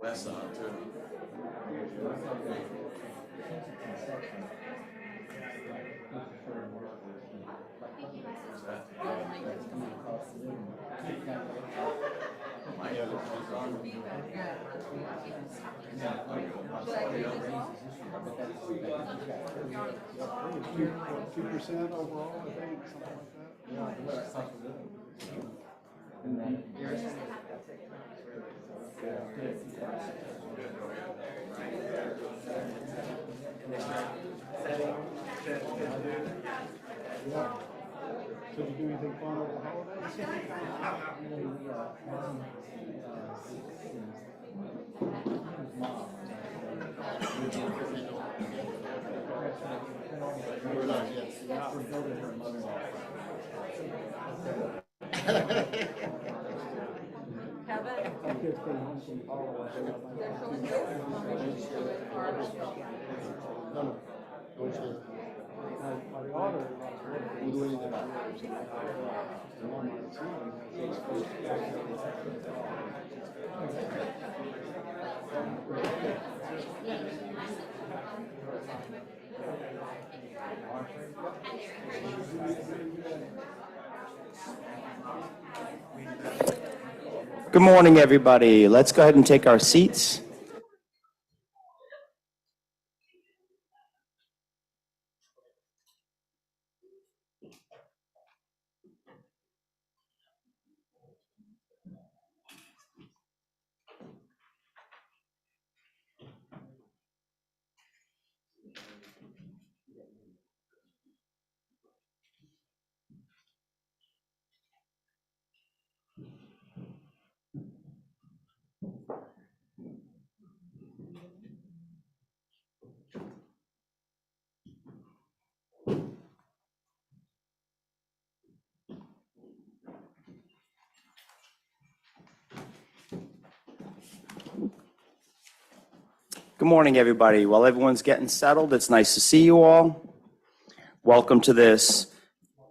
That's not too. Percent overall, I think, something like that. So did you do anything fun over the holidays? Good morning, everybody. Let's go ahead and take our seats. Good morning, everybody. While everyone's getting settled, it's nice to see you all. Welcome to this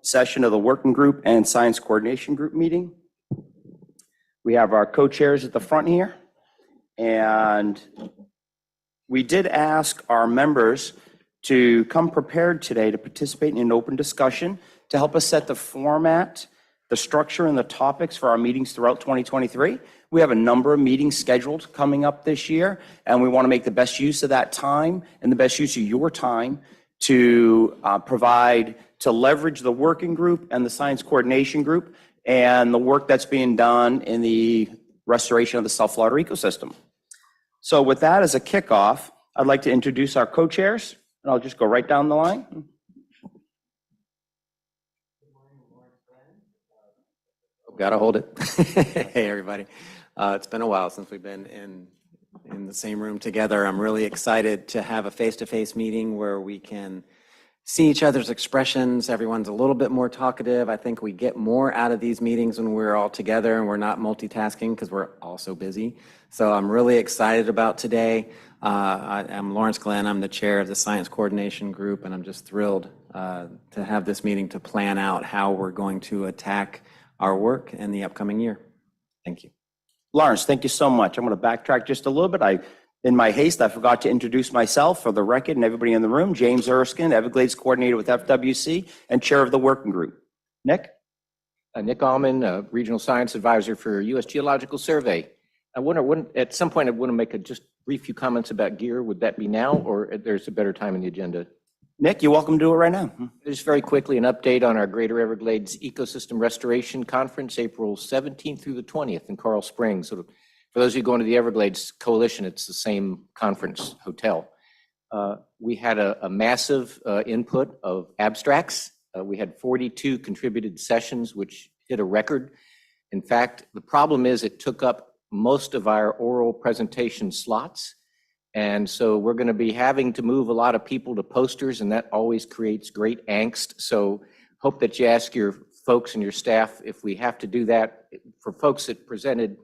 session of the Working Group and Science Coordination Group meeting. We have our co-chairs at the front here, and we did ask our members to come prepared today to participate in an open discussion to help us set the format, the structure, and the topics for our meetings throughout 2023. We have a number of meetings scheduled coming up this year, and we want to make the best use of that time and the best use of your time to to leverage the working group and the science coordination group and the work that's being done in the restoration of the saltwater ecosystem. So with that as a kickoff, I'd like to introduce our co-chairs, and I'll just go right down the line. Gotta hold it. Hey, everybody. It's been a while since we've been in the same room together. I'm really excited to have a face-to-face meeting where we can see each other's expressions. Everyone's a little bit more talkative. I think we get more out of these meetings when we're all together and we're not multitasking because we're all so busy. So I'm really excited about today. I'm Lawrence Glenn. I'm the chair of the Science Coordination Group, and I'm just thrilled to have this meeting to plan out how we're going to attack our work in the upcoming year. Thank you. Lawrence, thank you so much. I'm going to backtrack just a little bit. In my haste, I forgot to introduce myself for the record and everybody in the room. James Erskine, Everglades coordinator with FWC and chair of the working group. Nick? Nick Allman, regional science advisor for U.S. Geological Survey. I wonder, at some point, I want to make just brief few comments about gear. Would that be now, or there's a better time in the agenda? Nick, you're welcome to do it right now. Just very quickly, an update on our Greater Everglades Ecosystem Restoration Conference, April 17th through the 20th in Coral Springs. So for those of you going to the Everglades Coalition, it's the same conference hotel. We had a massive input of abstracts. We had 42 contributed sessions, which hit a record. In fact, the problem is it took up most of our oral presentation slots. And so we're going to be having to move a lot of people to posters, and that always creates great angst. So hope that you ask your folks and your staff if we have to do that. For folks that presented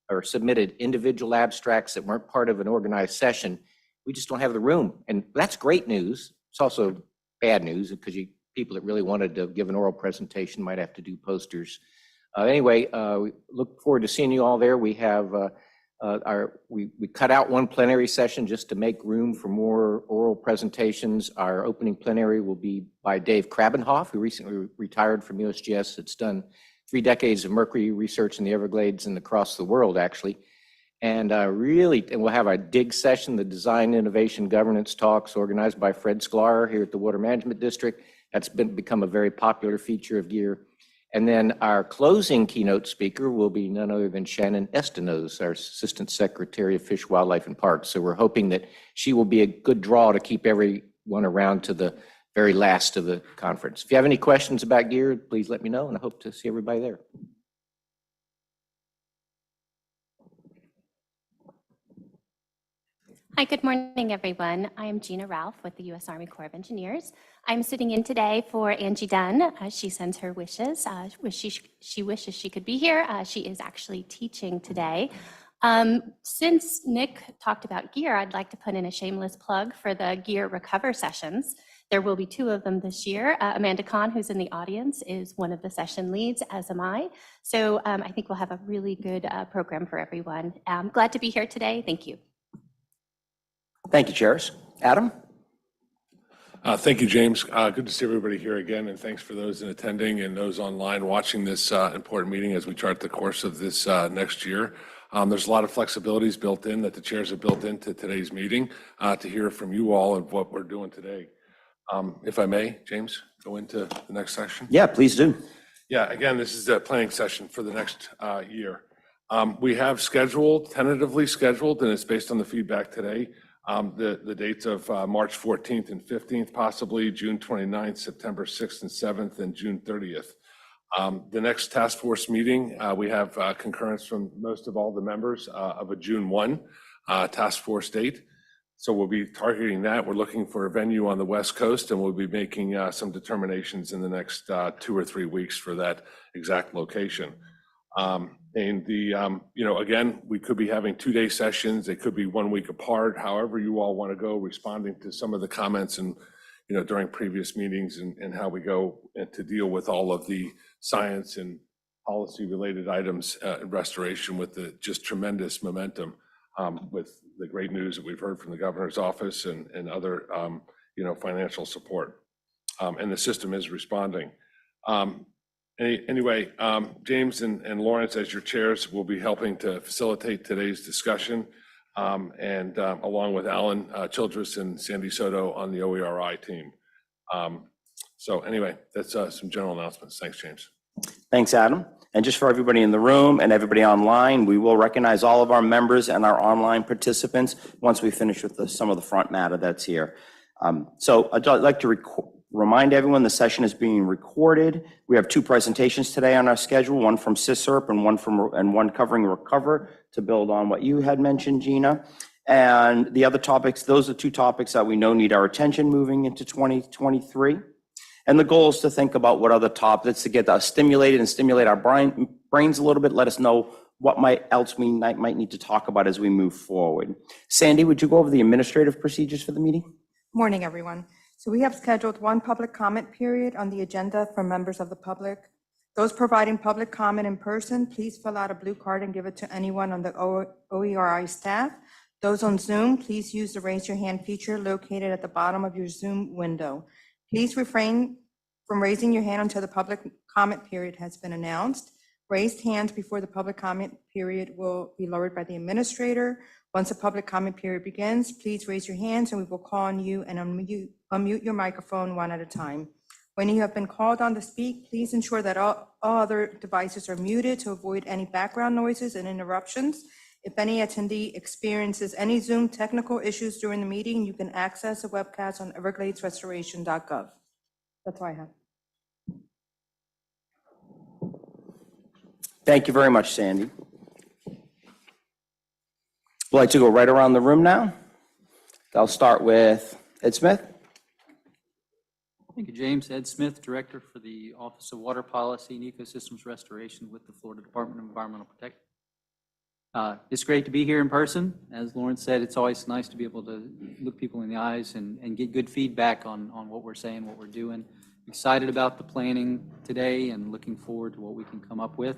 or submitted individual abstracts that weren't part of an organized session, we just don't have the room. And that's great news. It's also bad news because people that really wanted to give an oral presentation might have to do posters. Anyway, we look forward to seeing you all there. We have We cut out one plenary session just to make room for more oral presentations. Our opening plenary will be by Dave Krabenhoff, who recently retired from USGS. It's done 3 decades of mercury research in the Everglades and across the world, actually. And we'll have our DIG session, the Design Innovation Governance Talks, organized by Fred Sklar here at the Water Management District. That's become a very popular feature of GEAR. And then our closing keynote speaker will be none other than Shannon Estenos, our Assistant Secretary of Fish, Wildlife, and Parks. So we're hoping that she will be a good draw to keep everyone around to the very last of the conference. If you have any questions about GEAR, please let me know, and I hope to see everybody there. Hi, good morning, everyone. I'm Gina Ralph with the U.S. Army Corps of Engineers. I'm sitting in today for Angie Dunn. She sends her wishes. She wishes she could be here. She is actually teaching today. Since Nick talked about GEAR, I'd like to put in a shameless plug for the GEAR Recover sessions. There will be 2 of them this year. Amanda Kahn, who's in the audience, is one of the session leads, as am I. So I think we'll have a really good program for everyone. Glad to be here today. Thank you. Thank you, Chairs. Adam? Thank you, James. Good to see everybody here again, and thanks for those in attending and those online watching this important meeting as we chart the course of this next year. There's a lot of flexibilities built in that the chairs have built into today's meeting to hear from you all and what we're doing today. If I may, James, go into the next section. Yeah, please do. Yeah, again, this is the planning session for the next year. We have tentatively scheduled, and it's based on the feedback today, the dates of March 14th and 15th, possibly June 29th, September 6th and 7th, and June 30th. The next task force meeting, we have concurrence from most of all the members of a June 1 task force date. So we'll be targeting that. We're looking for a venue on the West Coast, and we'll be making some determinations in the next 2 or 3 weeks for that exact location. Again, we could be having 2-day sessions. They could be 1 week apart, however you all want to go, responding to some of the comments and, during previous meetings and how we go to deal with all of the science and policy related items in restoration with the just tremendous momentum with the great news that we've heard from the governor's office and other, financial support. And the system is responding. Anyway, James and Lawrence, as your chairs, will be helping to facilitate today's discussion, and along with Alan Childress and Sandy Soto on the OERI team. So anyway, that's some general announcements. Thanks, James. Thanks, Adam. And just for everybody in the room and everybody online, we will recognize all of our members and our online participants once we finish with some of the front matter that's here. So I'd like to remind everyone the session is being recorded. We have 2 presentations today on our schedule, one from CISRP and one covering Recover, to build on what you had mentioned, Gina. And the other topics, those are 2 topics that we know need our attention moving into 2023. And the goal is to think about what other topics to get us stimulated and stimulate our brains a little bit. Let us know what else we might need to talk about as we move forward. Sandy, would you go over the administrative procedures for the meeting? Morning, everyone. So we have scheduled 1 public comment period on the agenda for members of the public. Those providing public comment in person, please fill out a blue card and give it to anyone on the OERI staff. Those on Zoom, please use the raise your hand feature located at the bottom of your Zoom window. Please refrain from raising your hand until the public comment period has been announced. Raised hands before the public comment period will be lowered by the administrator. Once the public comment period begins, please raise your hands and we will call on you and unmute your microphone one at a time. When you have been called on to speak, please ensure that all other devices are muted to avoid any background noises and interruptions. If any attendee experiences any Zoom technical issues during the meeting, you can access the webcast on evergladesrestoration.gov. That's all I have. Thank you very much, Sandy. We'd like to go right around the room now. I'll start with Ed Smith. Thank you, James. Ed Smith, Director for the Office of Water Policy and Ecosystems Restoration with the Florida Department of Environmental Protection. It's great to be here in person. As Lawrence said, it's always nice to be able to look people in the eyes and get good feedback on what we're saying, what we're doing. Excited about the planning today and looking forward to what we can come up with.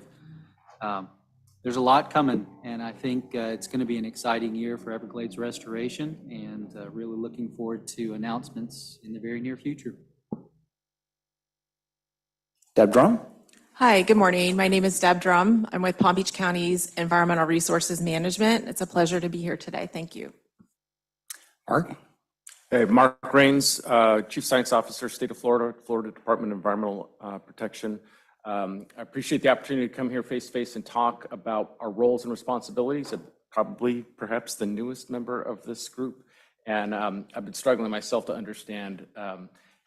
there's a lot coming, and I think it's going to be an exciting year for Everglades restoration, and really looking forward to announcements in the very near future. Deb Drum? Hi, good morning. My name is Deb Drum. I'm with Palm Beach County's Environmental Resources Management. It's a pleasure to be here today. Thank you. Mark? Hey, Mark Rains, Chief Science Officer, State of Florida, Florida Department of Environmental Protection. I appreciate the opportunity to come here face-to-face and talk about our roles and responsibilities. I'm probably, perhaps, the newest member of this group. And I've been struggling myself to understand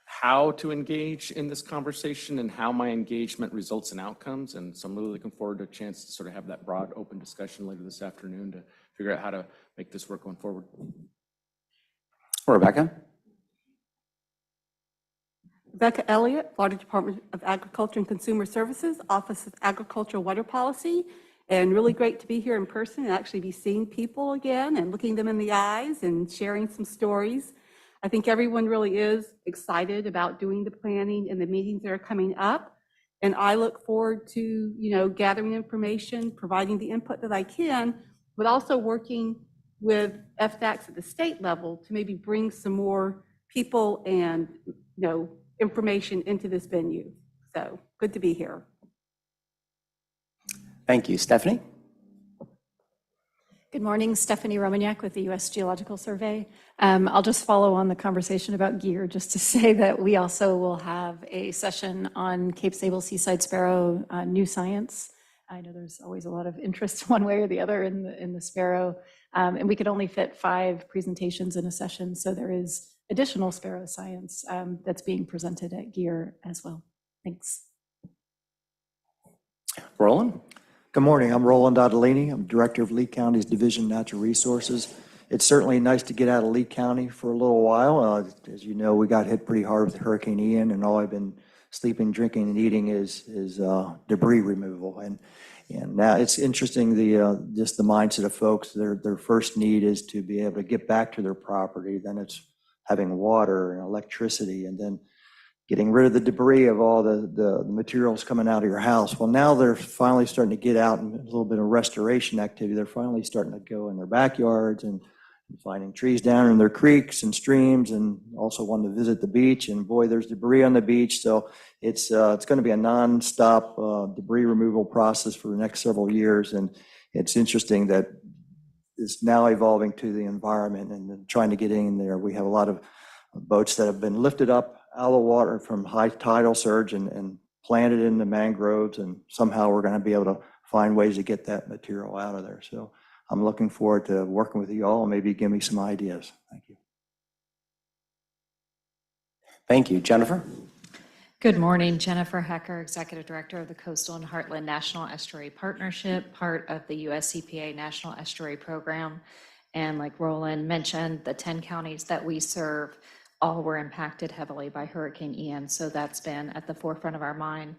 how to engage in this conversation and how my engagement results in outcomes. And so I'm really looking forward to a chance to sort of have that broad, open discussion later this afternoon to figure out how to make this work going forward. Rebecca? Rebecca Elliott, Florida Department of Agriculture and Consumer Services, Office of Agricultural Water Policy, and really great to be here in person and actually be seeing people again and looking them in the eyes and sharing some stories. I think everyone really is excited about doing the planning and the meetings that are coming up. And I look forward to, gathering information, providing the input that I can, but also working with FDACs at the state level to maybe bring some more people and, information into this venue. So good to be here. Thank you. Stephanie? Good morning, Stephanie Romaniak with the U.S. Geological Survey. I'll just follow on the conversation about gear just to say that we also will have a session on Cape Sable Seaside Sparrow new science. I know there's always a lot of interest one way or the other in the sparrow, and we could only fit 5 presentations in a session, so there is additional sparrow science that's being presented at GEAR as well. Thanks. Roland? Good morning. I'm Roland Ottolini. I'm Director of Lee County's Division of Natural Resources. It's certainly nice to get out of Lee County for a little while. As you know, we got hit pretty hard with Hurricane Ian, and all I've been sleeping, drinking, and eating is debris removal. And now it's interesting, just the mindset of folks. Their first need is to be able to get back to their property. Then it's having water and electricity, and then getting rid of the debris of all the materials coming out of your house. Well, now they're finally starting to get out and a little bit of restoration activity. They're finally starting to go in their backyards and finding trees down in their creeks and streams, and also wanting to visit the beach. And boy, there's debris on the beach. So it's going to be a nonstop debris removal process for the next several years. And it's interesting that it's now evolving to the environment and trying to get in there. We have a lot of boats that have been lifted up out of the water from high tidal surge and planted in the mangroves, and somehow we're going to be able to find ways to get that material out of there. So I'm looking forward to working with you all and maybe give me some ideas. Thank you. Thank you. Jennifer? Good morning, Jennifer Hecker, Executive Director of the Coastal and Heartland National Estuary Partnership, part of the US EPA National Estuary Program. And like Roland mentioned, the 10 counties that we serve all were impacted heavily by Hurricane Ian, so that's been at the forefront of our mind.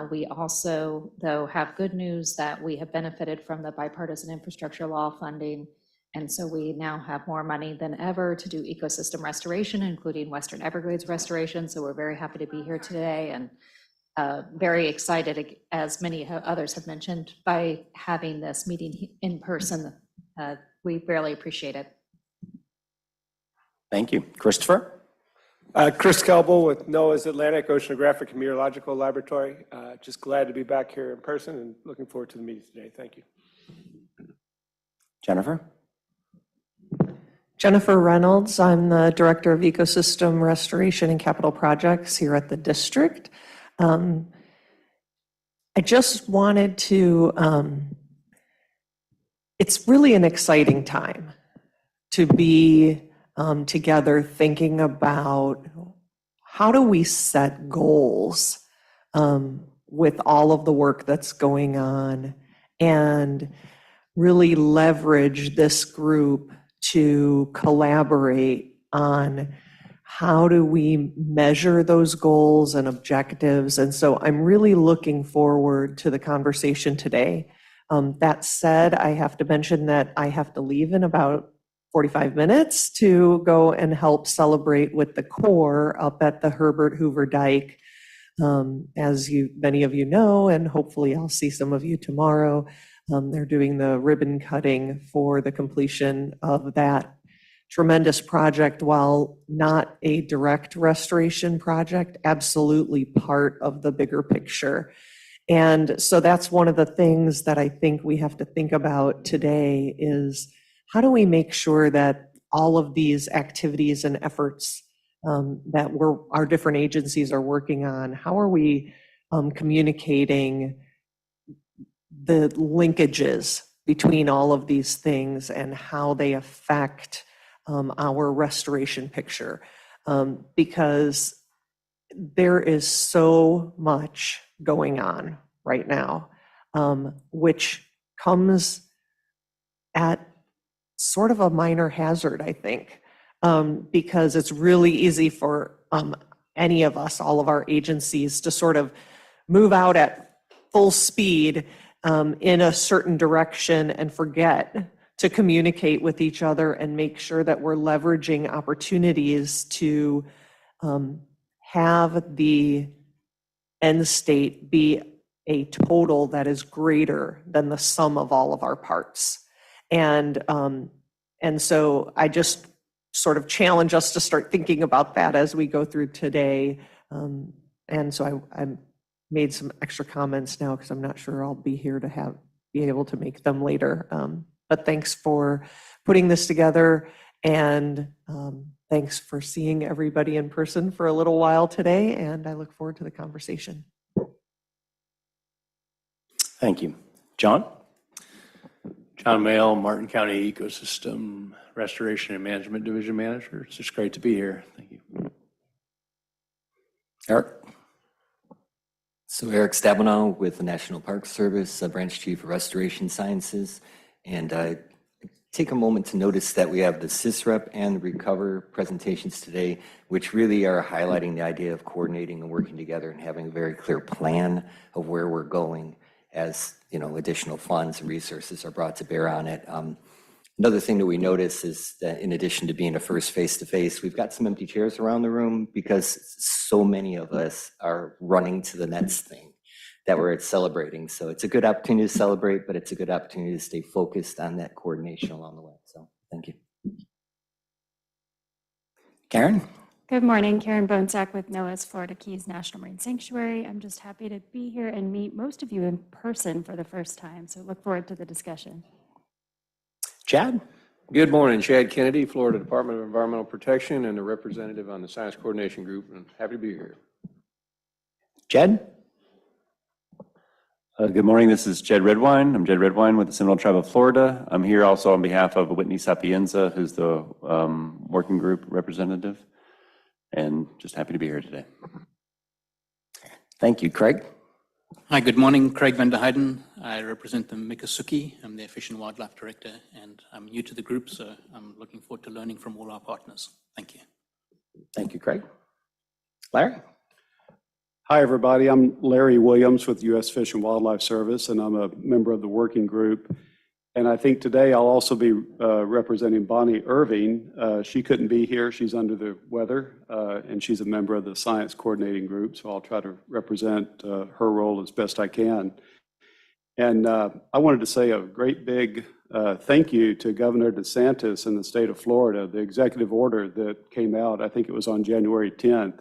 We also, though, have good news that we have benefited from the bipartisan infrastructure law funding, and so we now have more money than ever to do ecosystem restoration, including Western Everglades restoration, so we're very happy to be here today and very excited, as many others have mentioned, by having this meeting in person. We really appreciate it. Thank you. Christopher? Chris Kelble with NOAA's Atlantic Oceanographic and Meteorological Laboratory. Just glad to be back here in person and looking forward to the meeting today. Thank you. Jennifer? Jennifer Reynolds. I'm the Director of Ecosystem Restoration and Capital Projects here at the district. I just wanted to, it's really an exciting time to be together thinking about how do we set goals with all of the work that's going on and really leverage this group to collaborate on how do we measure those goals and objectives. And so I'm really looking forward to the conversation today. That said, I have to mention that I have to leave in about 45 minutes to go and help celebrate with the Corps up at the Herbert Hoover Dike. As many of you know, and hopefully I'll see some of you tomorrow, They're doing the ribbon cutting for the completion of that tremendous project. While not a direct restoration project, absolutely part of the bigger picture. And so that's one of the things that I think we have to think about today is how do we make sure that all of these activities and efforts that our different agencies are working on, how are we communicating the linkages between all of these things and how they affect our restoration picture? Because there is so much going on right now, which comes at sort of a minor hazard, I think, because it's really easy for any of us, all of our agencies, to sort of move out at full speed in a certain direction and forget to communicate with each other and make sure that we're leveraging opportunities to have the end state be a total that is greater than the sum of all of our parts. And so I just sort of challenge us to start thinking about that as we go through today. And so I made some extra comments now because I'm not sure I'll be here to be able to make them later. But thanks for putting this together, and thanks for seeing everybody in person for a little while today, and I look forward to the conversation. Thank you. John? John Mayle, Martin County Ecosystem Restoration and Management Division Manager. It's just great to be here. Thank you. Eric? So Eric Stabenow with the National Park Service, Branch Chief of Restoration Sciences. And take a moment to notice that we have the SysRep and the Recover presentations today, which really are highlighting the idea of coordinating and working together and having a very clear plan of where we're going as additional funds and resources are brought to bear on it. Another thing that we notice is that in addition to being a first face-to-face, we've got some empty chairs around the room because so many of us are running to the next thing that we're celebrating. So it's a good opportunity to celebrate, but it's a good opportunity to stay focused on that coordination along the way. So thank you. Karen? Good morning, Karen Bonsack with NOAA's Florida Keys National Marine Sanctuary. I'm just happy to be here and meet most of you in person for the first time, so look forward to the discussion. Chad? Good morning, Chad Kennedy, Florida Department of Environmental Protection and a representative on the Science Coordination Group, and happy to be here. Jed? Good morning, this is Jed Redwine. I'm Jed Redwine with the Seminole Tribe of Florida. I'm here also on behalf of Whitney Sapienza, who's the working group representative, and just happy to be here today. Thank you. Craig? Hi, good morning. Craig van der Heijden. I represent the Miccosukee. I'm the Fish and Wildlife Director, and I'm new to the group, so I'm looking forward to learning from all our partners. Thank you. Thank you, Craig. Larry? Hi, everybody. I'm Larry Williams with the U.S. Fish and Wildlife Service, and I'm a member of the working group. And I think today I'll also be representing Bonnie Irving. She couldn't be here. She's under the weather, and she's a member of the Science Coordinating Group, so I'll try to represent her role as best I can. And I wanted to say a great big thank you to Governor DeSantis in the state of Florida. The executive order that came out, I think it was on January 10th,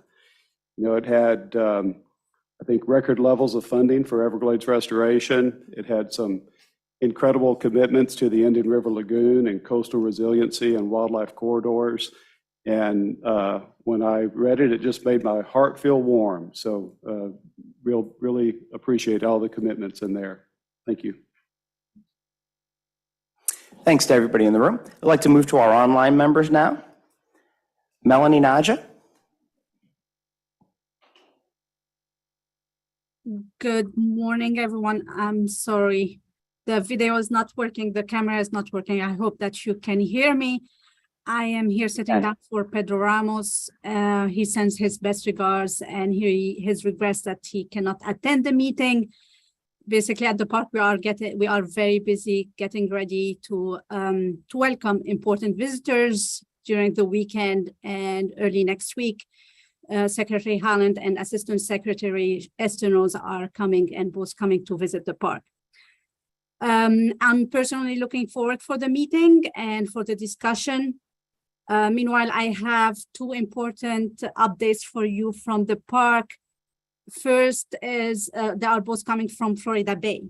it had, I think, record levels of funding for Everglades restoration. It had some incredible commitments to the Indian River Lagoon and coastal resiliency and wildlife corridors. And when I read it, it just made my heart feel warm. So really appreciate all the commitments in there. Thank you. Thanks to everybody in the room. I'd like to move to our online members now. Melanie Naja. Good morning, everyone. I'm sorry. The video is not working. The camera is not working. I hope that you can hear me. I am here sitting down for Pedro Ramos. He sends his best regards and his regrets that he cannot attend the meeting. Basically, at the park, we are very busy getting ready to welcome important visitors during the weekend and early next week. Secretary Haaland and Assistant Secretary Estenos are coming and both coming to visit the park. I'm personally looking forward for the meeting and for the discussion. Meanwhile, I have two important updates for you from the park. First is they are both coming from Florida Bay.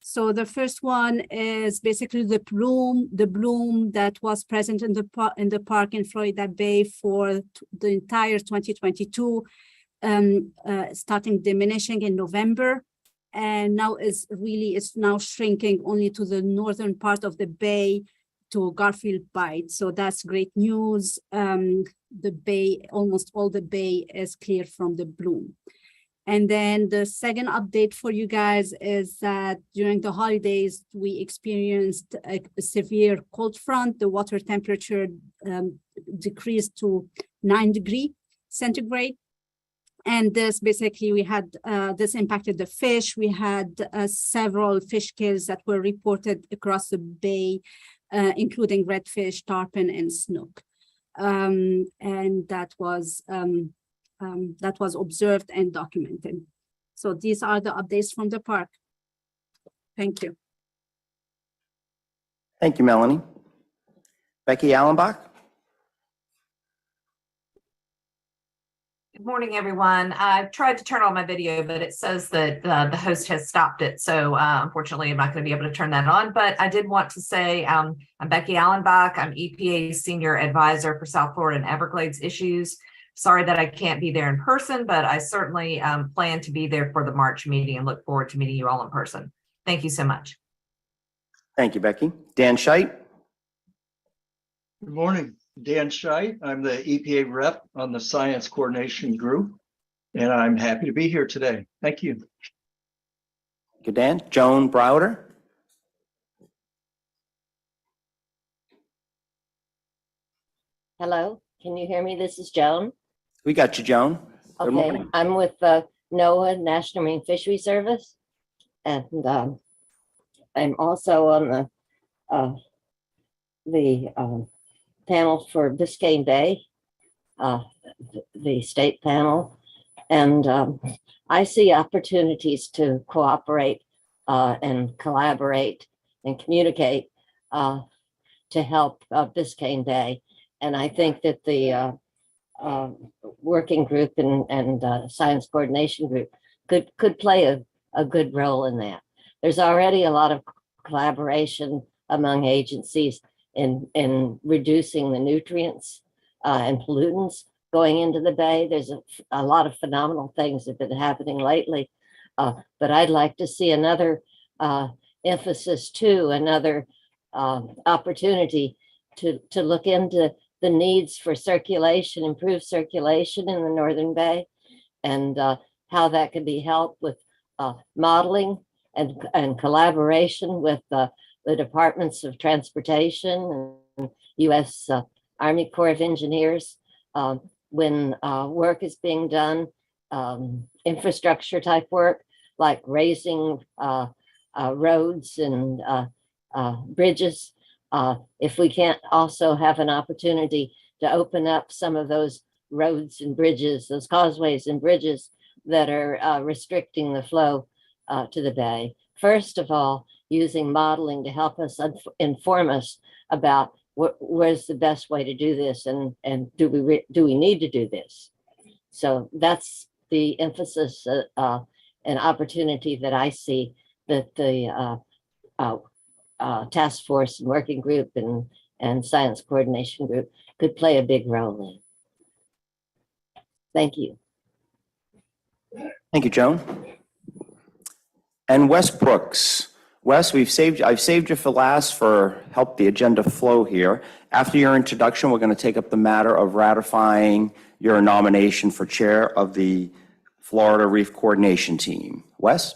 So the first one is basically the bloom that was present in the park in Florida Bay for the entire 2022, starting diminishing in November, and now it's now shrinking only to the northern part of the bay to Garfield Bight. So that's great news. The bay, almost all the bay is clear from the bloom. And then the second update for you guys is that during the holidays, we experienced a severe cold front. The water temperature decreased to 9 degrees centigrade. And this basically, we had, this impacted the fish. We had several fish kills that were reported across the bay, including redfish, tarpon, and snook. And that was observed and documented. So these are the updates from the park. Thank you. Thank you, Melanie. Becky Allenbach? Good morning, everyone. I've tried to turn on my video, but it says that the host has stopped it. So unfortunately, I'm not going to be able to turn that on. But I did want to say I'm Becky Allenbach. I'm EPA's Senior Advisor for South Florida and Everglades issues. Sorry that I can't be there in person, but I certainly plan to be there for the March meeting and look forward to meeting you all in person. Thank you so much. Thank you, Becky. Dan Scheit? Good morning. Dan Scheit. I'm the EPA rep on the Science Coordination Group, and I'm happy to be here today. Thank you. Thank you, Dan. Joan Browder? Hello, can you hear me? This is Joan. We got you, Joan. Good Okay, morning. I'm with NOAA, National Marine Fisheries Service, and I'm also on the panel for Biscayne Bay, the state panel, and I see opportunities to cooperate and collaborate and communicate to help Biscayne Bay. And I think that the working group and science coordination group could play a good role in that. There's already a lot of collaboration among agencies in reducing the nutrients and pollutants going into the bay. There's a lot of phenomenal things that have been happening lately, but I'd like to see another emphasis too, another opportunity to look into the needs for circulation, improved circulation in the Northern Bay, and how that could be helped with modeling and collaboration with the Departments of Transportation and U.S. Army Corps of Engineers. When work is being done, infrastructure type work, like raising roads and bridges, if we can't also have an opportunity to open up some of those roads and bridges, those causeways and bridges that are restricting the flow to the bay. First of all, using modeling to help us inform us about where's the best way to do this, and do we need to do this? So that's the emphasis and opportunity that I see that the task force and working group and science coordination group could play a big role in. Thank you. Thank you, Joan. And Wes Brooks. Wes, I've saved you for last for help the agenda flow here. After your introduction, we're going to take up the matter of ratifying your nomination for chair of the Florida Reef Coordination Team. Wes?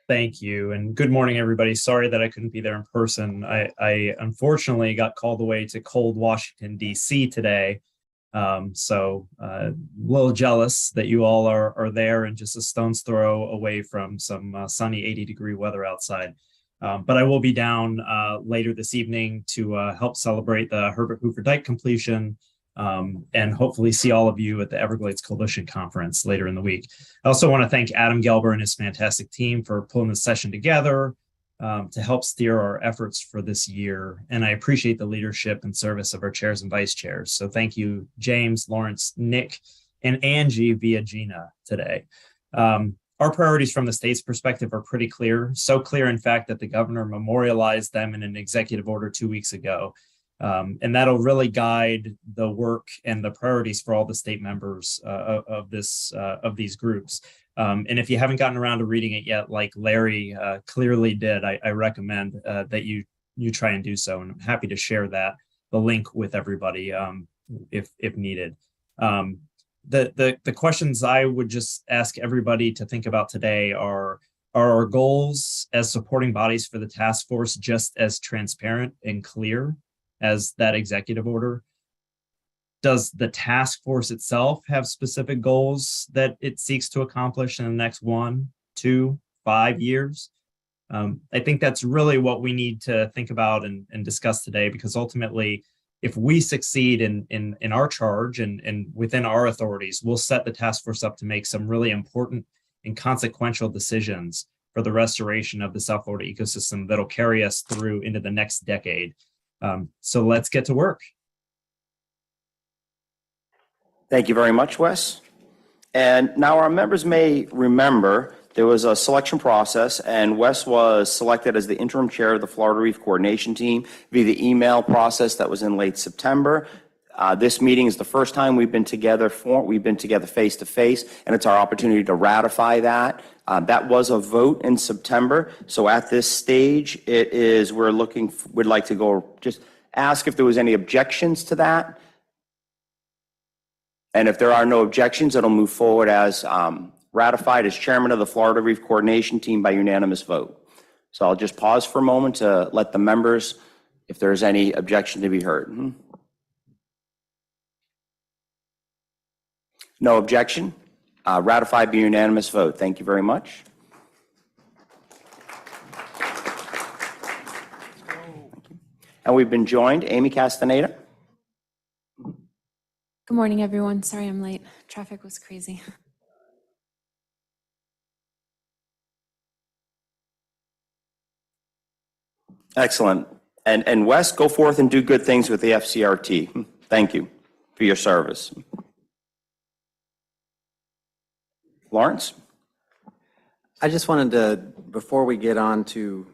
Thank you, and good morning, everybody. Sorry that I couldn't be there in person. I unfortunately got called away to cold Washington, D.C. today. So a little jealous that you all are there and just a stone's throw away from some sunny 80-degree weather outside. But I will be down later this evening to help celebrate the Herbert Hoover Dike completion and hopefully see all of you at the Everglades Coalition Conference later in the week. I also want to thank Adam Gelber and his fantastic team for pulling this session together, to help steer our efforts for this year. And I appreciate the leadership and service of our chairs and vice chairs. So thank you, James, Lawrence, Nick, and Angie via Gina today. Our priorities from the state's perspective are pretty clear. So clear, in fact, that the governor memorialized them in an executive order 2 weeks ago. And that'll really guide the work and the priorities for all the state members of these groups. And if you haven't gotten around to reading it yet, like Larry clearly did, I recommend that you try and do so. And I'm happy to share the link with everybody if needed. The questions I would just ask everybody to think about today are our goals as supporting bodies for the task force just as transparent and clear as that executive order? Does the task force itself have specific goals that it seeks to accomplish in the next 1, 2, 5 years? I think that's really what we need to think about and discuss today, because ultimately, if we succeed in our charge and within our authorities, we'll set the task force up to make some really important and consequential decisions for the restoration of the South Florida ecosystem that'll carry us through into the next decade. So let's get to work. Thank you very much, Wes. And now our members may remember there was a selection process, and Wes was selected as the interim chair of the Florida Reef Coordination Team via the email process that was in late September. This meeting is the first time we've been together face to face, and it's our opportunity to ratify that. That was a vote in September. So at this stage, we'd like to go just ask if there was any objections to that. And if there are no objections, it'll move forward as ratified as chairman of the Florida Reef Coordination Team by unanimous vote. So I'll just pause for a moment to let the members, if there's any objection to be heard. No objection. Ratified by unanimous vote. Thank you very much. And we've been joined, Amy Castaneda. Good morning, everyone. Sorry I'm late. Traffic was crazy. Excellent. And Wes, go forth and do good things with the FCRT. Thank you for your service. Lawrence? I just wanted to, before we get on to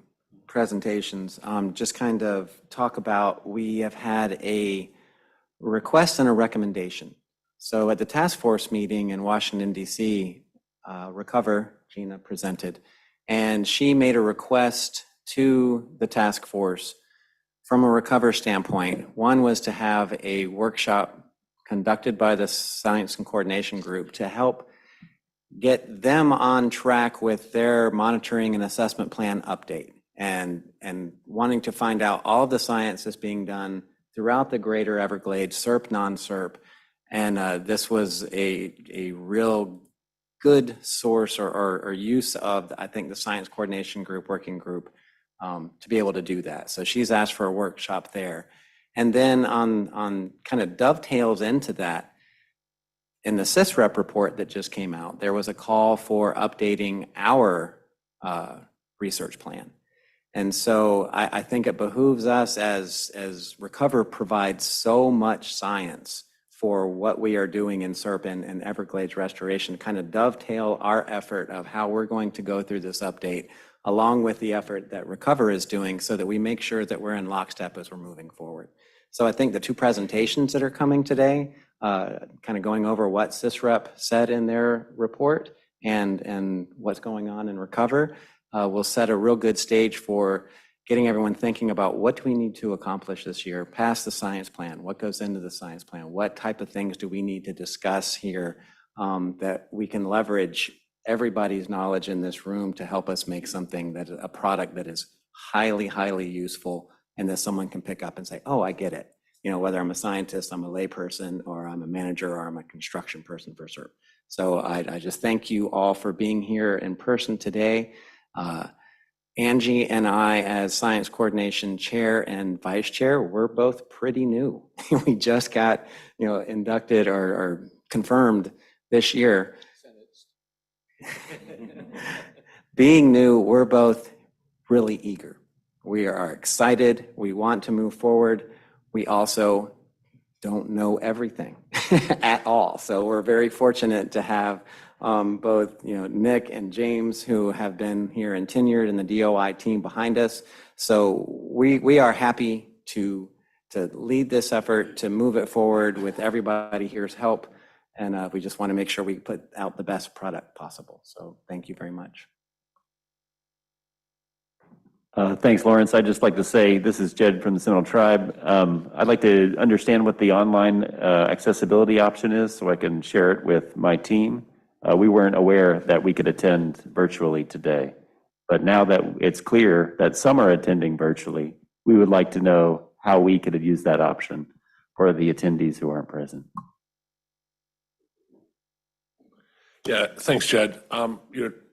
presentations, just kind of talk about, we have had a request and a recommendation. So at the task force meeting in Washington, D.C., Recover, Gina presented, and she made a request to the task force from a Recover standpoint. One was to have a workshop conducted by the Science and Coordination Group to help get them on track with their monitoring and assessment plan update, and wanting to find out all of the science that's being done throughout the greater Everglades, SERP, non-SERP. And this was a real good source or use of, I think, the Science Coordination Group, working group, to be able to do that. So she's asked for a workshop there. And then on kind of dovetails into that, in the SysRep report that just came out, there was a call for updating our research plan. And so I think it behooves us as Recover provides so much science for what we are doing in SERP and Everglades restoration, kind of dovetail our effort of how we're going to go through this update, along with the effort that Recover is doing, so that we make sure that we're in lockstep as we're moving forward. So I think the two presentations that are coming today, kind of going over what SysRep said in their report and what's going on in Recover, will set a real good stage for getting everyone thinking about what do we need to accomplish this year past the science plan, what goes into the science plan, what type of things do we need to discuss here that we can leverage everybody's knowledge in this room to help us make something that a product that is highly, highly useful, and that someone can pick up and say, oh, I get it. You know, whether I'm a scientist, I'm a layperson, or I'm a manager, or I'm a construction person for SERP. So I just thank you all for being here in person today. Angie and I, as Science Coordination Chair and Vice Chair, we're both pretty new. We just got, inducted or confirmed this year. Being new, we're both really eager. We are excited. We want to move forward. We also don't know everything at all. So we're very fortunate to have both, Nick and James, who have been here and tenured, and the DOI team behind us. So we are happy to lead this effort, to move it forward with everybody here's help. And we just want to make sure we put out the best product possible. So thank you very much. Thanks, Lawrence. I'd just like to say, this is Jed from the Seminole Tribe. I'd like to understand what the online accessibility option is so I can share it with my team. We weren't aware that we could attend virtually today, but now that it's clear that some are attending virtually, we would like to know how we could have used that option for the attendees who aren't present. Yeah, thanks, Jed.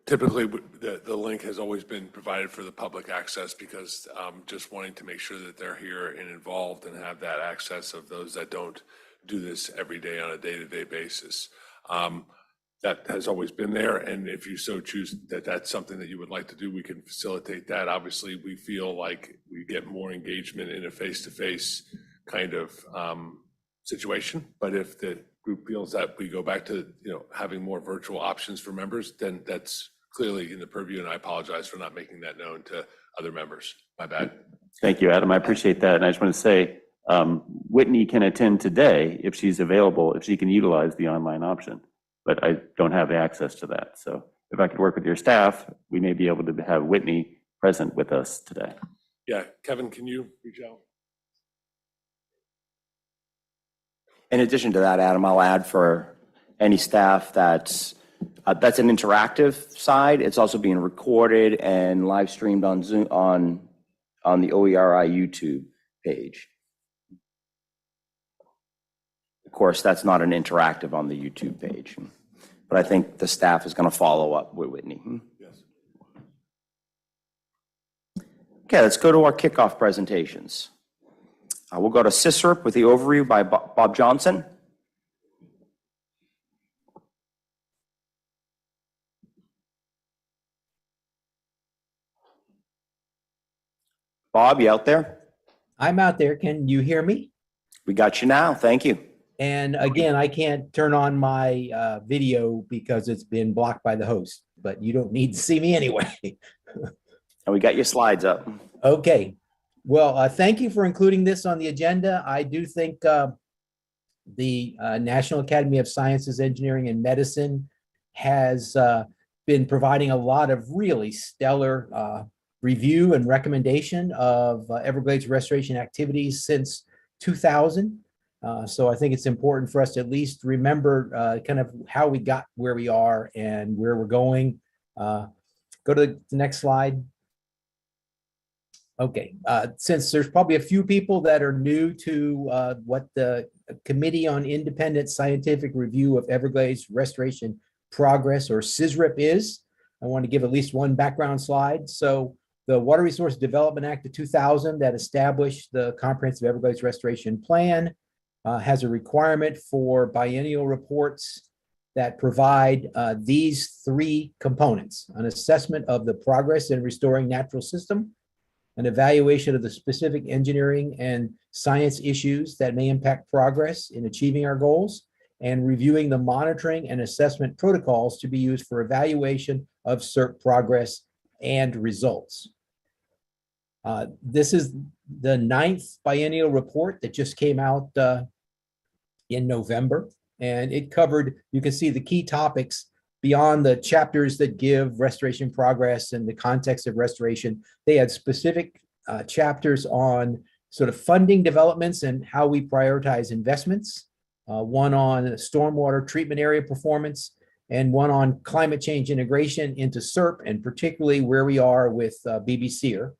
Typically, the link has always been provided for the public access because just wanting to make sure that they're here and involved and have that access of those that don't do this every day on a day-to-day basis. That has always been there, and if you so choose that that's something that you would like to do, we can facilitate that. Obviously, we feel like we get more engagement in a face-to-face kind of situation, but if the group feels that we go back to having more virtual options for members, then that's clearly in the purview, and I apologize for not making that known to other members. My bad. Thank you, Adam. I appreciate that. And I just want to say, Whitney can attend today if she's available, if she can utilize the online option, but I don't have access to that. So if I could work with your staff, we may be able to have Whitney present with us today. Yeah, Kevin, can you reach out? In addition to that, Adam, I'll add for any staff that's an interactive side. It's also being recorded and live streamed on Zoom on the OERI YouTube page. Of course, that's not an interactive on the YouTube page, but I think the staff is going to follow up with Whitney. Yes. Okay, let's go to our kickoff presentations. We'll go to SCG with the overview by Bob Johnson. Bob, you out there? I'm out there. Can you hear me? We got you now. Thank you. And again, I can't turn on my video because it's been blocked by the host, but you don't need to see me anyway. And we got your slides up. Okay. Well, thank you for including this on the agenda. I do think the National Academy of Sciences, Engineering, and Medicine has been providing a lot of really stellar review and recommendation of Everglades restoration activities since 2000. So I think it's important for us to at least remember kind of how we got where we are and where we're going. Go to the next slide. Okay, since there's probably a few people that are new to what the Committee on Independent Scientific Review of Everglades Restoration Progress, or SCG is, I want to give at least one background slide. So the Water Resource Development Act of 2000 that established the Comprehensive Everglades Restoration Plan has a requirement for biennial reports that provide these three components: an assessment of the progress in restoring natural system, an evaluation of the specific engineering and science issues that may impact progress in achieving our goals, and reviewing the monitoring and assessment protocols to be used for evaluation of CERP progress and results. This is the 9th biennial report that just came out in November, and it covered, you can see the key topics beyond the chapters that give restoration progress and the context of restoration. They had specific chapters on sort of funding developments and how we prioritize investments, one on stormwater treatment area performance, and one on climate change integration into CERP, and particularly where we are with BBCR.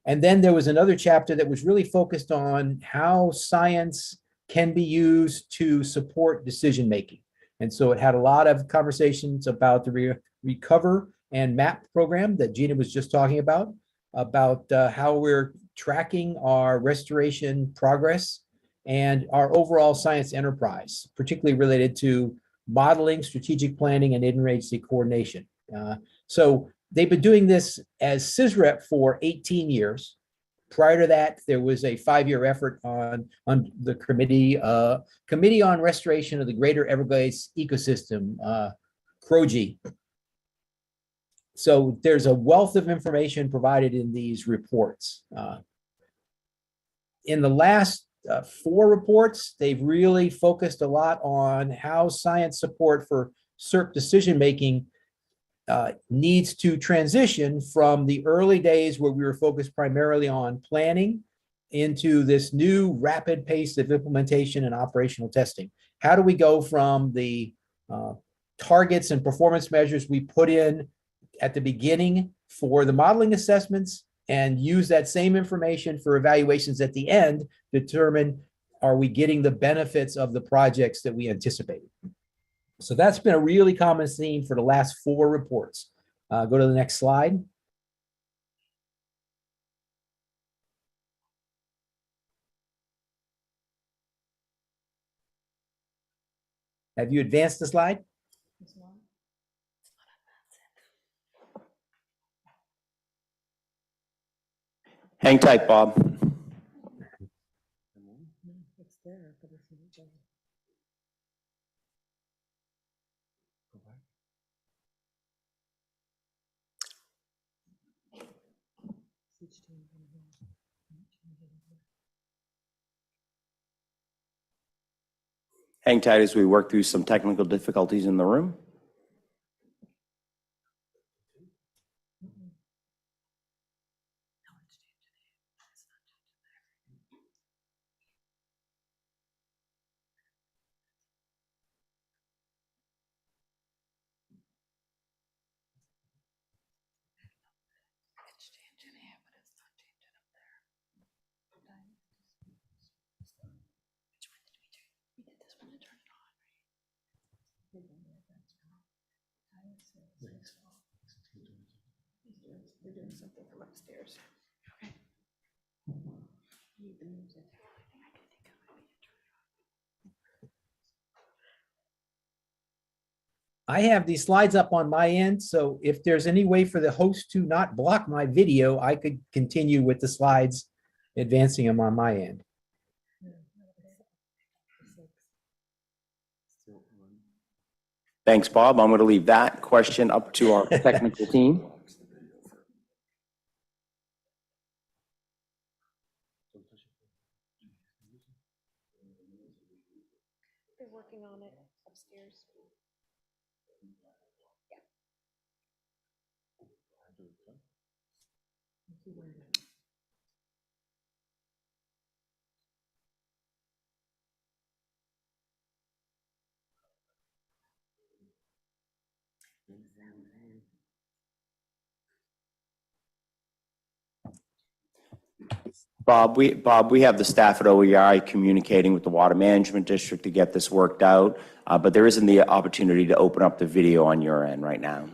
And then there was another chapter that was really focused on how science can be used to support decision-making. And so it had a lot of conversations about the Recover and MAP program that Gina was just talking about how we're tracking our restoration progress and our overall science enterprise, particularly related to modeling, strategic planning, and interagency coordination. So they've been doing this as SISREP for 18 years. Prior to that, there was a 5-year effort on the Committee on Restoration of the Greater Everglades Ecosystem, CROGE. So there's a wealth of information provided in these reports. In the last 4 reports, they've really focused a lot on how science support for SERP decision-making needs to transition from the early days where we were focused primarily on planning into this new rapid pace of implementation and operational testing. How do we go from the targets and performance measures we put in at the beginning for the modeling assessments and use that same information for evaluations at the end, determine, are we getting the benefits of the projects that we anticipated? So that's been a really common theme for the last 4 reports. Go to the next slide. Have you advanced the slide? Hang tight, Bob. Hang tight as we work through some technical difficulties in the room. I have these slides up on my end, so if there's any way for the host to not block my video, I could continue with the slides, advancing them on my end. Thanks, Bob. I'm going to leave that question up to our technical team. They're working on it upstairs. Bob, we have the staff at OEI communicating with the Water Management District to get this worked out, but there isn't the opportunity to open up the video on your end right now.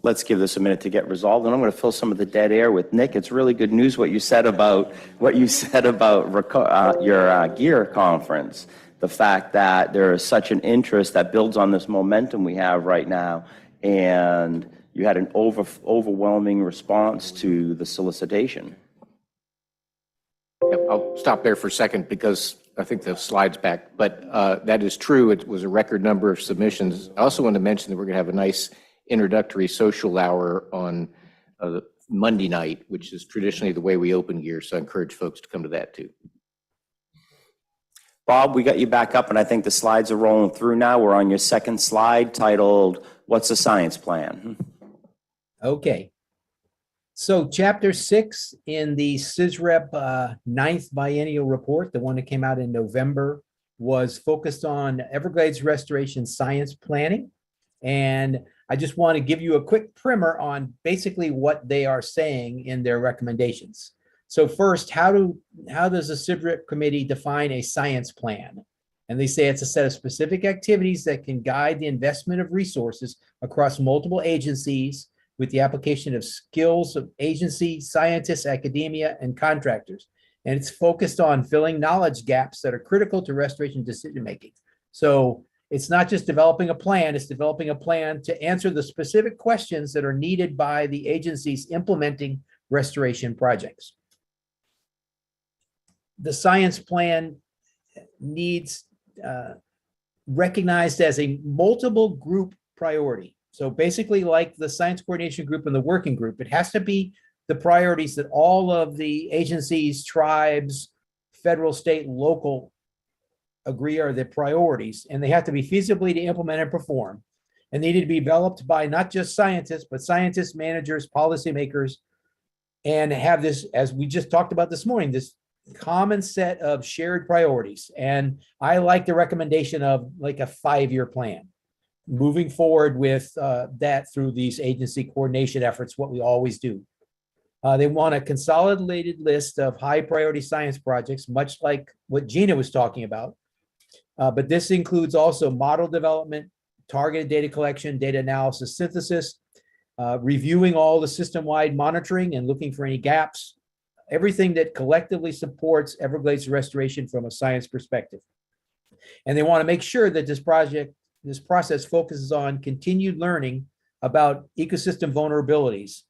Let's give this a minute to get resolved, and I'm going to fill some of the dead air with Nick. It's really good news what you said about your gear conference. The fact that there is such an interest that builds on this momentum we have right now, and you had an overwhelming response to the solicitation. Yep, I'll stop there for a second because I think the slide's back, but that is true. It was a record number of submissions. I also want to mention that we're going to have a nice introductory social hour on Monday night, which is traditionally the way we open gear. So I encourage folks to come to that too. Bob, we got you back up, and I think the slides are rolling through now. We're on your second slide titled, What's the Science Plan? Okay. So chapter 6 in the SISREP 9th biennial report, the one that came out in November, was focused on Everglades restoration science planning. And I just want to give you a quick primer on basically what they are saying in their recommendations. So first, how does the SISREP committee define a science plan? And they say it's a set of specific activities that can guide the investment of resources across multiple agencies with the application of skills of agency, scientists, academia, and contractors. And it's focused on filling knowledge gaps that are critical to restoration decision-making. So it's not just developing a plan, it's developing a plan to answer the specific questions that are needed by the agencies implementing restoration projects. The science plan needs recognized as a multiple group priority. So basically, like the science coordination group and the working group, it has to be the priorities that all of the agencies, tribes, federal, state, local agree are the priorities, and they have to be feasibly to implement and perform. And they need to be developed by not just scientists, but scientists, managers, policymakers, and have this, as we just talked about this morning, this common set of shared priorities. And I like the recommendation of like a 5-year plan, moving forward with that through these agency coordination efforts, what we always do. They want a consolidated list of high priority science projects, much like what Gina was talking about. But this includes also model development, targeted data collection, data analysis, synthesis, reviewing all the system-wide monitoring and looking for any gaps, everything that collectively supports Everglades restoration from a science perspective. And they want to make sure that this process focuses on continued learning about ecosystem vulnerabilities,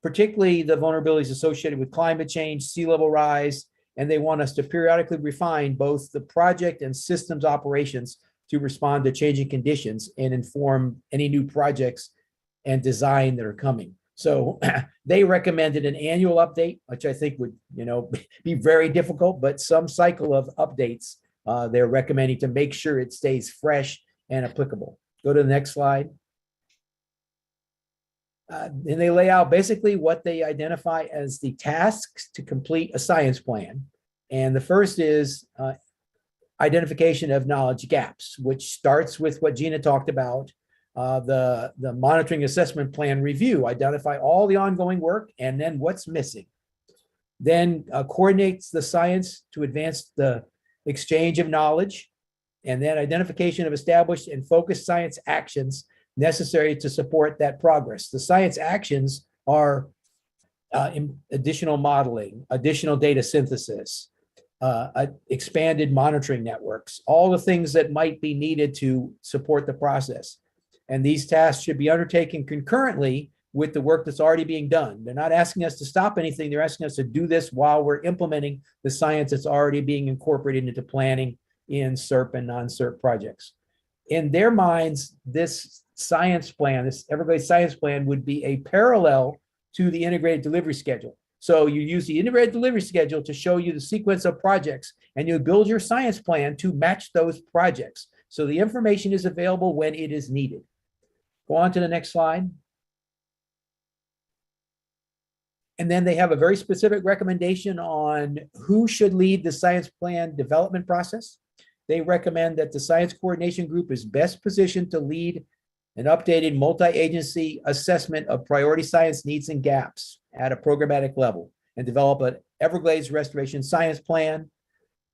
particularly the vulnerabilities associated with climate change, sea level rise, and they want us to periodically refine both the project and systems operations to respond to changing conditions and inform any new projects and design that are coming. So they recommended an annual update, which I think would, be very difficult, but some cycle of updates they're recommending to make sure it stays fresh and applicable. Go to the next slide. And they lay out basically what they identify as the tasks to complete a science plan. And the first is identification of knowledge gaps, which starts with what Gina talked about, the monitoring assessment plan review, identify all the ongoing work and then what's missing. Then coordinates the science to advance the exchange of knowledge, and then identification of established and focused science actions necessary to support that progress. The science actions are additional modeling, additional data synthesis, expanded monitoring networks, all the things that might be needed to support the process. And these tasks should be undertaken concurrently with the work that's already being done. They're not asking us to stop anything. They're asking us to do this while we're implementing the science that's already being incorporated into planning in SERP and non-SERP projects. In their minds, this science plan, this Everglades science plan, would be a parallel to the integrated delivery schedule. So you use the integrated delivery schedule to show you the sequence of projects, and you build your science plan to match those projects. So the information is available when it is needed. Go on to the next slide. And then they have a very specific recommendation on who should lead the science plan development process. They recommend that the science coordination group is best positioned to lead an updated multi-agency assessment of priority science needs and gaps at a programmatic level and develop an Everglades restoration science plan.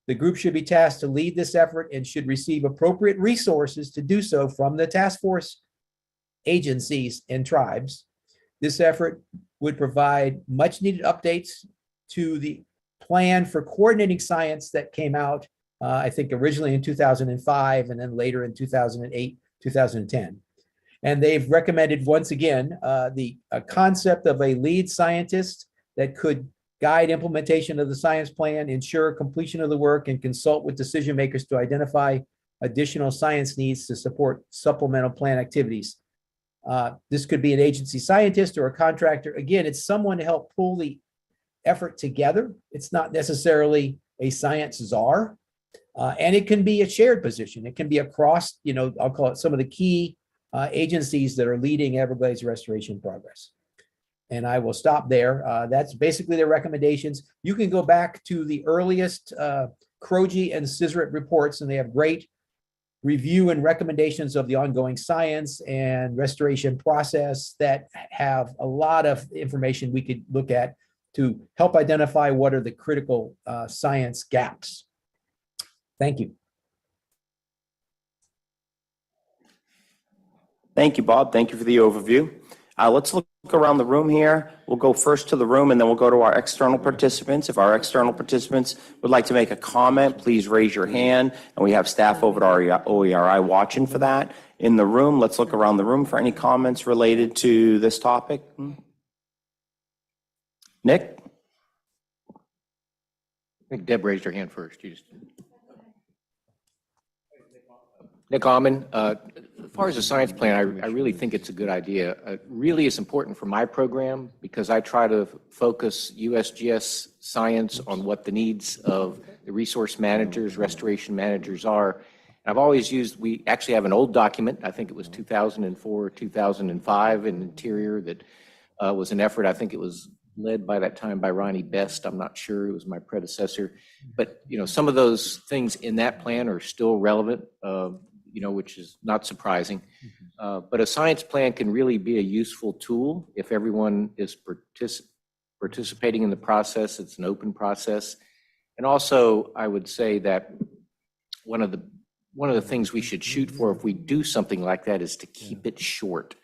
The group should be tasked to lead this effort and should receive appropriate resources to do so from the task force agencies and tribes. This effort would provide much needed updates to the plan for coordinating science that came out, I think originally in 2005 and then later in 2008, 2010. And they've recommended once again, the concept of a lead scientist that could guide implementation of the science plan, ensure completion of the work, and consult with decision makers to identify additional science needs to support supplemental plan activities. This could be an agency scientist or a contractor. Again, it's someone to help pull the effort together. It's not necessarily a science czar. And it can be a shared position. It can be across, I'll call it some of the key agencies that are leading Everglades restoration progress. And I will stop there. That's basically their recommendations. You can go back to the earliest CROGI and CISRIP reports, and they have great review and recommendations of the ongoing science and restoration process that have a lot of information we could look at to help identify what are the critical science gaps. Thank you. Thank you, Bob. Thank you for the overview. Let's look around the room here. We'll go first to the room and then we'll go to our external participants. If our external participants would like to make a comment, please raise your hand. And we have staff over at OERI watching for that. In the room, let's look around the room for any comments related to this topic. Nick? I think Deb raised her hand first. Nick Alman, as far as the science plan, I really think it's a good idea. It really is important for my program because I try to focus USGS science on what the needs of the resource managers, restoration managers are. I've always used, we actually have an old document, I think it was 2004, 2005 in Interior that was an effort, I think it was led by that time by Ronnie Best. I'm not sure, it was my predecessor. But, you know, some of those things in that plan are still relevant, you know, which is not surprising. But a science plan can really be a useful tool if everyone is participating in the process. It's an open process. And also, I would say that one of the things we should shoot for if we do something like that is to keep it short.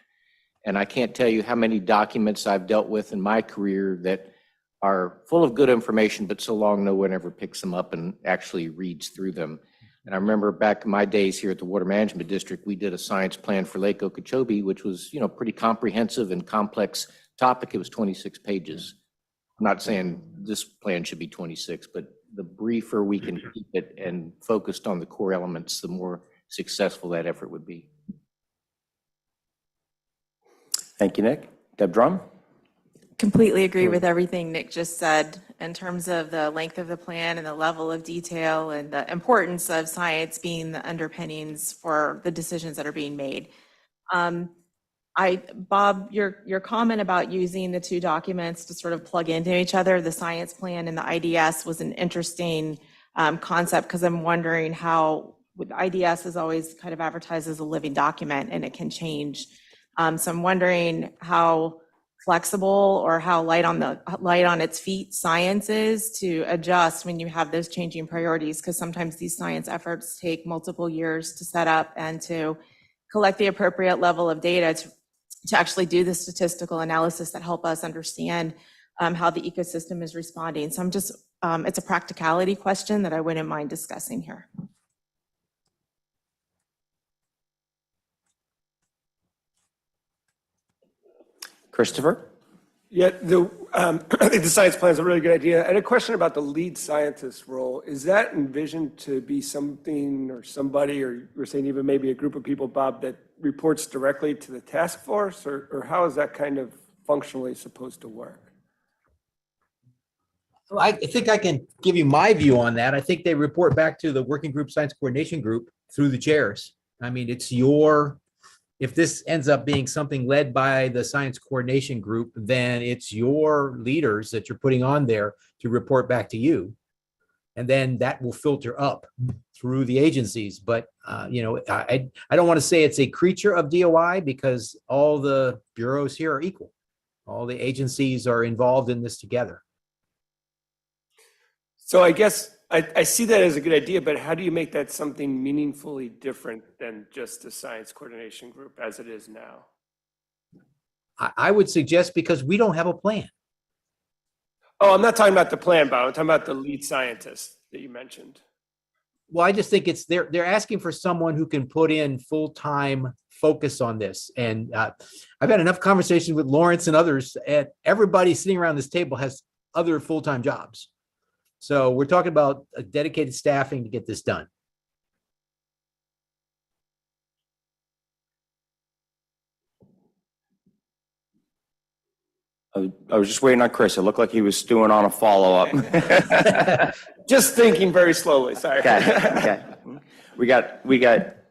And I can't tell you how many documents I've dealt with in my career that are full of good information, but so long no one ever picks them up and actually reads through them. And I remember back in my days here at the Water Management District, we did a science plan for Lake Okeechobee, which was, you know, pretty comprehensive and complex topic. It was 26 pages. I'm not saying this plan should be 26, but the briefer we can keep it and focused on the core elements, the more successful that effort would be. Thank you, Nick. Deb Drum? Completely agree with everything Nick just said in terms of the length of the plan and the level of detail and the importance of science being the underpinnings for the decisions that are being made. Bob, your comment about using the two documents to sort of plug into each other, the science plan and the IDS, was an interesting concept because I'm wondering how IDS is always kind of advertised as a living document and it can change. So I'm wondering how flexible or how light on its feet science is to adjust when you have those changing priorities, because sometimes these science efforts take multiple years to set up and to collect the appropriate level of data to actually do the statistical analysis that help us understand how the ecosystem is responding. So I'm just, it's a practicality question that I wouldn't mind discussing here. Christopher? Yeah, I think the science plan is a really good idea. And a question about the lead scientist role. Is that envisioned to be something or somebody, or you're saying even maybe a group of people, Bob, that reports directly to the task force? Or how is that kind of functionally supposed to work? Well, I think I can give you my view on that. I think they report back to the working group science coordination group through the chairs. I mean, it's if this ends up being something led by the science coordination group, then it's your leaders that you're putting on there to report back to you. And then that will filter up through the agencies. But, you know, I don't want to say it's a creature of DOI because all the bureaus here are equal. All the agencies are involved in this together. So I guess I see that as a good idea, but how do you make that something meaningfully different than just a science coordination group as it is now? I would suggest because we don't have a plan. Oh, I'm not talking about the plan, Bob. I'm talking about the lead scientist that you mentioned. Well, I just think they're asking for someone who can put in full-time focus on this. And I've had enough conversations with Lawrence and others, and everybody sitting around this table has other full-time jobs. So we're talking about a dedicated staffing to get this done. I was just waiting on Chris. It looked like he was stewing on a follow-up. Just thinking very slowly, sorry. Okay. We got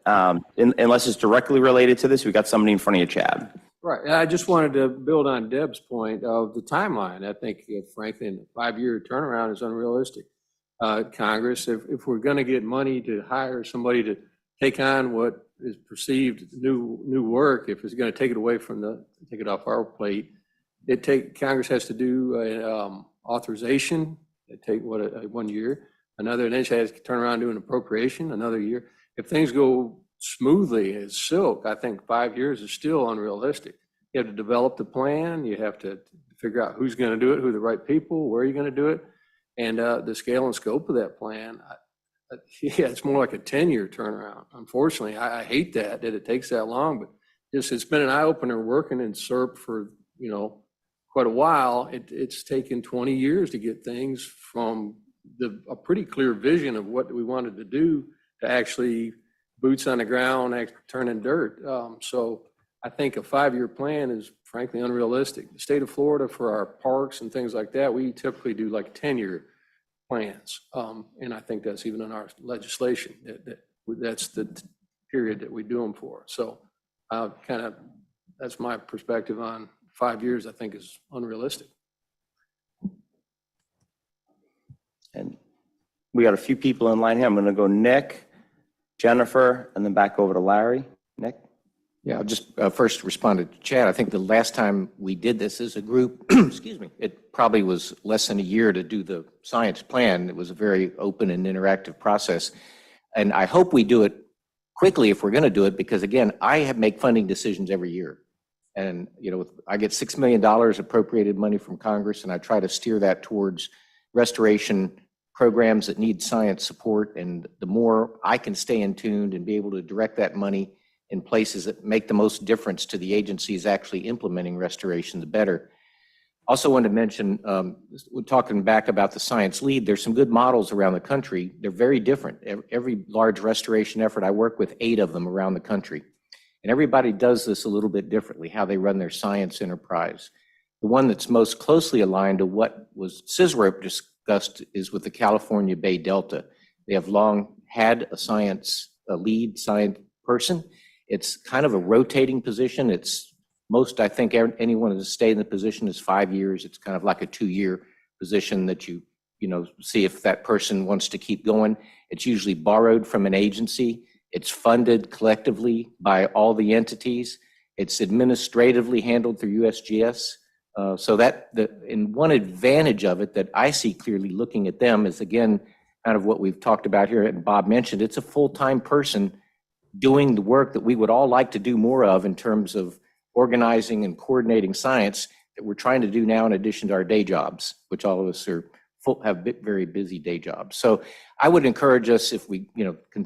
unless it's directly related to this, we got somebody in front of you, Chad. Right. I just wanted to build on Deb's point of the timeline. I think, frankly, a 5-year turnaround is unrealistic. Congress, if we're going to get money to hire somebody to take on what is perceived new work, if it's going to take it away take it off our plate, Congress has to do authorization. It take 1 year, another, and then she has to turn around and do an appropriation another year. If things go smoothly as silk, I think 5 years is still unrealistic. You have to develop the plan. You have to figure out who's going to do it, who are the right people, where you're going to do it, and the scale and scope of that plan. Yeah, it's more like a 10-year turnaround. Unfortunately, I hate that it takes that long, but it's been an eye opener working in SERP for, quite a while. It's taken 20 years to get things from a pretty clear vision of what we wanted to do to actually boots on the ground, turning dirt. So I think a 5-year plan is frankly unrealistic. The state of Florida, for our parks and things like that, we typically do like 10-year plans. And I think that's even in our legislation, that's the period that we do them for. So that's my perspective on 5 years, I think is unrealistic. And we got a few people in line here. I'm going to go Nick, Jennifer, and then back over to Larry. Nick? Yeah, I'll just first respond to Chad. I think the last time we did this as a group, excuse me, it probably was less than a year to do the science plan. It was a very open and interactive process. And I hope we do it quickly if we're going to do it, because again, I make funding decisions every year. And, I get $6 million appropriated money from Congress, and I try to steer that towards restoration programs that need science support. And the more I can stay in tune and be able to direct that money in places that make the most difference to the agencies actually implementing restoration, the better. Also wanted to mention, we're talking back about the science lead. There's some good models around the country. They're very different. Every large restoration effort, I work with 8 of them around the country. And everybody does this a little bit differently, how they run their science enterprise. The one that's most closely aligned to what was CISROP discussed is with the California Bay Delta. They have long had a lead science person. It's kind of a rotating position. I think anyone who's stayed in the position is 5 years. It's kind of like a 2-year position that you see if that person wants to keep going. It's usually borrowed from an agency. It's funded collectively by all the entities. It's administratively handled through USGS. And one advantage of it that I see clearly looking at them is, again, kind of what we've talked about here, and Bob mentioned, it's a full-time person doing the work that we would all like to do more of in terms of organizing and coordinating science that we're trying to do now in addition to our day jobs, which all of us have very busy day jobs. So I would encourage us, if we,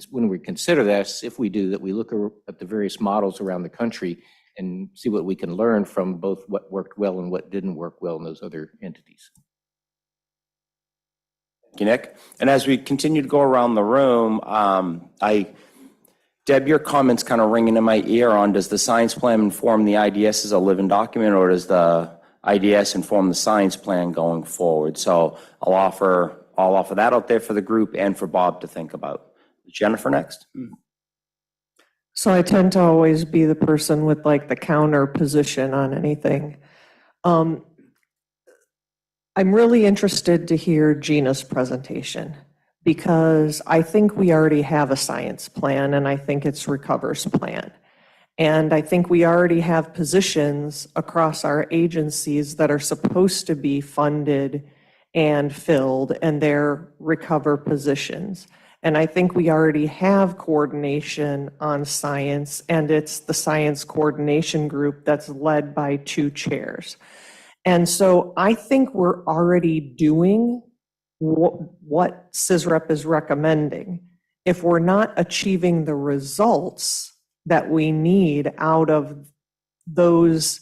when we consider this, if we do, that we look at the various models around the country and see what we can learn from both what worked well and what didn't work well in those other entities. Thank you, Nick. And as we continue to go around the room, Deb, your comments kind of ringing in my ear on, does the science plan inform the IDS as a living document, or does the IDS inform the science plan going forward? So I'll offer that out there for the group and for Bob to think about. Jennifer next. So I tend to always be the person with like the counter position on anything. I'm really interested to hear Gina's presentation, because I think we already have a science plan, and I think it's Recover's plan. And I think we already have positions across our agencies that are supposed to be funded and filled, and they're Recover positions. And I think we already have coordination on science, and it's the Science Coordination Group that's led by 2 chairs. And so I think we're already doing what CISREP is recommending. If we're not achieving the results that we need out of those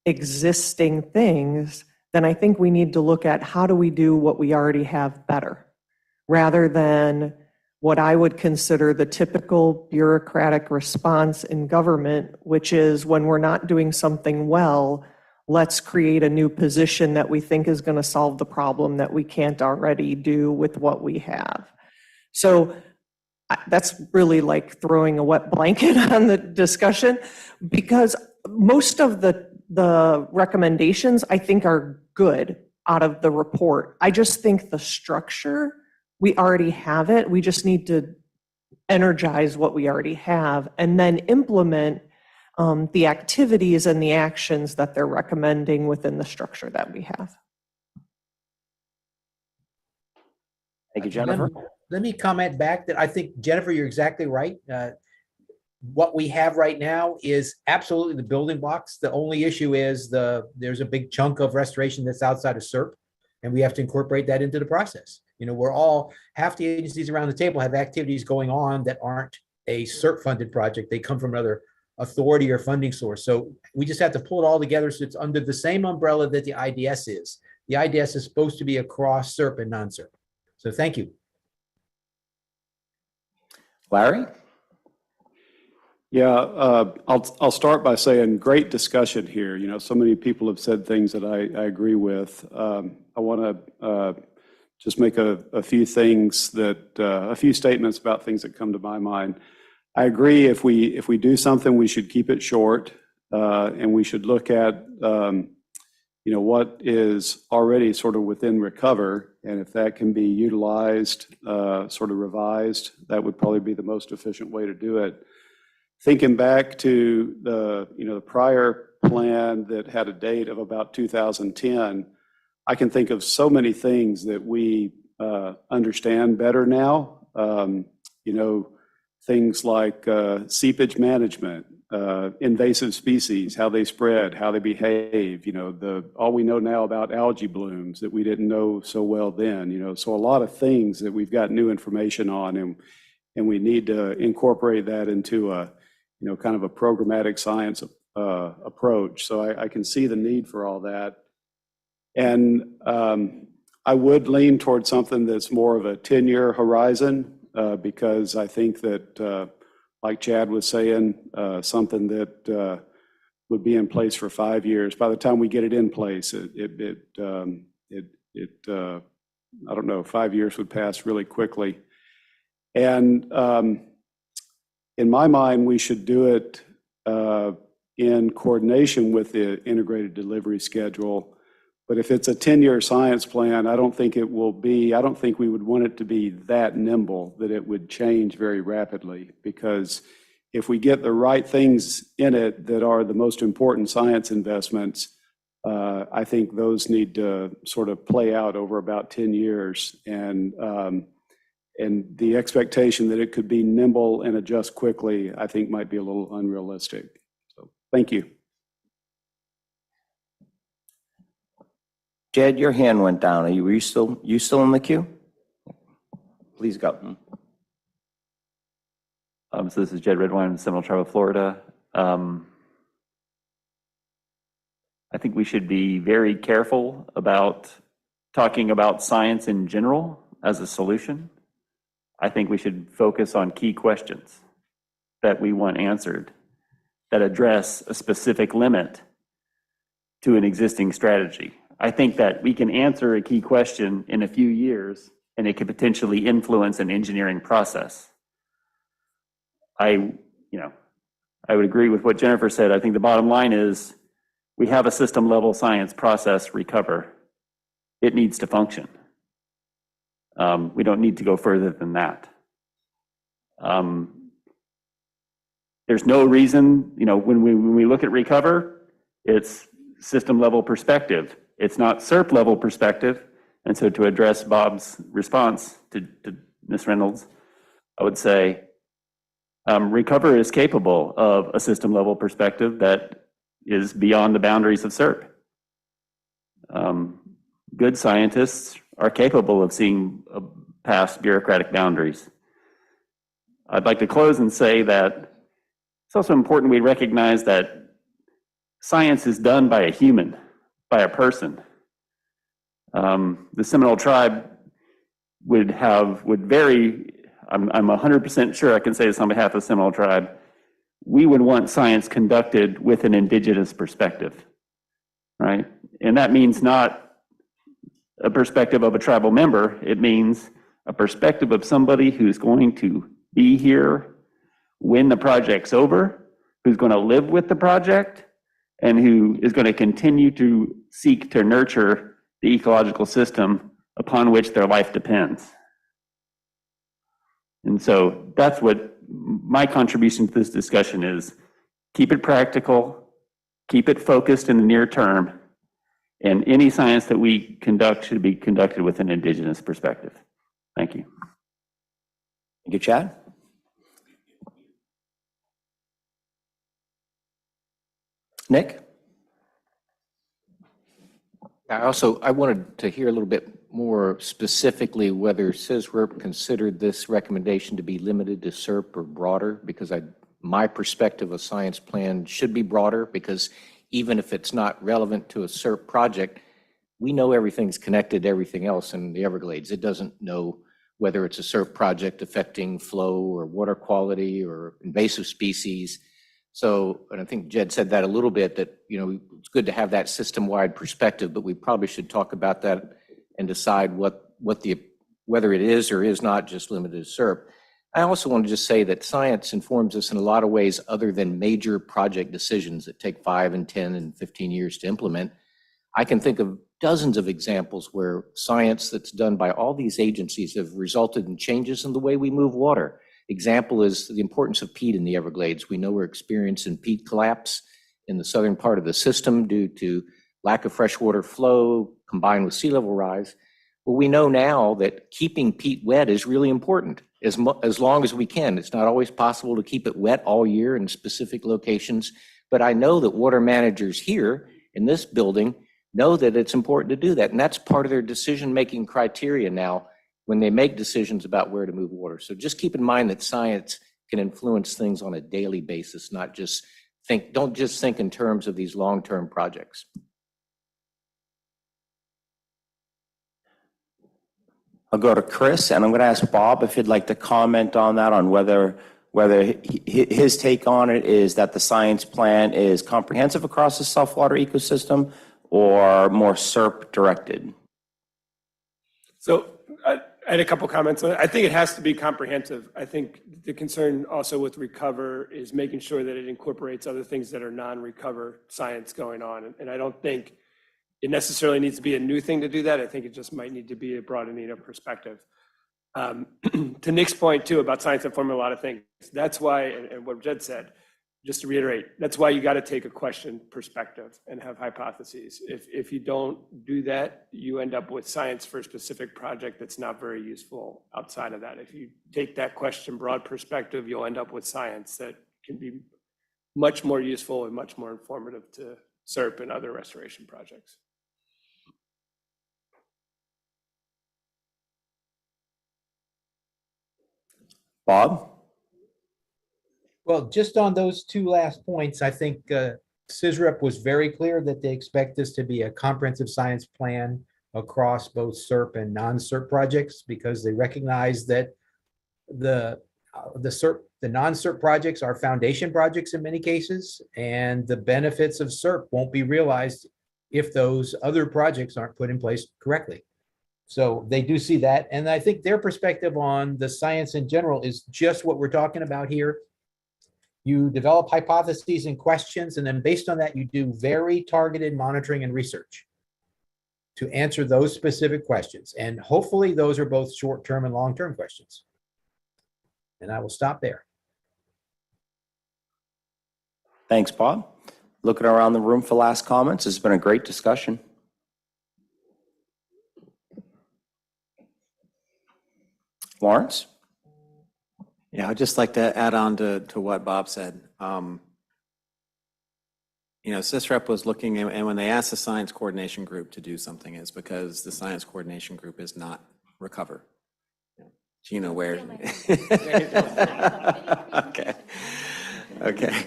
existing things, then I think we need to look at how do we do what we already have better, rather than what I would consider the typical bureaucratic response in government, which is when we're not doing something well, let's create a new position that we think is going to solve the problem that we can't already do with what we have. So that's really like throwing a wet blanket on the discussion, because most of the recommendations I think are good out of the report. I just think the structure, we already have it. We just need to energize what we already have and then implement the activities and the actions that they're recommending within the structure that we have. Thank you, Jennifer. Let me comment back that I think, Jennifer, you're exactly right. what we have right now is absolutely the building blocks. The only issue is there's a big chunk of restoration that's outside of SERP, and we have to incorporate that into the process. You know, half the agencies around the table have activities going on that aren't a SERP funded project. They come from another authority or funding source. So we just have to pull it all together so it's under the same umbrella that the IDS is. The IDS is supposed to be across SERP and non-SERP. So thank you. Larry? Yeah, I'll start by saying great discussion here. You know, so many people have said things that I agree with. I want to just make a few things a few statements about things that come to my mind. I agree if we do something, we should keep it short, and we should look at you know, what is already sort of within Recover, and if that can be utilized, sort of revised, that would probably be the most efficient way to do it. Thinking back to the prior plan that had a date of about 2010, I can think of so many things that we understand better now. You know, things like seepage management, invasive species, how they spread, how they behave, you know, all we know now about algae blooms that we didn't know so well then, you know, so a lot of things that we've got new information on, and we need to incorporate that into a, you know, kind of a programmatic science approach. So I can see the need for all that. And I would lean towards something that's more of a 10-year horizon, because I think that, like Chad was saying, something that would be in place for 5 years. By the time we get it in place, I don't know, 5 years would pass really quickly. And in my mind, we should do it in coordination with the integrated delivery schedule. But if it's a 10-year science plan, I don't think we would want it to be that nimble that it would change very rapidly. Because if we get the right things in it that are the most important science investments, I think those need to sort of play out over about 10 years. And the expectation that it could be nimble and adjust quickly, I think might be a little unrealistic. So thank you. Jed, your hand went down. Are you still in the queue? Please go. So this is Jed Redwine, Seminole Tribe of Florida. I think we should be very careful about talking about science in general as a solution. I think we should focus on key questions that we want answered that address a specific limit to an existing strategy. I think that we can answer a key question in a few years, and it could potentially influence an engineering process. I would agree with what Jennifer said. I think the bottom line is we have a system level science process, Recover. It needs to function. We don't need to go further than that. There's no reason, when we look at Recover, it's system level perspective. It's not SERP level perspective. And so to address Bob's response to Ms. Reynolds, I would say Recover is capable of a system level perspective that is beyond the boundaries of SERP. Good scientists are capable of seeing past bureaucratic boundaries. I'd like to close and say that it's also important we recognize that science is done by a human, by a person. The Seminole Tribe would vary, I'm 100% sure I can say this on behalf of the Seminole Tribe, we would want science conducted with an indigenous perspective, right? And that means not a perspective of a tribal member, it means a perspective of somebody who's going to be here when the project's over, who's going to live with the project, and who is going to continue to seek to nurture the ecological system upon which their life depends. And so that's what my contribution to this discussion is. Keep it practical, keep it focused in the near term, and any science that we conduct should be conducted with an indigenous perspective. Thank you. Thank you, Chad. Nick? I wanted to hear a little bit more specifically whether CISREP considered this recommendation to be limited to SERP or broader, because my perspective of science plan should be broader, because even if it's not relevant to a SERP project, we know everything's connected to everything else in the Everglades. It doesn't know whether it's a SERP project affecting flow or water quality or invasive species. So, and I think Jed said that a little bit, that, you know, it's good to have that system-wide perspective, but we probably should talk about that and decide whether it is or is not just limited to SERP. I also want to just say that science informs us in a lot of ways other than major project decisions that take 5 and 10 and 15 years to implement. I can think of dozens of examples where science that's done by all these agencies have resulted in changes in the way we move water. Example is the importance of peat in the Everglades. We know we're experiencing peat collapse in the southern part of the system due to lack of freshwater flow combined with sea level rise. Well, we know now that keeping peat wet is really important as long as we can. It's not always possible to keep it wet all year in specific locations, but I know that water managers here in this building know that it's important to do that. And that's part of their decision-making criteria now when they make decisions about where to move water. So just keep in mind that science can influence things on a daily basis, don't just think in terms of these long-term projects. I'll go to Chris, and I'm going to ask Bob if he'd like to comment on that, on whether his take on it is that the science plan is comprehensive across the saltwater ecosystem or more SERP directed. So I had a couple comments. I think it has to be comprehensive. I think the concern also with Recover is making sure that it incorporates other things that are non-Recover science going on. And I don't think it necessarily needs to be a new thing to do that. I think it just might need to be a broadening of perspective. To Nick's point too about science informing a lot of things. That's why, and what Jed said, just to reiterate, that's why you got to take a question perspective and have hypotheses. If you don't do that, you end up with science for a specific project that's not very useful outside of that. If you take that question broad perspective, you'll end up with science that can be much more useful and much more informative to SERP and other restoration projects. Bob? Well, just on those two last points, I think CISREP was very clear that they expect this to be a comprehensive science plan across both SERP and non-SERP projects, because they recognize that the non-SERP projects are foundation projects in many cases, and the benefits of SERP won't be realized if those other projects aren't put in place correctly. So they do see that, and I think their perspective on the science in general is just what we're talking about here. You develop hypotheses and questions, and then based on that, you do very targeted monitoring and research to answer those specific questions. And hopefully those are both short-term and long-term questions. And I will stop there. Thanks, Bob. Looking around the room for last comments. It's been a great discussion. Lawrence? Yeah, I'd just like to add on to what Bob said. You know, CISREP was looking, and when they asked the science coordination group to do something, it's because the science coordination group is not Recover. Gina, where? Okay.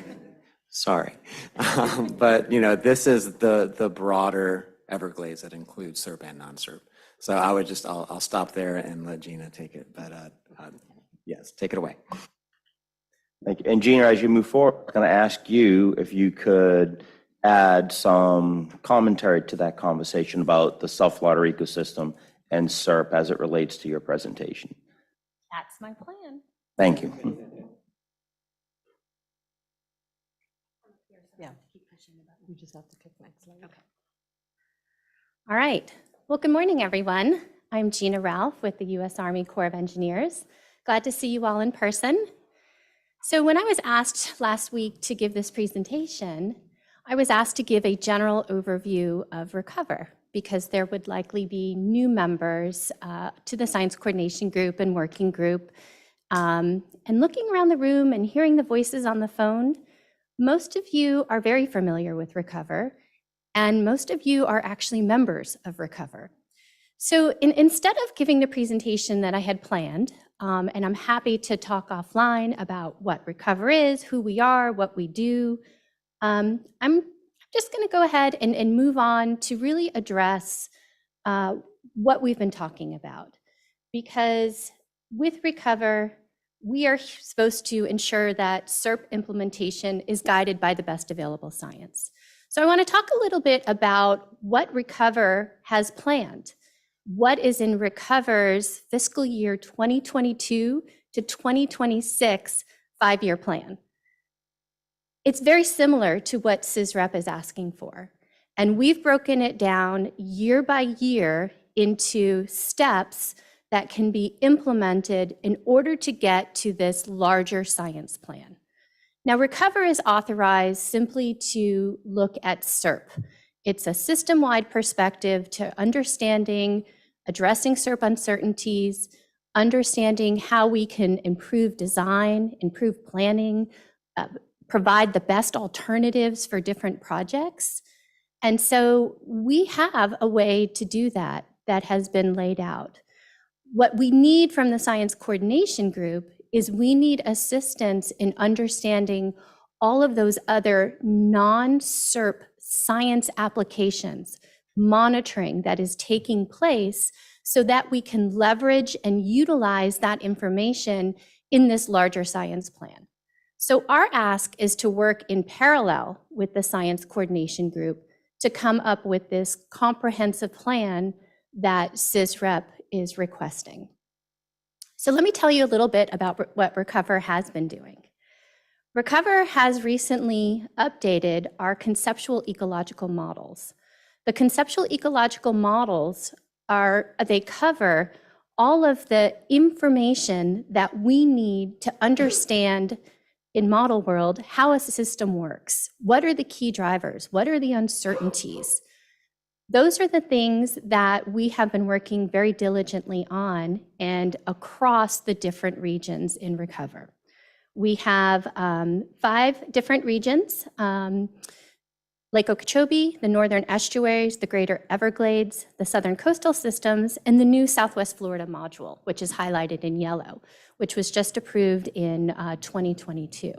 Sorry. But, you know, this is the broader Everglades that includes SERP and non-SERP. So I would just, I'll stop there and let Gina take it. But yes, take it away. Thank you. And Gina, as you move forward, I'm going to ask you if you could add some commentary to that conversation about the saltwater ecosystem and SERP as it relates to your presentation. That's my plan. Thank you. Yeah, keep pushing the button. You just have to click next slide. Okay. All right. Well, good morning, everyone. I'm Gina Ralph with the U.S. Army Corps of Engineers. Glad to see you all in person. So when I was asked last week to give this presentation, I was asked to give a general overview of Recover, because there would likely be new members to the Science Coordination Group and Working Group. And looking around the room and hearing the voices on the phone, Most of you are very familiar with Recover, and most of you are actually members of Recover. So instead of giving the presentation that I had planned, and I'm happy to talk offline about what Recover is, who we are, what we do, I'm just going to go ahead and move on to really address what we've been talking about. Because with Recover, we are supposed to ensure that SERP implementation is guided by the best available science. So I want to talk a little bit about what Recover has planned. What is in Recover's fiscal year 2022 to 2026 5-year plan. It's very similar to what SysRep is asking for. And we've broken it down year by year into steps that can be implemented in order to get to this larger science plan. Now, Recover is authorized simply to look at SERP. It's a system-wide perspective to understanding, addressing SERP uncertainties, understanding how we can improve design, improve planning, provide the best alternatives for different projects. And so we have a way to do that that has been laid out. What we need from the Science Coordination Group is we need assistance in understanding all of those other non-SERP science applications, monitoring that is taking place so that we can leverage and utilize that information in this larger science plan. So our ask is to work in parallel with the Science Coordination Group to come up with this comprehensive plan that SysRep is requesting. So let me tell you a little bit about what Recover has been doing. Recover has recently updated our conceptual ecological models. The conceptual ecological models they cover all of the information that we need to understand in model world how a system works. What are the key drivers? What are the uncertainties? Those are the things that we have been working very diligently on and across the different regions in Recover. We have 5 different regions, Lake Okeechobee, the Northern Estuaries, the Greater Everglades, the Southern Coastal Systems, and the new Southwest Florida module, which is highlighted in yellow, which was just approved in 2022.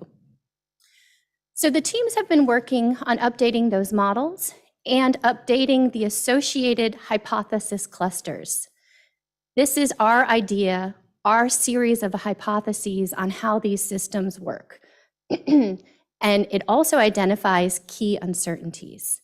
So the teams have been working on updating those models and updating the associated hypothesis clusters. This is our idea, our series of hypotheses on how these systems work. And it also identifies key uncertainties.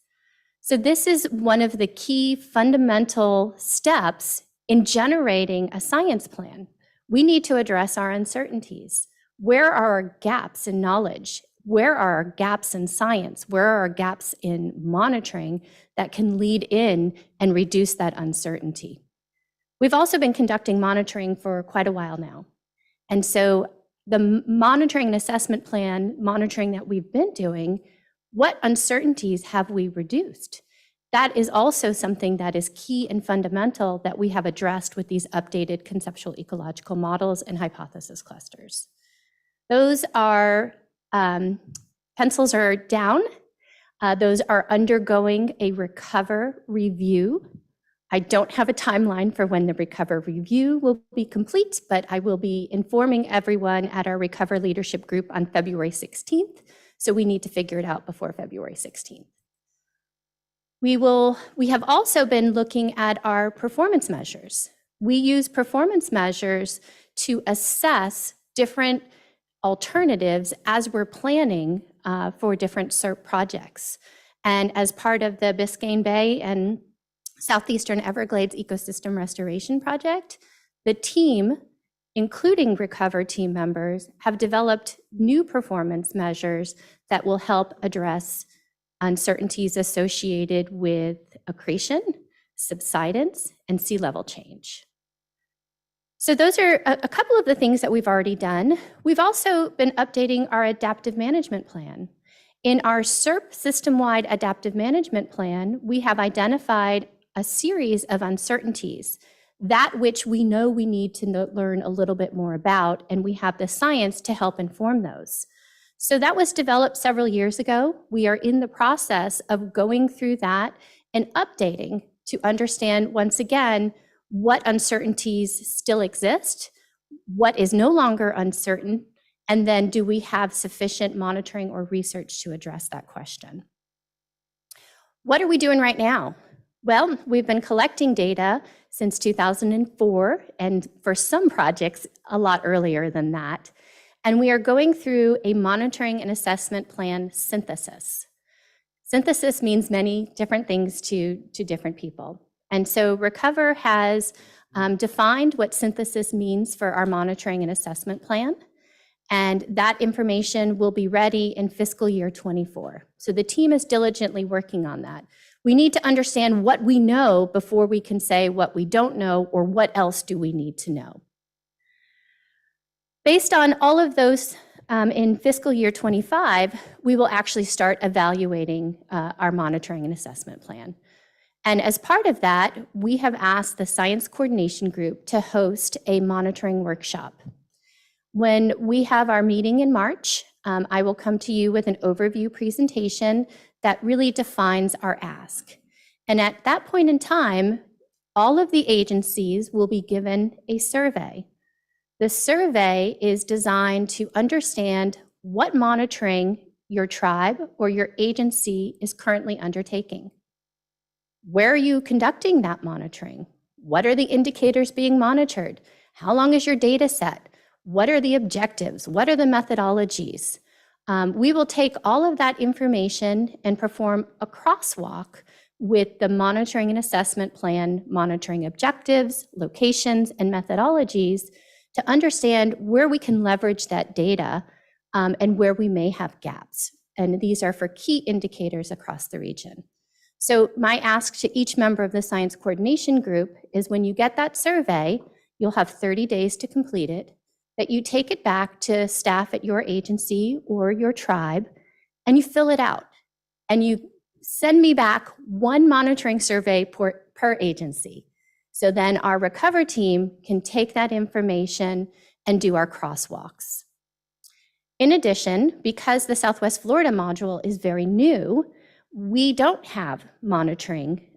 So this is one of the key fundamental steps in generating a science plan. We need to address our uncertainties. Where are our gaps in knowledge? Where are our gaps in science? Where are our gaps in monitoring that can lead in and reduce that uncertainty? We've also been conducting monitoring for quite a while now. And so the monitoring and assessment plan monitoring that we've been doing, what uncertainties have we reduced? That is also something that is key and fundamental that we have addressed with these updated conceptual ecological models and hypothesis clusters. Those are, pencils are down. Those are undergoing a Recover review. I don't have a timeline for when the Recover review will be complete, but I will be informing everyone at our Recover Leadership Group on February 16th. So we need to figure it out before February 16th. We have also been looking at our performance measures. We use performance measures to assess different alternatives as we're planning for different SERP projects. And as part of the Biscayne Bay and Southeastern Everglades Ecosystem Restoration Project, the team, including Recover team members, have developed new performance measures that will help address uncertainties associated with accretion, subsidence, and sea level change. So those are a couple of the things that we've already done. We've also been updating our adaptive management plan. In our SERP system-wide adaptive management plan, we have identified a series of uncertainties, that which we know we need to learn a little bit more about, and we have the science to help inform those. So that was developed several years ago. We are in the process of going through that and updating to understand, once again, what uncertainties still exist, what is no longer uncertain, and then do we have sufficient monitoring or research to address that question? What are we doing right now? Well, we've been collecting data since 2004, and for some projects, a lot earlier than that. And we are going through a monitoring and assessment plan synthesis. Synthesis means many different things to different people. And so Recover has defined what synthesis means for our monitoring and assessment plan. And that information will be ready in fiscal year 24. So the team is diligently working on that. We need to understand what we know before we can say what we don't know or what else do we need to know. Based on all of those in fiscal year 25, we will actually start evaluating our monitoring and assessment plan. And as part of that, we have asked the Science Coordination Group to host a monitoring workshop. When we have our meeting in March, I will come to you with an overview presentation that really defines our ask. And at that point in time, all of the agencies will be given a survey. The survey is designed to understand what monitoring your tribe or your agency is currently undertaking. Where are you conducting that monitoring? What are the indicators being monitored? How long is your data set? What are the objectives? What are the methodologies? We will take all of that information and perform a crosswalk with the monitoring and assessment plan, monitoring objectives, locations, and methodologies to understand where we can leverage that data and where we may have gaps. And these are for key indicators across the region. So my ask to each member of the Science Coordination Group is when you get that survey, you'll have 30 days to complete it, that you take it back to staff at your agency or your tribe, and you fill it out. And you send me back one monitoring survey per agency. So then our Recover team can take that information and do our crosswalks. In addition, because the Southwest Florida module is very new, we don't have monitoring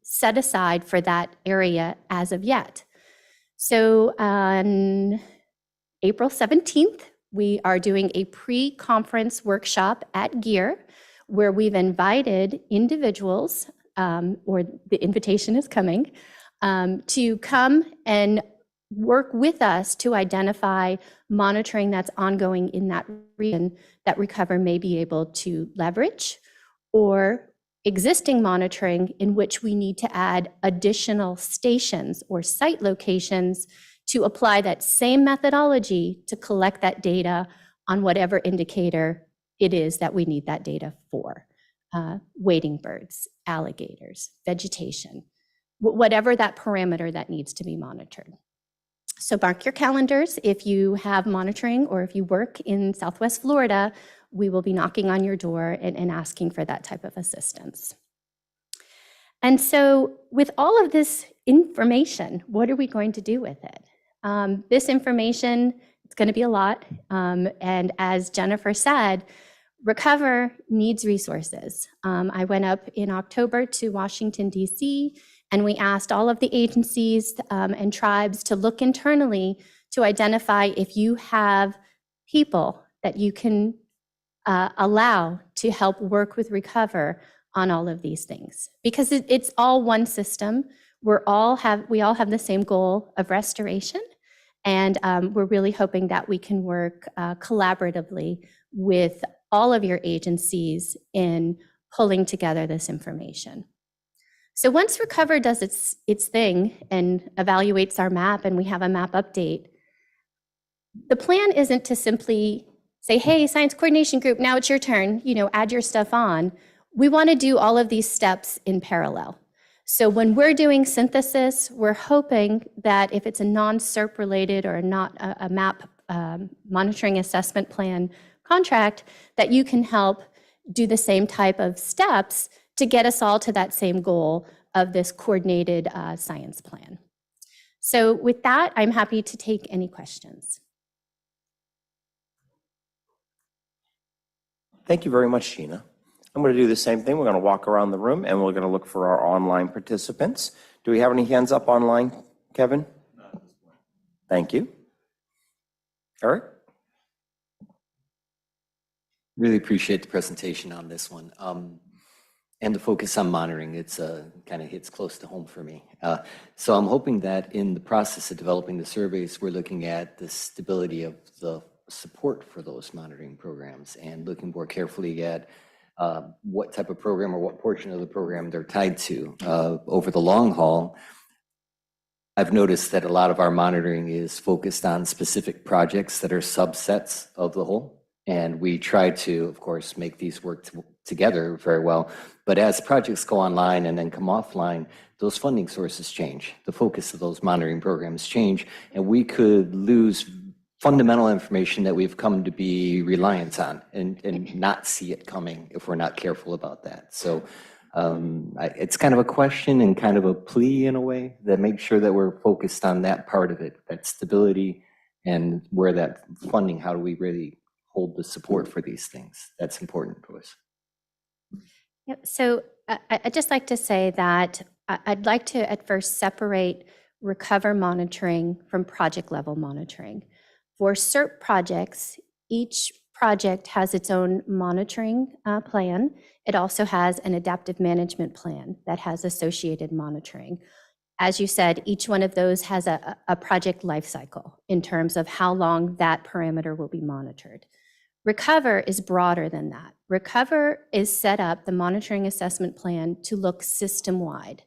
set aside for that area as of yet. So on April 17th, we are doing a pre-conference workshop at GEAR where we've invited individuals, or the invitation is coming, to come and work with us to identify monitoring that's ongoing in that region that Recover may be able to leverage, or existing monitoring in which we need to add additional stations or site locations to apply that same methodology to collect that data on whatever indicator it is that we need that data for. Wading birds, alligators, vegetation, whatever that parameter that needs to be monitored. So mark your calendars. If you have monitoring or if you work in Southwest Florida, we will be knocking on your door and asking for that type of assistance. And so with all of this information, what are we going to do with it? This information, it's going to be a lot. And as Jennifer said, Recover needs resources. I went up in October to Washington, D.C., and we asked all of the agencies and tribes to look internally to identify if you have people that you can allow to help work with Recover on all of these things. Because it's all one system. We all have the same goal of restoration. And we're really hoping that we can work collaboratively with all of your agencies in pulling together this information. So once Recover does its thing and evaluates our map and we have a map update, the plan isn't to simply say, hey, Science Coordination Group, now it's your turn, add your stuff on. We want to do all of these steps in parallel. So when we're doing synthesis, we're hoping that if it's a non-SERP related or not a map monitoring assessment plan contract, that you can help do the same type of steps to get us all to that same goal of this coordinated science plan. So with that, I'm happy to take any questions. Thank you very much, Gina. I'm going to do the same thing. We're going to walk around the room and we're going to look for our online participants. Do we have any hands up online, Kevin? Thank you. Eric? Really appreciate the presentation on this one. And the focus on monitoring, it's kind of hits close to home for me. So I'm hoping that in the process of developing the surveys, we're looking at the stability of the support for those monitoring programs and looking more carefully at what type of program or what portion of the program they're tied to. Over the long haul, I've noticed that a lot of our monitoring is focused on specific projects that are subsets of the whole. And we try to, of course, make these work together very well. But as projects go online and then come offline, those funding sources change. The focus of those monitoring programs change, and we could lose fundamental information that we've come to be reliant on and not see it coming if we're not careful about that. So it's kind of a question and kind of a plea in a way that makes sure that we're focused on that part of it, that stability, and where that funding, how do we really hold the support for these things? That's important to us. Yep. So I'd just like to say that I'd like to at first separate recover monitoring from project level monitoring. For CERT projects, each project has its own monitoring plan. It also has an adaptive management plan that has associated monitoring. As you said, each one of those has a project life cycle in terms of how long that parameter will be monitored. Recover is broader than that. Recover is set up, the monitoring assessment plan, to look system-wide.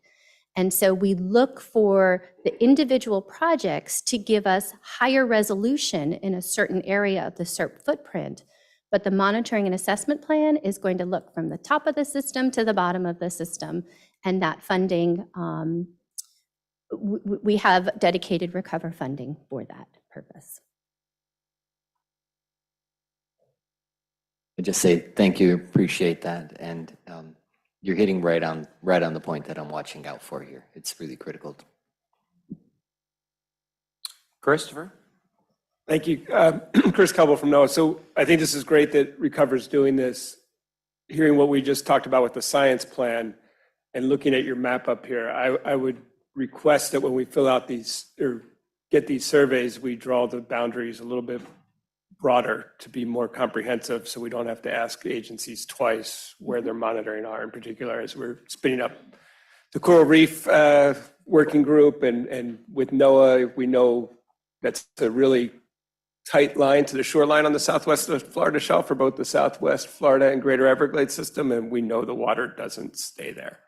And so we look for the individual projects to give us higher resolution in a certain area of the CERT footprint. But the monitoring and assessment plan is going to look from the top of the system to the bottom of the system. And that funding, we have dedicated Recover funding for that purpose. I just say thank you, appreciate that, and you're hitting right on the point that I'm watching out for here. It's really critical. Christopher? Thank you. Chris Cobble from NOAA. So I think this is great that Recover's doing this. Hearing what we just talked about with the science plan and looking at your map up here, I would request that when we fill out these or get these surveys, we draw the boundaries a little bit broader to be more comprehensive, so we don't have to ask agencies twice where their monitoring are, in particular as we're spinning up the coral reef working group, and with NOAA, we know that's a really tight line to the shoreline on the southwest of Florida shelf for both the Southwest Florida and Greater Everglades system, and we know the water doesn't stay there.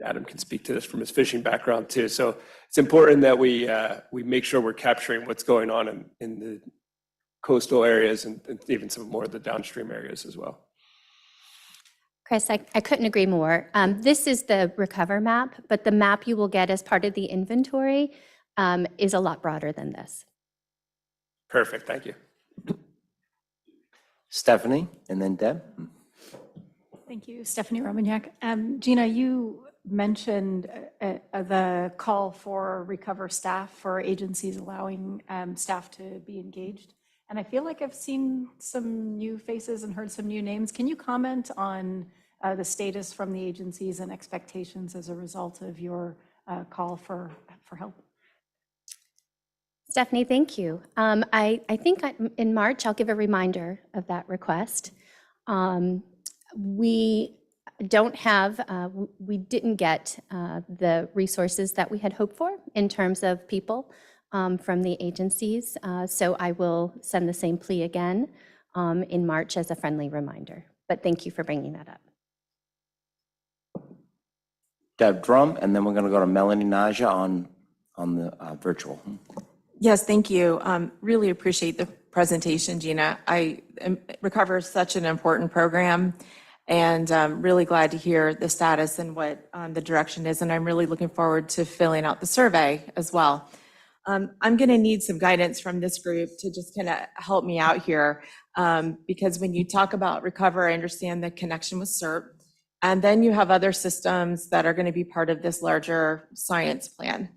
Adam can speak to this from his fishing background too. So it's important that we make sure we're capturing what's going on in the coastal areas and even some more of the downstream areas as well. Chris, I couldn't agree more. This is the Recover map, but the map you will get as part of the inventory is a lot broader than this. Perfect, thank you. Stephanie, and then Deb. Thank you, Stephanie Robignac. Gina, you mentioned the call for Recover staff, for agencies allowing staff to be engaged. And I feel like I've seen some new faces and heard some new names. Can you comment on the status from the agencies and expectations as a result of your call for help? Stephanie, thank you. I think in March, I'll give a reminder of that request. We didn't get the resources that we had hoped for in terms of people from the agencies. So I will send the same plea again in March as a friendly reminder. But thank you for bringing that up. Deb Drum, and then we're going to go to Melanie Naja on the virtual. Yes, thank you. Really appreciate the presentation, Gina. Recover is such an important program, and I'm really glad to hear the status and what the direction is, and I'm really looking forward to filling out the survey as well. I'm going to need some guidance from this group to just kind of help me out here, because when you talk about Recover, I understand the connection with CERT, and then you have other systems that are going to be part of this larger science plan.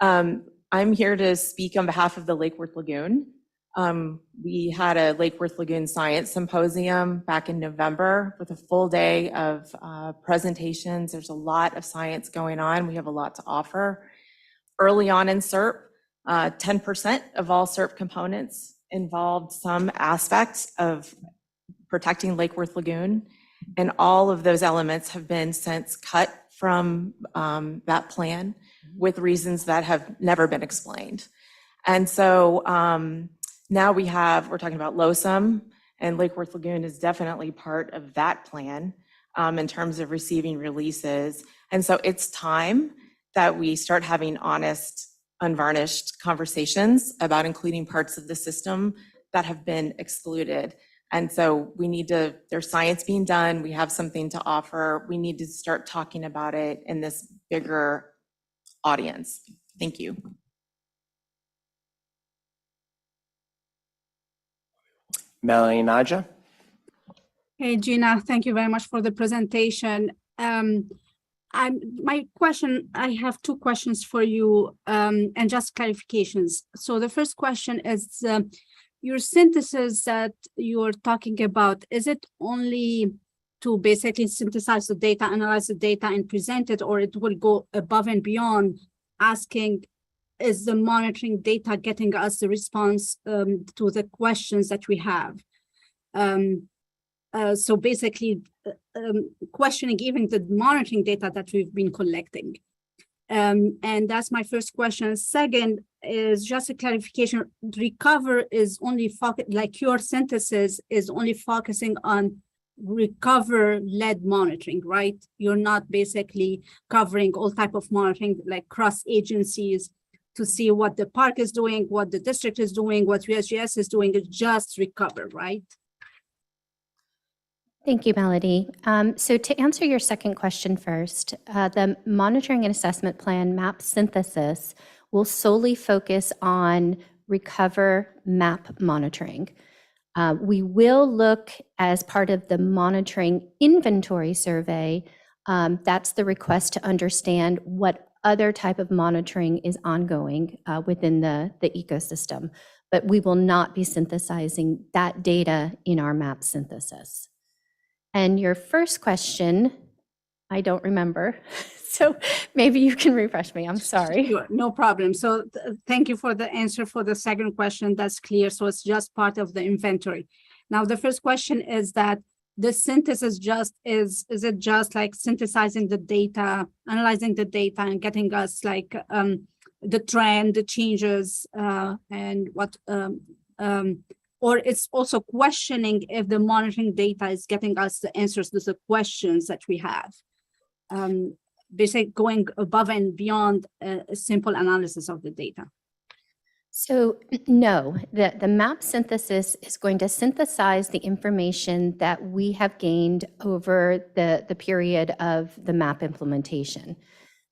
I'm here to speak on behalf of the Lake Worth Lagoon. We had a Lake Worth Lagoon Science Symposium back in November with a full day of presentations. There's a lot of science going on. We have a lot to offer. Early on in SERP, 10% of all SERP components involved some aspect of protecting Lake Worth Lagoon. And all of those elements have been since cut from that plan with reasons that have never been explained. And so now we're talking about LOSUM, and Lake Worth Lagoon is definitely part of that plan in terms of receiving releases. And so it's time that we start having honest, unvarnished conversations about including parts of the system that have been excluded. And so there's science being done, we have something to offer, we need to start talking about it in this bigger audience. Thank you. Melanie Naja. Hey, Gina, thank you very much for the presentation. I have two questions for you and just clarifications. So the first question is your synthesis that you're talking about, is it only to basically synthesize the data, analyze the data and present it, or it will go above and beyond asking, is the monitoring data getting us the response to the questions that we have? So basically questioning even the monitoring data that we've been collecting. And that's my first question. Second is just a clarification. Recover is only like your synthesis is only focusing on recover-led monitoring, right? You're not basically covering all type of monitoring like cross agencies to see what the park is doing, what the district is doing, what USGS is doing. It's just recover, right? Thank you, Melody. So to answer your second question first, the monitoring and assessment plan map synthesis will solely focus on recover map monitoring. We will look as part of the monitoring inventory survey. That's the request to understand what other type of monitoring is ongoing within the ecosystem, but we will not be synthesizing that data in our map synthesis. And your first question, I don't remember. So maybe you can refresh me. I'm sorry. Sure, no problem. So thank you for the answer for the second question. That's clear. So it's just part of the inventory. Now, the first question is that the synthesis is it just like synthesizing the data, analyzing the data and getting us like the trend, the changes and what, or it's also questioning if the monitoring data is getting us the answers to the questions that we have. Basically going above and beyond a simple analysis of the data. So no, the map synthesis is going to synthesize the information that we have gained over the period of the map implementation.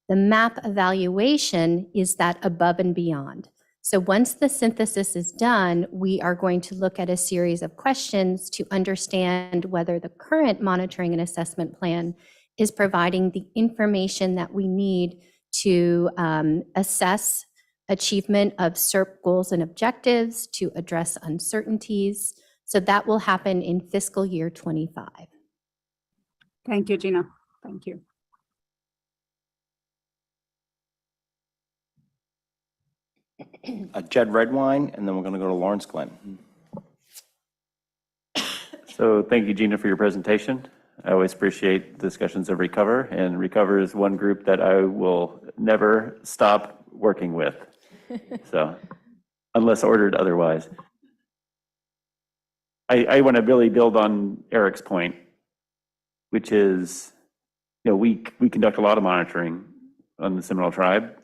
The map evaluation is that above and beyond. So once the synthesis is done, we are going to look at a series of questions to understand whether the current monitoring and assessment plan is providing the information that we need to assess achievement of SERP goals and objectives, to address uncertainties. So that will happen in fiscal year 25. Thank you, Gina. Thank you. Jed Redwine, and then we're going to go to Lawrence Glenn. So thank you, Gina, for your presentation. I always appreciate discussions of Recover, and Recover is one group that I will never stop working with. So unless ordered otherwise. I want to really build on Eric's point, which is, we conduct a lot of monitoring on the Seminole Tribe.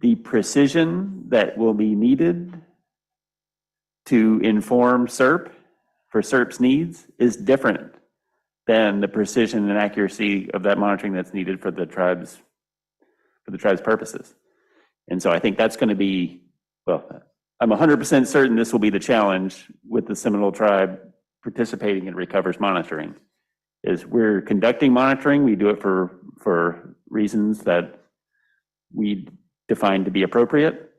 The precision that will be needed to inform SERP for SERP's needs is different than the precision and accuracy of that monitoring that's needed for the tribe's purposes. And so I think that's going to be, I'm 100% certain this will be the challenge with the Seminole Tribe participating in Recover's monitoring, is we're conducting monitoring. We do it for reasons that we define to be appropriate,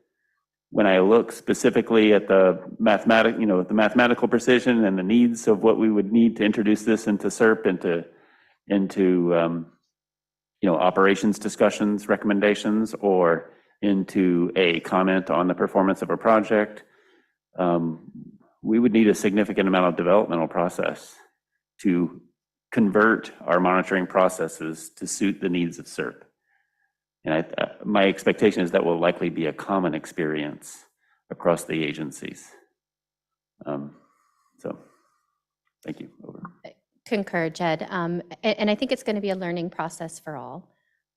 when I look specifically at the the mathematical precision and the needs of what we would need to introduce this into SERP, into operations discussions, recommendations, or into a comment on the performance of a project, we would need a significant amount of developmental process to convert our monitoring processes to suit the needs of SERP. And my expectation is that will likely be a common experience across the agencies. So, thank you. Over. Concur, Jed. And I think it's going to be a learning process for all.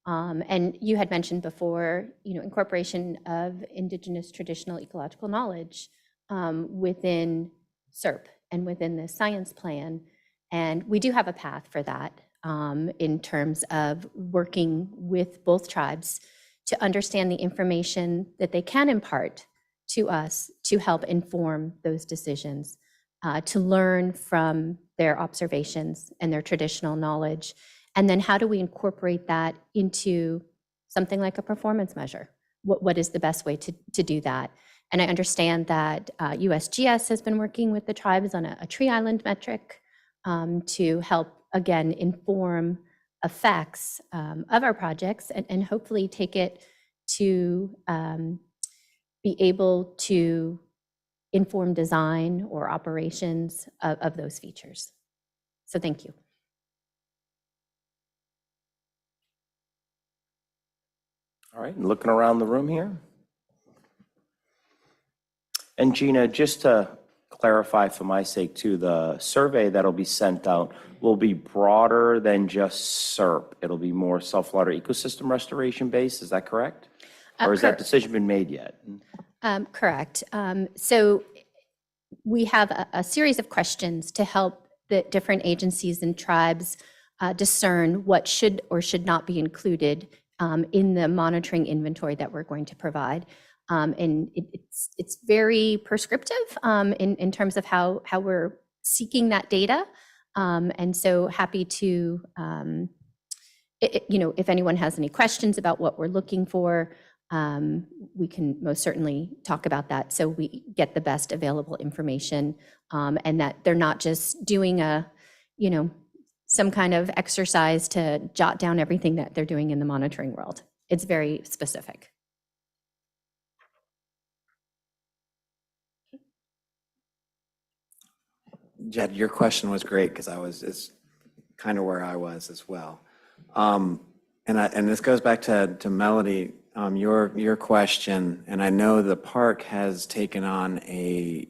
And you had mentioned before, incorporation of Indigenous traditional ecological knowledge within SERP and within the science plan. And we do have a path for that in terms of working with both tribes to understand the information that they can impart to us to help inform those decisions, to learn from their observations and their traditional knowledge. And then how do we incorporate that into something like a performance measure? What is the best way to do that? And I understand that USGS has been working with the tribes on a tree island metric to help, again, inform effects of our projects and hopefully take it to be able to inform design or operations of those features. So thank you. All right, and looking around the room here. And Gina, just to clarify for my sake too, the survey that'll be sent out will be broader than just SERP. It'll be more saltwater ecosystem restoration based, is that correct? Or has that decision been made yet? Correct. So we have a series of questions to help the different agencies and tribes discern what should or should not be included in the monitoring inventory that we're going to provide. And it's very prescriptive in terms of how we're seeking that data. And so happy to, if anyone has any questions about what we're looking for, we can most certainly talk about that so we get the best available information and that they're not just doing some kind of exercise to jot down everything that they're doing in the monitoring world. It's very specific. Jed, your question was great because it's kind of where I was as well. And this goes back to Melody, your question, and I know the park has taken on a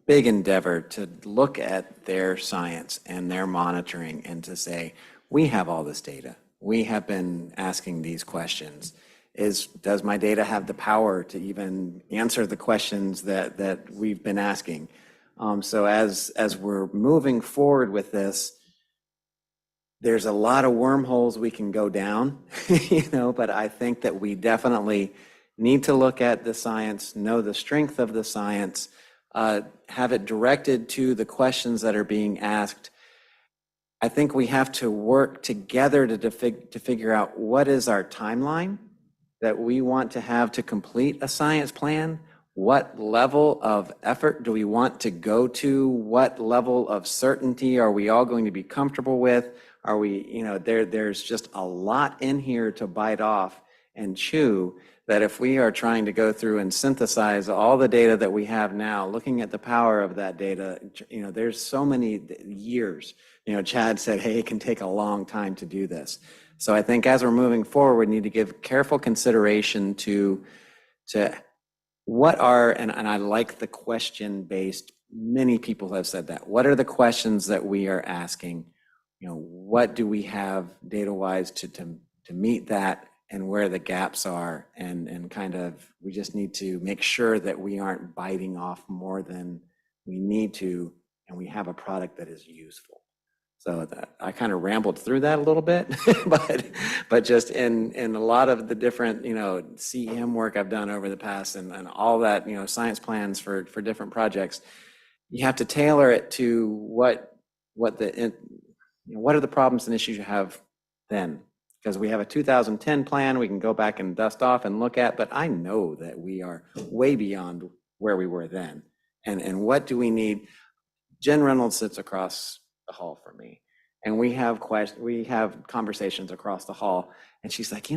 big endeavor to look at their science and their monitoring and to say, we have all this data. We have been asking these questions. Does my data have the power to even answer the questions that we've been asking? So as we're moving forward with this, there's a lot of wormholes we can go down, but I think that we definitely need to look at the science, know the strength of the science, have it directed to the questions that are being asked. I think we have to work together to figure out what is our timeline that we want to have to complete a science plan. What level of effort do we want to go to? What level of certainty are we all going to be comfortable with? Are we, there's just a lot in here to bite off and chew that if we are trying to go through and synthesize all the data that we have now, looking at the power of that data, there's so many years. Chad said, hey, it can take a long time to do this. So I think as we're moving forward, we need to give careful consideration to what are, and I like the question-based, many people have said that. What are the questions that we are asking? What do we have data-wise to meet that and where the gaps are? And kind of, we just need to make sure that we aren't biting off more than we need to, and we have a product that is useful. So I kind of rambled through that a little bit, but just in a lot of the different, CEM work I've done over the past and all that, science plans for different projects, you have to tailor it to what are the problems and issues you have then. because we have a 2010 plan we can go back and dust off and look at, but I know that we are way beyond where we were then. And what do we need? Jen Reynolds sits across the hall from me, and we have conversations across the hall, and she's like,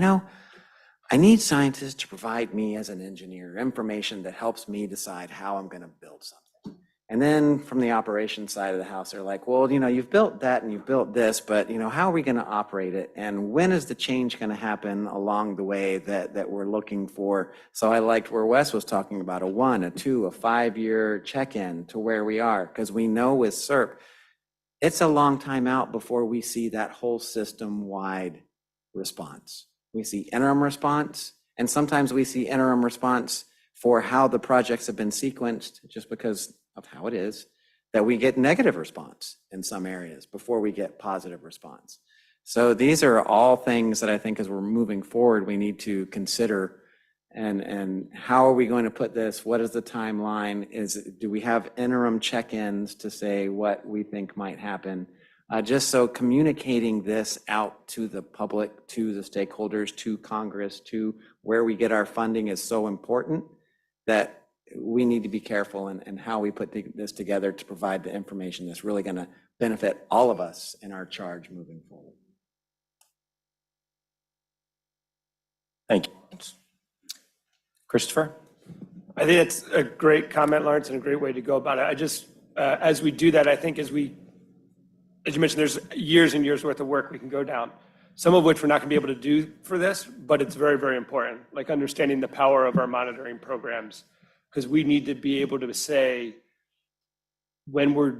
I need scientists to provide me as an engineer information that helps me decide how I'm going to build something. And then from the operations side of the house, they're like, well, you've built that and you've built this, but how are we going to operate it? And when is the change going to happen along the way that we're looking for? So I liked where Wes was talking about a 1, a 2, a 5-year check-in to where we are, because we know with SERP, it's a long time out before we see that whole system-wide response. We see interim response, and sometimes we see interim response for how the projects have been sequenced, just because of how it is, that we get negative response in some areas before we get positive response. So these are all things that I think as we're moving forward, we need to consider. And how are we going to put this? What is the timeline? Do we have interim check-ins to say what we think might happen? Just so communicating this out to the public, to the stakeholders, to Congress, to where we get our funding is so important that we need to be careful in how we put this together to provide the information that's really going to benefit all of us in our charge moving forward. Thank you. Christopher? I think it's a great comment, Lawrence, and a great way to go about it. I just, as we do that, I think as you mentioned, there's years and years worth of work we can go down, some of which we're not going to be able to do for this, but it's very, very important, like understanding the power of our monitoring programs, because we need to be able to say when we're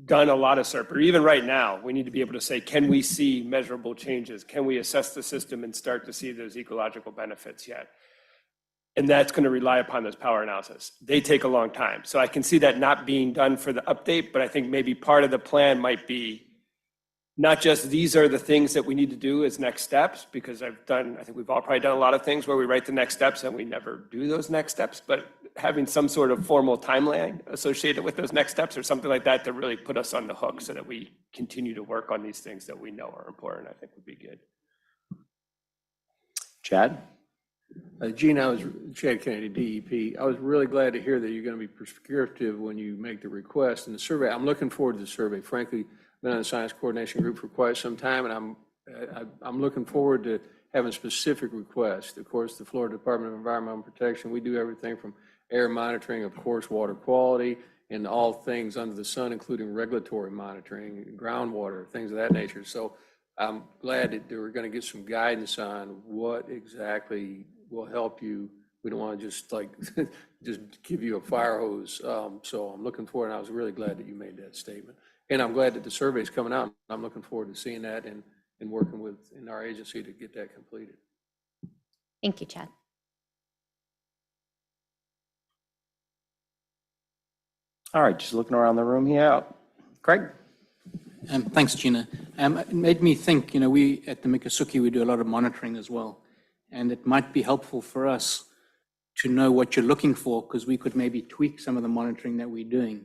done a lot of SERP, or even right now, we need to be able to say, can we see measurable changes? Can we assess the system and start to see those ecological benefits yet? And that's going to rely upon this power analysis. They take a long time. So I can see that not being done for the update, but I think maybe part of the plan might be not just these are the things that we need to do as next steps, because I think we've all probably done a lot of things where we write the next steps and we never do those next steps, but having some sort of formal timeline associated with those next steps or something like that to really put us on the hook so that we continue to work on these things that we know are important, I think would be good. Chad? Gina, Chad Kennedy, DEP. I was really glad to hear that you're going to be prescriptive when you make the request and the survey. I'm looking forward to the survey. Frankly, I've been on the science coordination group for quite some time, and I'm looking forward to having specific requests. Of course, the Florida Department of Environmental Protection, we do everything from air monitoring, of course, water quality, and all things under the sun, including regulatory monitoring, groundwater, things of that nature. So I'm glad that we're going to get some guidance on what exactly will help you. We don't want to just just give you a fire hose. So I'm looking forward, and I was really glad that you made that statement. And I'm glad that the survey is coming out. I'm looking forward to seeing that and working in our agency to get that completed. Thank you, Chad. All right, just looking around the room here. Craig? Thanks, Gina. It made me think, we at the Miccosukee, we do a lot of monitoring as well. And it might be helpful for us to know what you're looking for, because we could maybe tweak some of the monitoring that we're doing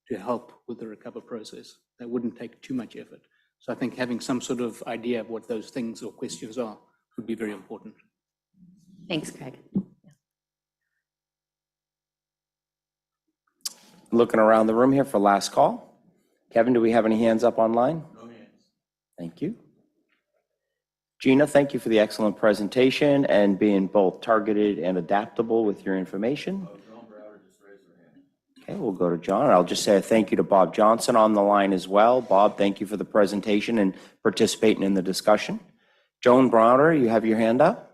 to help with the recover process. That wouldn't take too much effort. So I think having some sort of idea of what those things or questions are would be very important. Thanks, Craig. Looking around the room here for last call. Kevin, do we have any hands up online? No hands. Thank you. Gina, thank you for the excellent presentation and being both targeted and adaptable with your information. Okay, we'll go to John. I'll just say a thank you to Bob Johnson on the line as well. Bob, thank you for the presentation and participating in the discussion. Joan Browder, you have your hand up.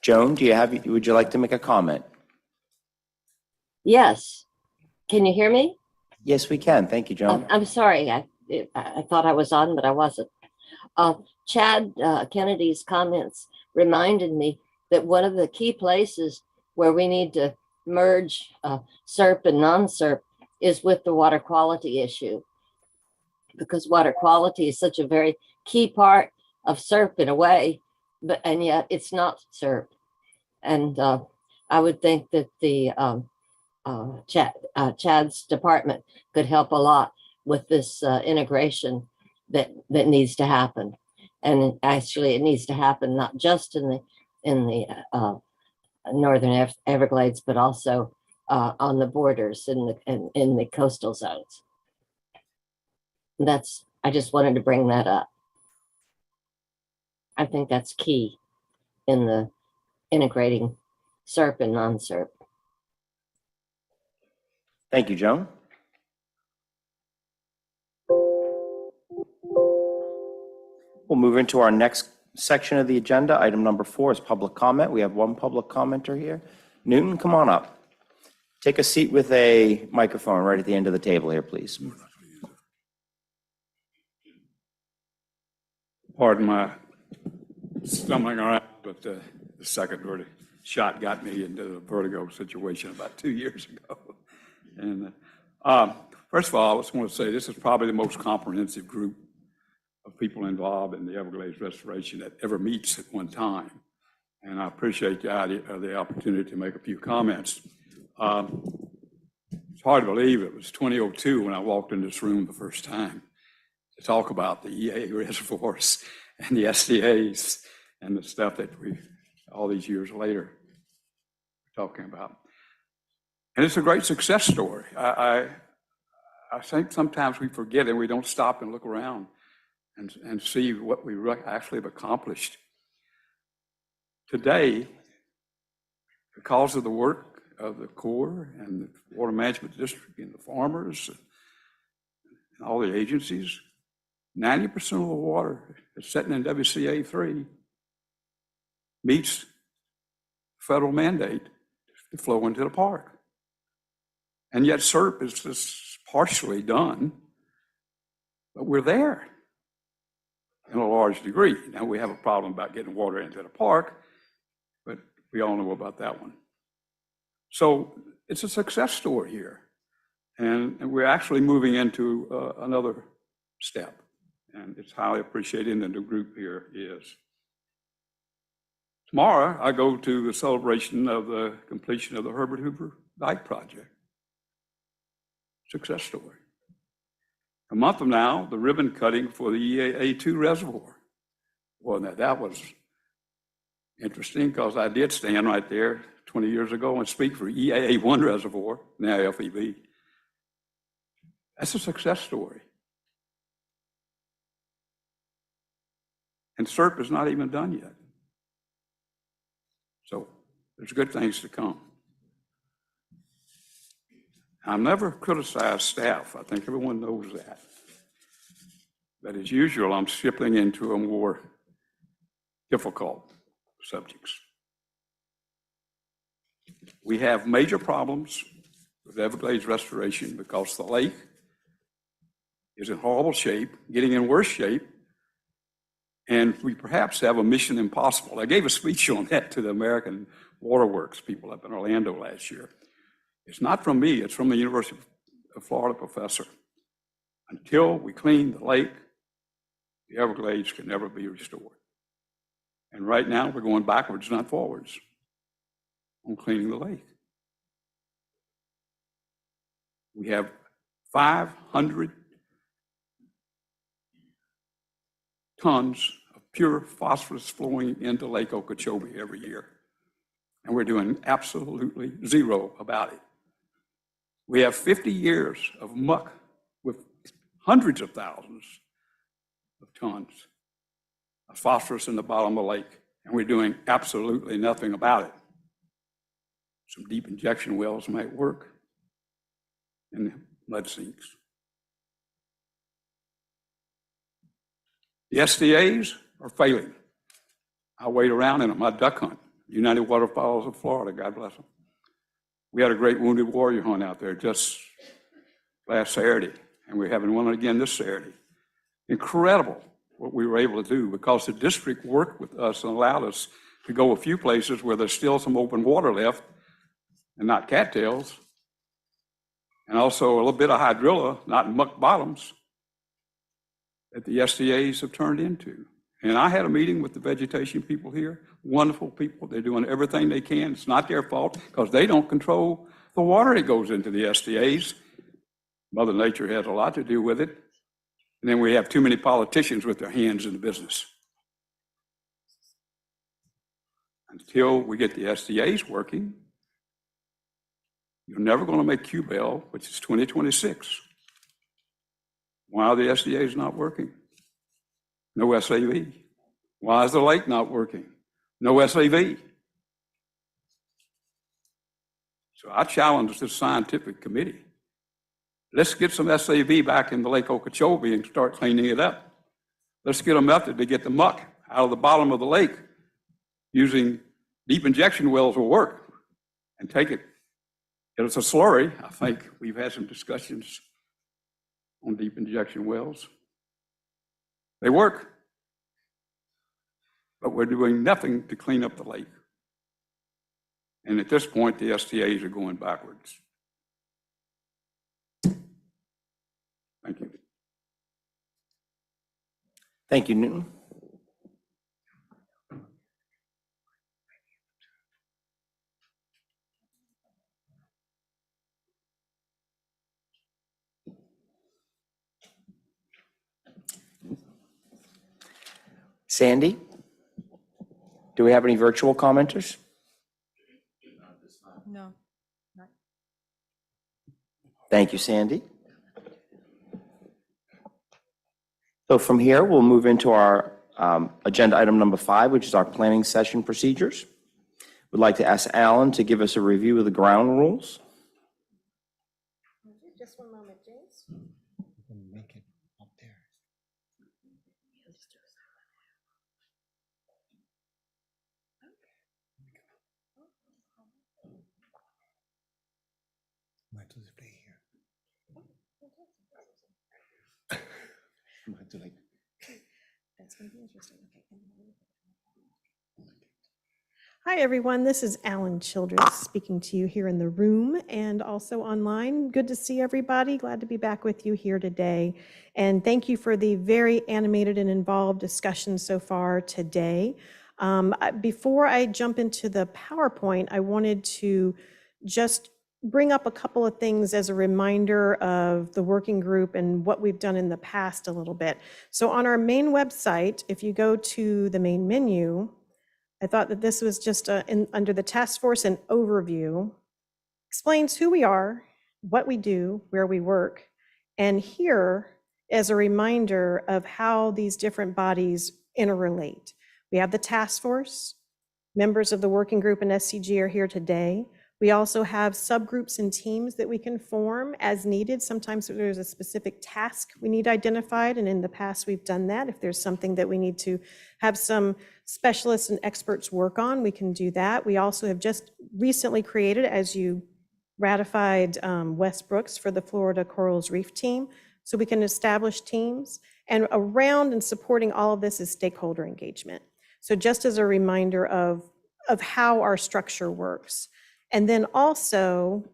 Joan, would you like to make a comment? Yes. Can you hear me? Yes, we can. Thank you, Joan. I'm sorry. I thought I was on, but I wasn't. Chad Kennedy's comments reminded me that one of the key places where we need to merge SERP and non-SERP is with the water quality issue, because water quality is such a very key part of SERP in a way, and yet it's not SERP. And I would think that the Chad's department could help a lot with this integration that needs to happen. And actually, it needs to happen not just in the northern Everglades, but also on the borders in the coastal zones. I just wanted to bring that up. I think that's key in the integrating SERP and non-SERP. Thank you, Joan. We'll move into our next section of the agenda. Item number 4 is public comment. We have one public commenter here. Newton, come on up. Take a seat with a microphone right at the end of the table here, please. Pardon my stumbling around, but the second shot got me into the vertigo situation about 2 years ago. And first of all, I just want to say this is probably the most comprehensive group of people involved in the Everglades restoration that ever meets at one time. And I appreciate the opportunity to make a few comments. It's hard to believe it was 2002 when I walked in this room the first time to talk about the EAA reservoirs and the SCAs and the stuff that we, all these years later, are talking about. And it's a great success story. I think sometimes we forget and we don't stop and look around and see what we actually have accomplished. Today, because of the work of the Corps and the Water Management District and the farmers and all the agencies, 90% of the water that's sitting in WCA 3 meets federal mandate to flow into the park. And yet SERP is just partially done, but we're there in a large degree. Now we have a problem about getting water into the park, but we all know about that one. So it's a success story here. And we're actually moving into another step. And it's highly appreciated that the group here is. Tomorrow, I go to the celebration of the completion of the Herbert Hoover Dike project. Success story. A month from now, the ribbon cutting for the EAA2 reservoir. Well, now that was interesting because I did stand right there 20 years ago and speak for EAA1 reservoir, now FEV. That's a success story. And SERP is not even done yet. So there's good things to come. I've never criticized staff. I think everyone knows that. But as usual, I'm shifting into a more difficult subjects. We have major problems with Everglades restoration because the lake is in horrible shape, getting in worse shape, and we perhaps have a mission impossible. I gave a speech on that to the American Waterworks people up in Orlando last year. It's not from me, it's from the University of Florida professor. Until we clean the lake, the Everglades can never be restored. And right now, we're going backwards, not forwards, on cleaning the lake. We have 500 tons of pure phosphorus flowing into Lake Okeechobee every year. And we're doing absolutely zero about it. We have 50 years of muck with hundreds of thousands of tons of phosphorus in the bottom of the lake, and we're doing absolutely nothing about it. Some deep injection wells might work in the mud sinks. The SDAs are failing. I wait around in them. I duck hunt. United Waterfowls of Florida, God bless them. We had a great wounded warrior hunt out there just last Saturday, and we're having one again this Saturday. Incredible what we were able to do because the district worked with us and allowed us to go a few places where there's still some open water left and not cattails, and also a little bit of hydrilla, not muck bottoms, that the SDAs have turned into. And I had a meeting with the vegetation people here, wonderful people. They're doing everything they can. It's not their fault because they don't control the water that goes into the SDAs. Mother Nature has a lot to do with it. And then we have too many politicians with their hands in the business. Until we get the SDAs working, you're never going to make Q-Bell, which is 2026. Why are the SDAs not working? No SAV. Why is the lake not working? No SAV. So I challenge this scientific committee. Let's get some SAV back in the Lake Okeechobee and start cleaning it up. Let's get a method to get the muck out of the bottom of the lake using deep injection wells will work, and take it. If it's a slurry, I think we've had some discussions on deep injection wells. They work, but we're doing nothing to clean up the lake. And at this point, the STAs are going backwards. Thank you. Thank you, Newton. Sandy, do we have any virtual commenters? No. Thank you, Sandy. So from here, we'll move into our agenda item number 5, which is our planning session procedures. We'd like to ask Alan to give us a review of the ground rules. Just one moment, James. Make it up there. Might as well stay here. Might as well. That's going to be interesting. Hi, everyone. This is Alan Childress speaking to you here in the room and also online. Good to see everybody. Glad to be back with you here today. And thank you for the very animated and involved discussion so far today. Before I jump into the PowerPoint, I wanted to just bring up a couple of things as a reminder of the working group and what we've done in the past a little bit. So on our main website, if you go to the main menu, I thought that this was just under the task force and overview, explains who we are, what we do, where we work, and here as a reminder of how these different bodies interrelate. We have the task force, members of the working group and SCG are here today. We also have subgroups and teams that we can form as needed. Sometimes there's a specific task we need identified, and in the past we've done that. If there's something that we need to have some specialists and experts work on, we can do that. We also have just recently created, as you ratified Wes Brooks for the Florida Corals Reef team, so we can establish teams. And around and supporting all of this is stakeholder engagement. So just as a reminder of how our structure works. And then also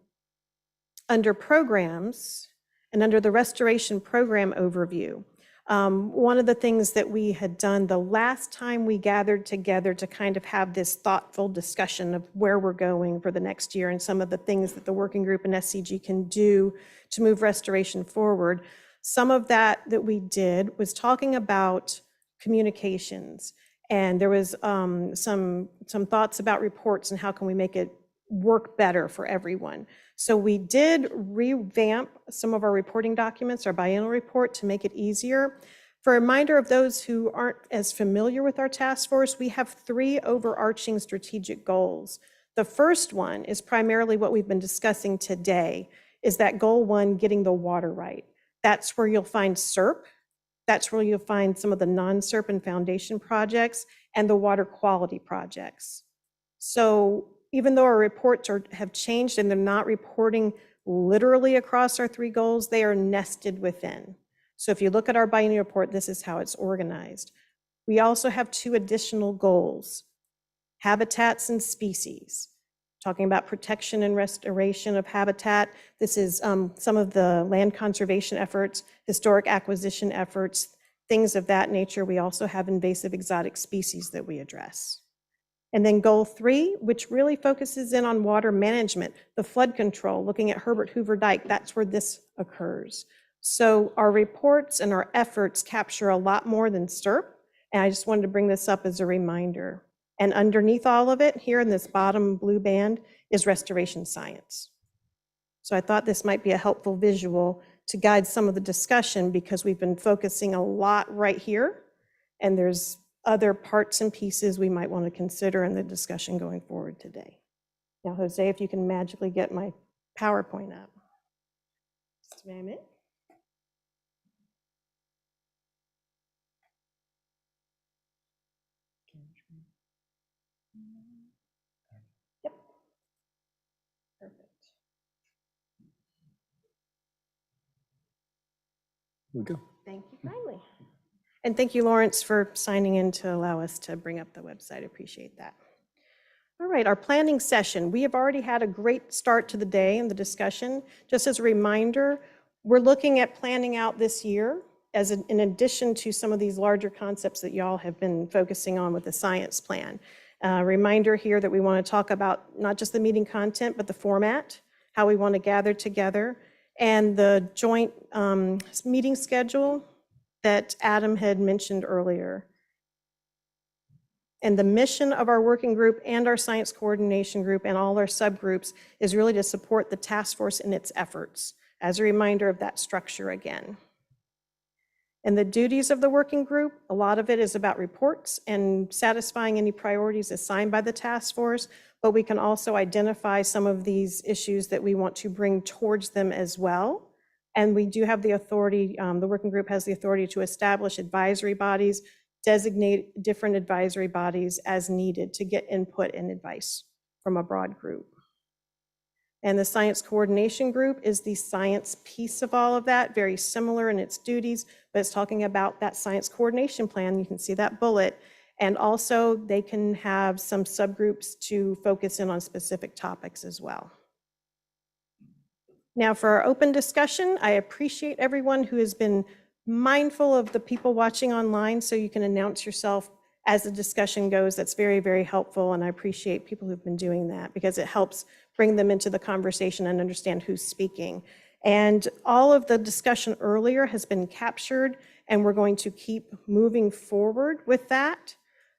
under programs and under the restoration program overview, one of the things that we had done the last time we gathered together to kind of have this thoughtful discussion of where we're going for the next year and some of the things that the working group and SCG can do to move restoration forward. Some of that we did was talking about communications, and there was some thoughts about reports and how can we make it work better for everyone. So we did revamp some of our reporting documents, our biennial report, to make it easier. For a reminder of those who aren't as familiar with our task force, we have 3 overarching strategic goals. The first one is primarily what we've been discussing today, is that goal 1, getting the water right. That's where you'll find SERP. That's where you'll find some of the non-SERP and foundation projects and the water quality projects. So even though our reports have changed and they're not reporting literally across our 3 goals, they are nested within. So if you look at our biennial report, this is how it's organized. We also have 2 additional goals: habitats and species, talking about protection and restoration of habitat. This is some of the land conservation efforts, historic acquisition efforts, things of that nature. We also have invasive exotic species that we address. And then goal 3, which really focuses in on water management, the flood control, looking at Herbert Hoover Dike, that's where this occurs. So our reports and our efforts capture a lot more than STRP, and I just wanted to bring this up as a reminder. And underneath all of it, here in this bottom blue band, is restoration science. So I thought this might be a helpful visual to guide some of the discussion, because we've been focusing a lot right here, and there's other parts and pieces we might want to consider in the discussion going forward today. Now, Jose, if you can magically get my PowerPoint up. Just a minute. Yep. Perfect. We go. Thank you kindly. And thank you, Lawrence, for signing in to allow us to bring up the website. Appreciate that. All right, our planning session. We have already had a great start to the day and the discussion. Just as a reminder, we're looking at planning out this year as in addition to some of these larger concepts that y'all have been focusing on with the science plan. Reminder here that we want to talk about not just the meeting content, but the format, how we want to gather together, and the joint meeting schedule that Adam had mentioned earlier. And the mission of our working group and our science coordination group and all our subgroups is really to support the task force in its efforts, as a reminder of that structure again. And the duties of the working group, a lot of it is about reports and satisfying any priorities assigned by the task force, but we can also identify some of these issues that we want to bring towards them as well. And we do have the authority, the working group has the authority to establish advisory bodies, designate different advisory bodies as needed to get input and advice from a broad group. And the science coordination group is the science piece of all of that, very similar in its duties, but it's talking about that science coordination plan. You can see that bullet. And also they can have some subgroups to focus in on specific topics as well. Now for our open discussion, I appreciate everyone who has been mindful of the people watching online, so you can announce yourself as the discussion goes. That's very, very helpful, and I appreciate people who've been doing that because it helps bring them into the conversation and understand who's speaking. And all of the discussion earlier has been captured, and we're going to keep moving forward with that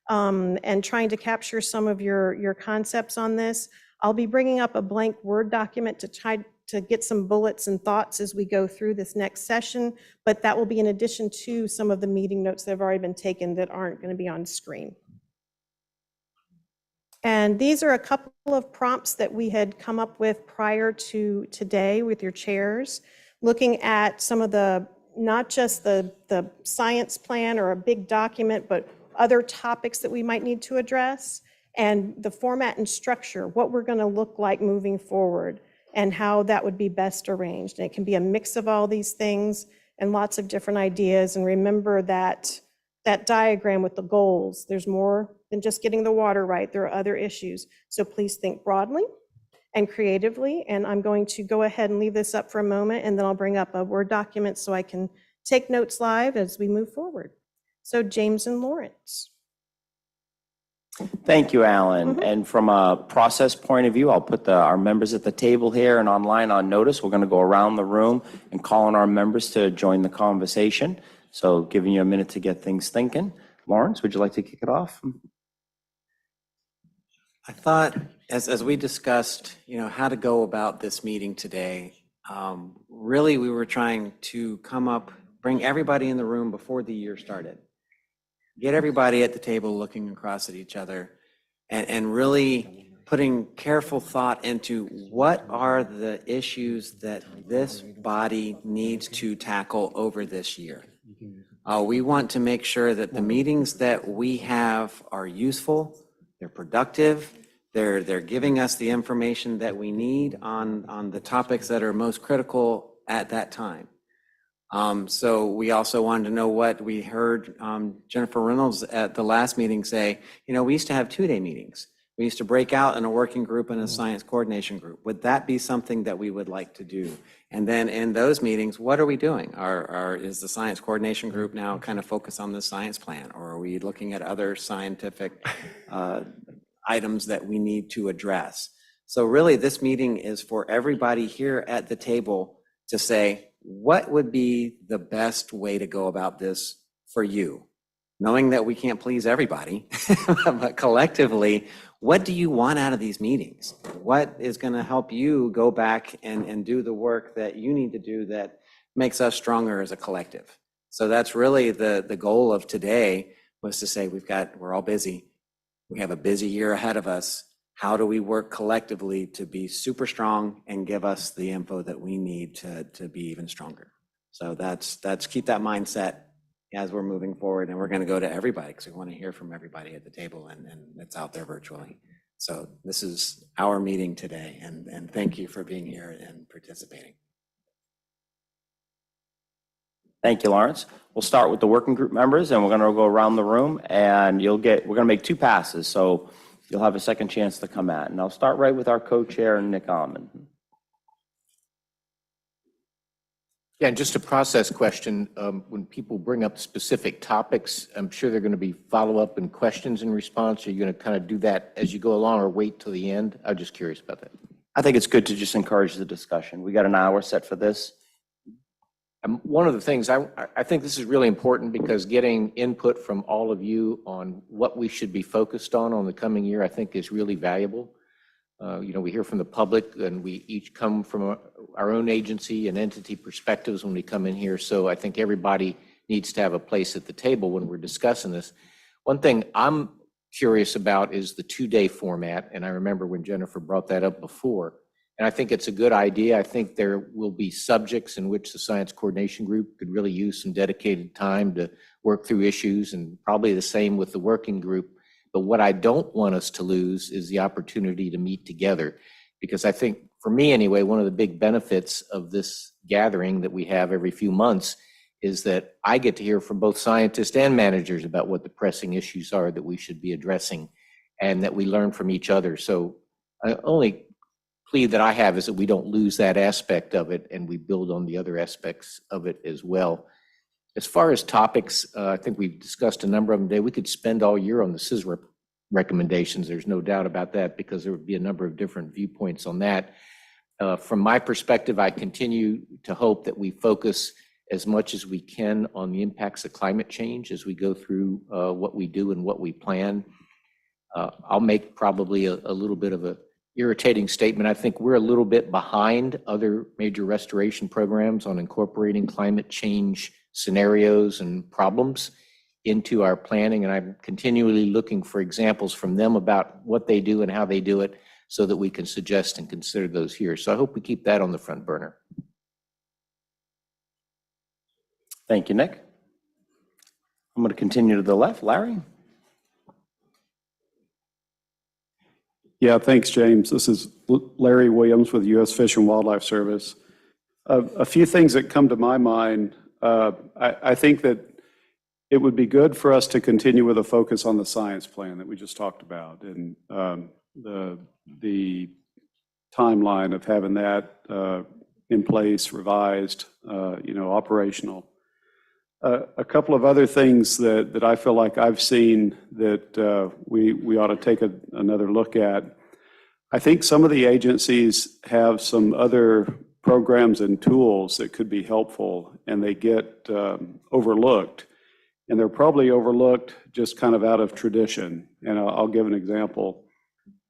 and trying to capture some of your concepts on this. I'll be bringing up a blank Word document to try to get some bullets and thoughts as we go through this next session, but that will be in addition to some of the meeting notes that have already been taken that aren't going to be on screen. And these are a couple of prompts that we had come up with prior to today with your chairs, looking at some of the, not just the science plan or a big document, but other topics that we might need to address, and the format and structure, what we're going to look like moving forward, and how that would be best arranged. And it can be a mix of all these things and lots of different ideas. And remember that diagram with the goals, there's more than just getting the water right. There are other issues. So please think broadly and creatively. And I'm going to go ahead and leave this up for a moment, and then I'll bring up a Word document so I can take notes live as we move forward. So James and Lawrence. Thank you, Alan. And from a process point of view, I'll put our members at the table here and online on notice. We're going to go around the room and call on our members to join the conversation. So giving you a minute to get things thinking. Lawrence, would you like to kick it off? I thought, as we discussed, how to go about this meeting today, really we were trying to bring everybody in the room before the year started. Get everybody at the table looking across at each other and really putting careful thought into what are the issues that this body needs to tackle over this year. We want to make sure that the meetings that we have are useful, they're productive, they're giving us the information that we need on the topics that are most critical at that time. So we also wanted to know what we heard Jennifer Reynolds at the last meeting say. We used to have 2-day meetings. We used to break out in a working group and a science coordination group. Would that be something that we would like to do? And then in those meetings, what are we doing? Is the science coordination group now kind of focused on the science plan, or are we looking at other scientific items that we need to address. So really, this meeting is for everybody here at the table to say, what would be the best way to go about this for you? Knowing that we can't please everybody, but collectively, what do you want out of these meetings? What is going to help you go back and do the work that you need to do that makes us stronger as a collective? So that's really the goal of today, was to say we're all busy. We have a busy year ahead of us. How do we work collectively to be super strong and give us the info that we need to be even stronger? So that's keep that mindset as we're moving forward, and we're going to go to everybody because we want to hear from everybody at the table and it's out there virtually. So this is our meeting today, and thank you for being here and participating. Thank you, Lawrence. We'll start with the working group members, and we're going to go around the room, and we're going to make 2 passes, so you'll have a second chance to come at. And I'll start right with our co-chair, Nick Almond. Yeah, and just a process question. When people bring up specific topics, I'm sure they're going to be follow-up and questions in response. Are you going to kind of do that as you go along or wait till the end? I'm just curious about that. I think it's good to just encourage the discussion. We got an hour set for this. One of the things, I think this is really important because getting input from all of you on what we should be focused on the coming year, I think is really valuable. We hear from the public, and we each come from our own agency and entity perspectives when we come in here. So I think everybody needs to have a place at the table when we're discussing this. One thing I'm curious about is the 2-day format, and I remember when Jennifer brought that up before. And I think it's a good idea. I think there will be subjects in which the Science Coordination Group could really use some dedicated time to work through issues, and probably the same with the working group. But what I don't want us to lose is the opportunity to meet together. Because I think, for me anyway, one of the big benefits of this gathering that we have every few months is that I get to hear from both scientists and managers about what the pressing issues are that we should be addressing, and that we learn from each other. So only plea that I have is that we don't lose that aspect of it, and we build on the other aspects of it as well. As far as topics, I think we've discussed a number of them today. We could spend all year on the CISRA recommendations. There's no doubt about that, because there would be a number of different viewpoints on that. From my perspective, I continue to hope that we focus as much as we can on the impacts of climate change as we go through what we do and what we plan. I'll make probably a little bit of a irritating statement. I think we're a little bit behind other major restoration programs on incorporating climate change scenarios and problems into our planning, and I'm continually looking for examples from them about what they do and how they do it, so that we can suggest and consider those here. So I hope we keep that on the front burner. Thank you, Nick. I'm going to continue to the left. Larry? Yeah, thanks, James. This is Larry Williams with U.S. Fish and Wildlife Service. A few things that come to my mind. I think that it would be good for us to continue with a focus on the science plan that we just talked about, and the timeline of having that in place, revised, operational. A couple of other things that I feel like I've seen that we ought to take another look at. I think some of the agencies have some other programs and tools that could be helpful, and they get overlooked. And they're probably overlooked just kind of out of tradition. And I'll give an example.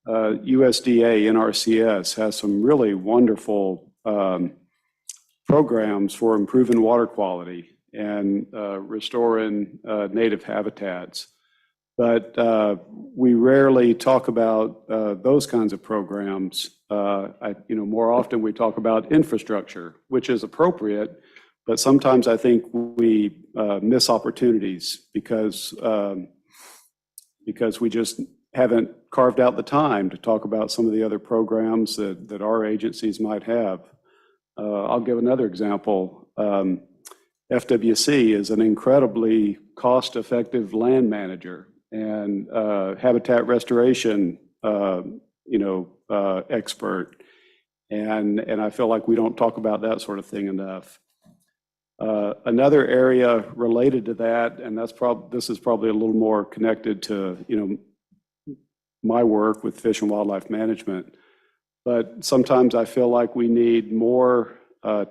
USDA, NRCS has some really wonderful programs for improving water quality and restoring native habitats. But we rarely talk about those kinds of programs. More often we talk about infrastructure, which is appropriate, but sometimes I think we miss opportunities because we just haven't carved out the time to talk about some of the other programs that our agencies might have. I'll give another example. FWC is an incredibly cost-effective land manager and habitat restoration, expert, and I feel like we don't talk about that sort of thing enough. Another area related to that, and this is probably a little more connected to my work with Fish and Wildlife Management. But sometimes I feel like we need more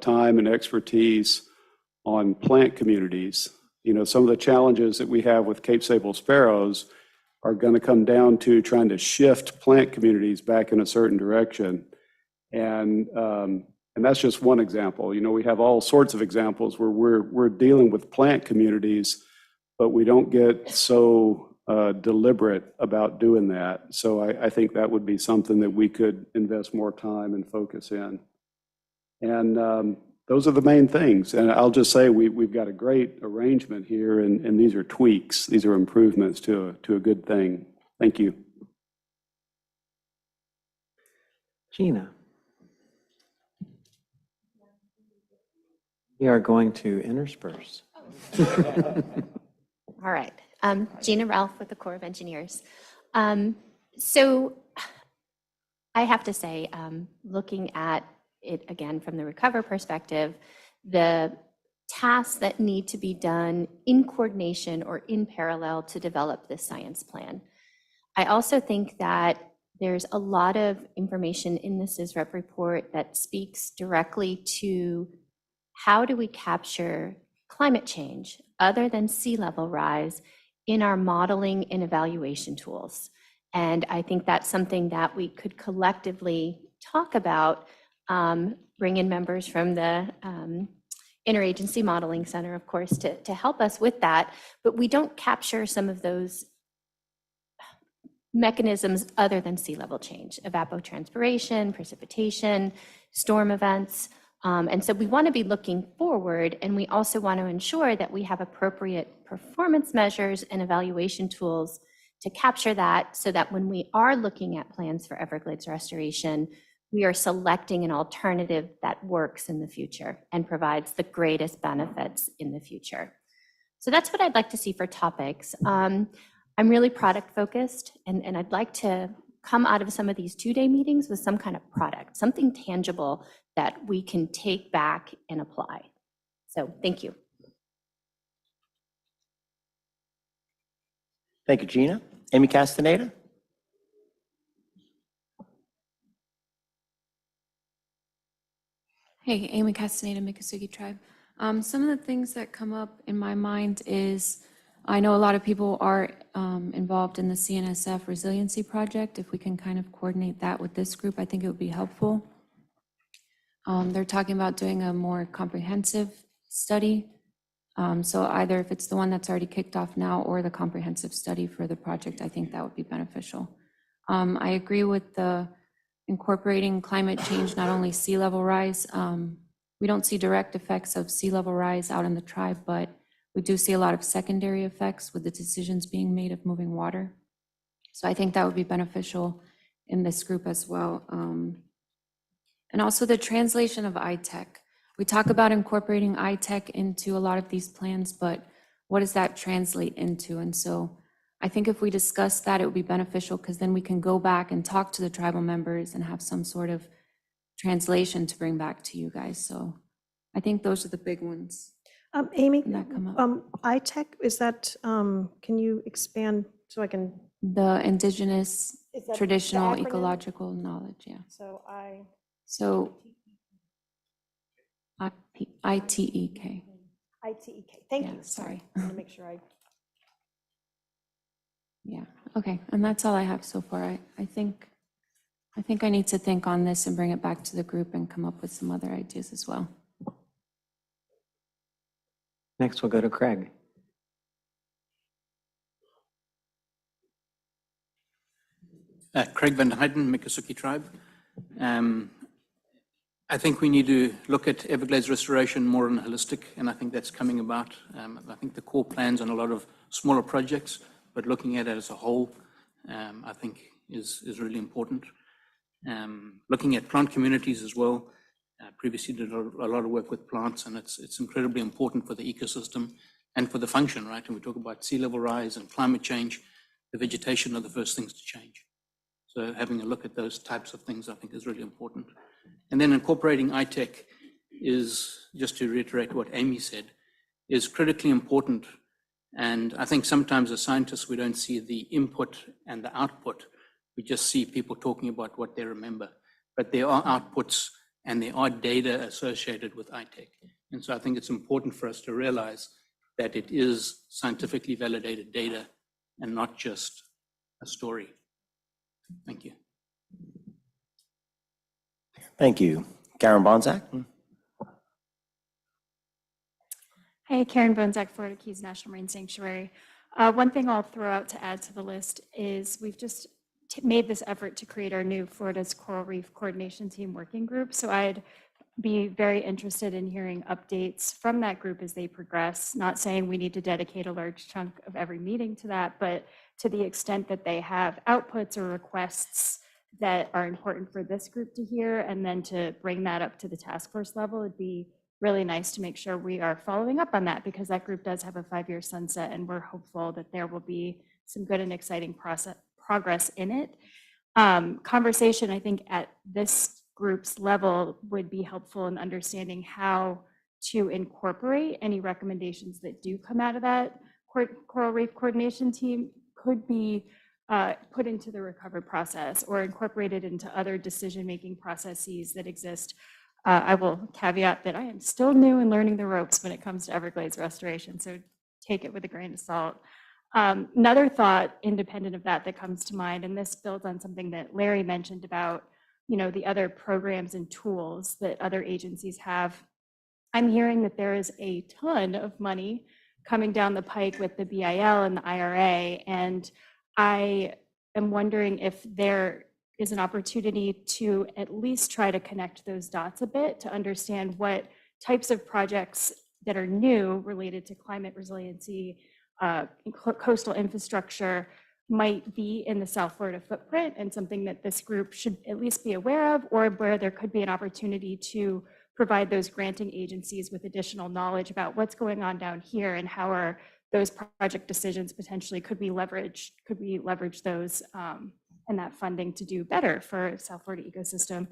time and expertise on plant communities. You know, some of the challenges that we have with Cape sable sparrows are going to come down to trying to shift plant communities back in a certain direction. And that's just one example. You know, we have all sorts of examples where we're dealing with plant communities, but we don't get so deliberate about doing that. So I think that would be something that we could invest more time and focus in. And those are the main things. And I'll just say we've got a great arrangement here, and these are tweaks. These are improvements to a good thing. Thank you. Gina. We are going to intersperse. All right. Gina Ralph with the Corps of Engineers. So I have to say, looking at it again from the Recover perspective, the tasks that need to be done in coordination or in parallel to develop this science plan. I also think that there's a lot of information in the SISREP report that speaks directly to how do we capture climate change other than sea level rise in our modeling and evaluation tools. And I think that's something that we could collectively talk about, bring in members from the Interagency Modeling Center, of course, to help us with that. But we don't capture some of those mechanisms other than sea level change, evapotranspiration, precipitation, storm events. And so we want to be looking forward, and we also want to ensure that we have appropriate performance measures and evaluation tools to capture that, so that when we are looking at plans for Everglades restoration, we are selecting an alternative that works in the future and provides the greatest benefits in the future. So that's what I'd like to see for topics. I'm really product focused, and I'd like to come out of some of these two-day meetings with some kind of product, something tangible that we can take back and apply. So thank you. Thank you, Gina. Amy Castaneda? Hey, Amy Castaneda, Miccosukee Tribe. Some of the things that come up in my mind is, I know a lot of people are involved in the CNSF resiliency project. If we can kind of coordinate that with this group, I think it would be helpful. They're talking about doing a more comprehensive study. So either if it's the one that's already kicked off now or the comprehensive study for the project, I think that would be beneficial. I agree with the incorporating climate change, not only sea level rise. We don't see direct effects of sea level rise out in the tribe, but we do see a lot of secondary effects with the decisions being made of moving water. So I think that would be beneficial in this group as well. And also the translation of ITEC. We talk about incorporating ITEC into a lot of these plans, but what does that translate into? And so I think if we discuss that, it would be beneficial, because then we can go back and talk to the tribal members and have some sort of translation to bring back to you guys. So I think those are the big ones. Amy, that come up. ITEC, is that, can you expand so I can? The indigenous, Is that the traditional, acronym? ecological knowledge, yeah. So ITEK. ITEK. Thank Yeah, you. sorry. I want to make sure I. Yeah, okay, and that's all I have so far. I think I need to think on this and bring it back to the group and come up with some other ideas as well. Next, we'll go to Craig. Craig Van Heiden, Miccosukee Tribe. I think we need to look at Everglades restoration more on holistic, and I think that's coming about. I think the core plans on a lot of smaller projects, but looking at it as a whole, I think is really important. Looking at plant communities as well. Previously did a lot of work with plants, and it's incredibly important for the ecosystem and for the function, right? And we talk about sea level rise and climate change, the vegetation are the first things to change. So having a look at those types of things, I think, is really important. And then incorporating ITEC is, just to reiterate what Amy said, is critically important. And I think sometimes as scientists, we don't see the input and the output We just see people talking about what they remember. But there are outputs and there are data associated with ITEC. And so I think it's important for us to realize that it is scientifically validated data and not just a story. Thank you. Thank you. Karen Bonzak? Hey, Karen Bonzak, Florida Keys National Marine Sanctuary. One thing I'll throw out to add to the list is we've just made this effort to create our new Florida's Coral Reef Coordination Team Working Group. So I'd be very interested in hearing updates from that group as they progress, not saying we need to dedicate a large chunk of every meeting to that, but to the extent that they have outputs or requests that are important for this group to hear, and then to bring that up to the task force level, it'd be really nice to make sure we are following up on that, because that group does have a 5-year sunset, and we're hopeful that there will be some good and exciting progress in it. Conversation, I think, at this group's level would be helpful in understanding how to incorporate any recommendations that do come out of that Coral Reef Coordination Team could be put into the recovery process or incorporated into other decision-making processes that exist. I will caveat that I am still new and learning the ropes when it comes to Everglades restoration, so take it with a grain of salt. Another thought independent of that comes to mind, and this builds on something that Larry mentioned about the other programs and tools that other agencies have. I'm hearing that there is a ton of money coming down the pike with the BIL and the IRA, and I am wondering if there is an opportunity to at least try to connect those dots a bit to understand what types of projects that are new related to climate resiliency, coastal infrastructure might be in the South Florida footprint, and something that this group should at least be aware of, or where there could be an opportunity to provide those granting agencies with additional knowledge about what's going on down here and how are those project decisions potentially could we leverage those and that funding to do better for South Florida ecosystem.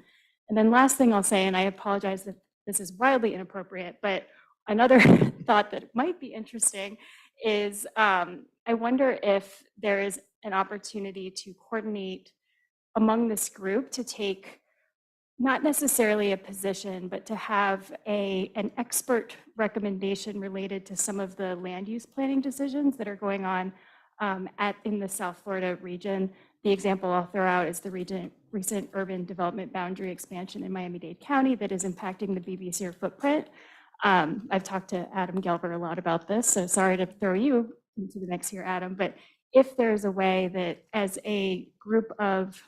And then last thing I'll say, and I apologize that this is wildly inappropriate, but another thought that might be interesting is I wonder if there is an opportunity to coordinate among this group to take not necessarily a position, but to have an expert recommendation related to some of the land use planning decisions that are going on in the South Florida region. The example I'll throw out is the recent urban development boundary expansion in Miami-Dade County that is impacting the BBCR footprint. I've talked to Adam Gelber a lot about this, so sorry to throw you into the mix here, Adam, but if there's a way that as a group of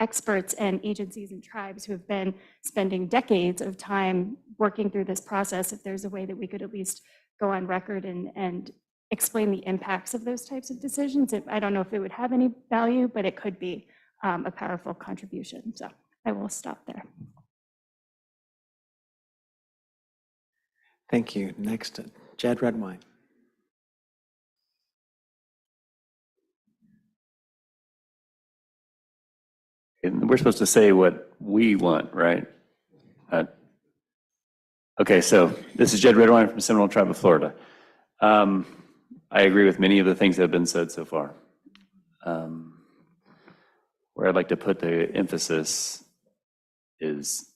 experts and agencies and tribes who have been spending decades of time working through this process, if there's a way that we could at least go on record and explain the impacts of those types of decisions. I don't know if it would have any value, but it could be a powerful contribution. So I will stop there. Thank you. Next, Jed Redwine. And we're supposed to say what we want, right? Okay, so this is Jed Redwine from Seminole Tribe of Florida. I agree with many of the things that have been said so far. Where I'd like to put the emphasis is,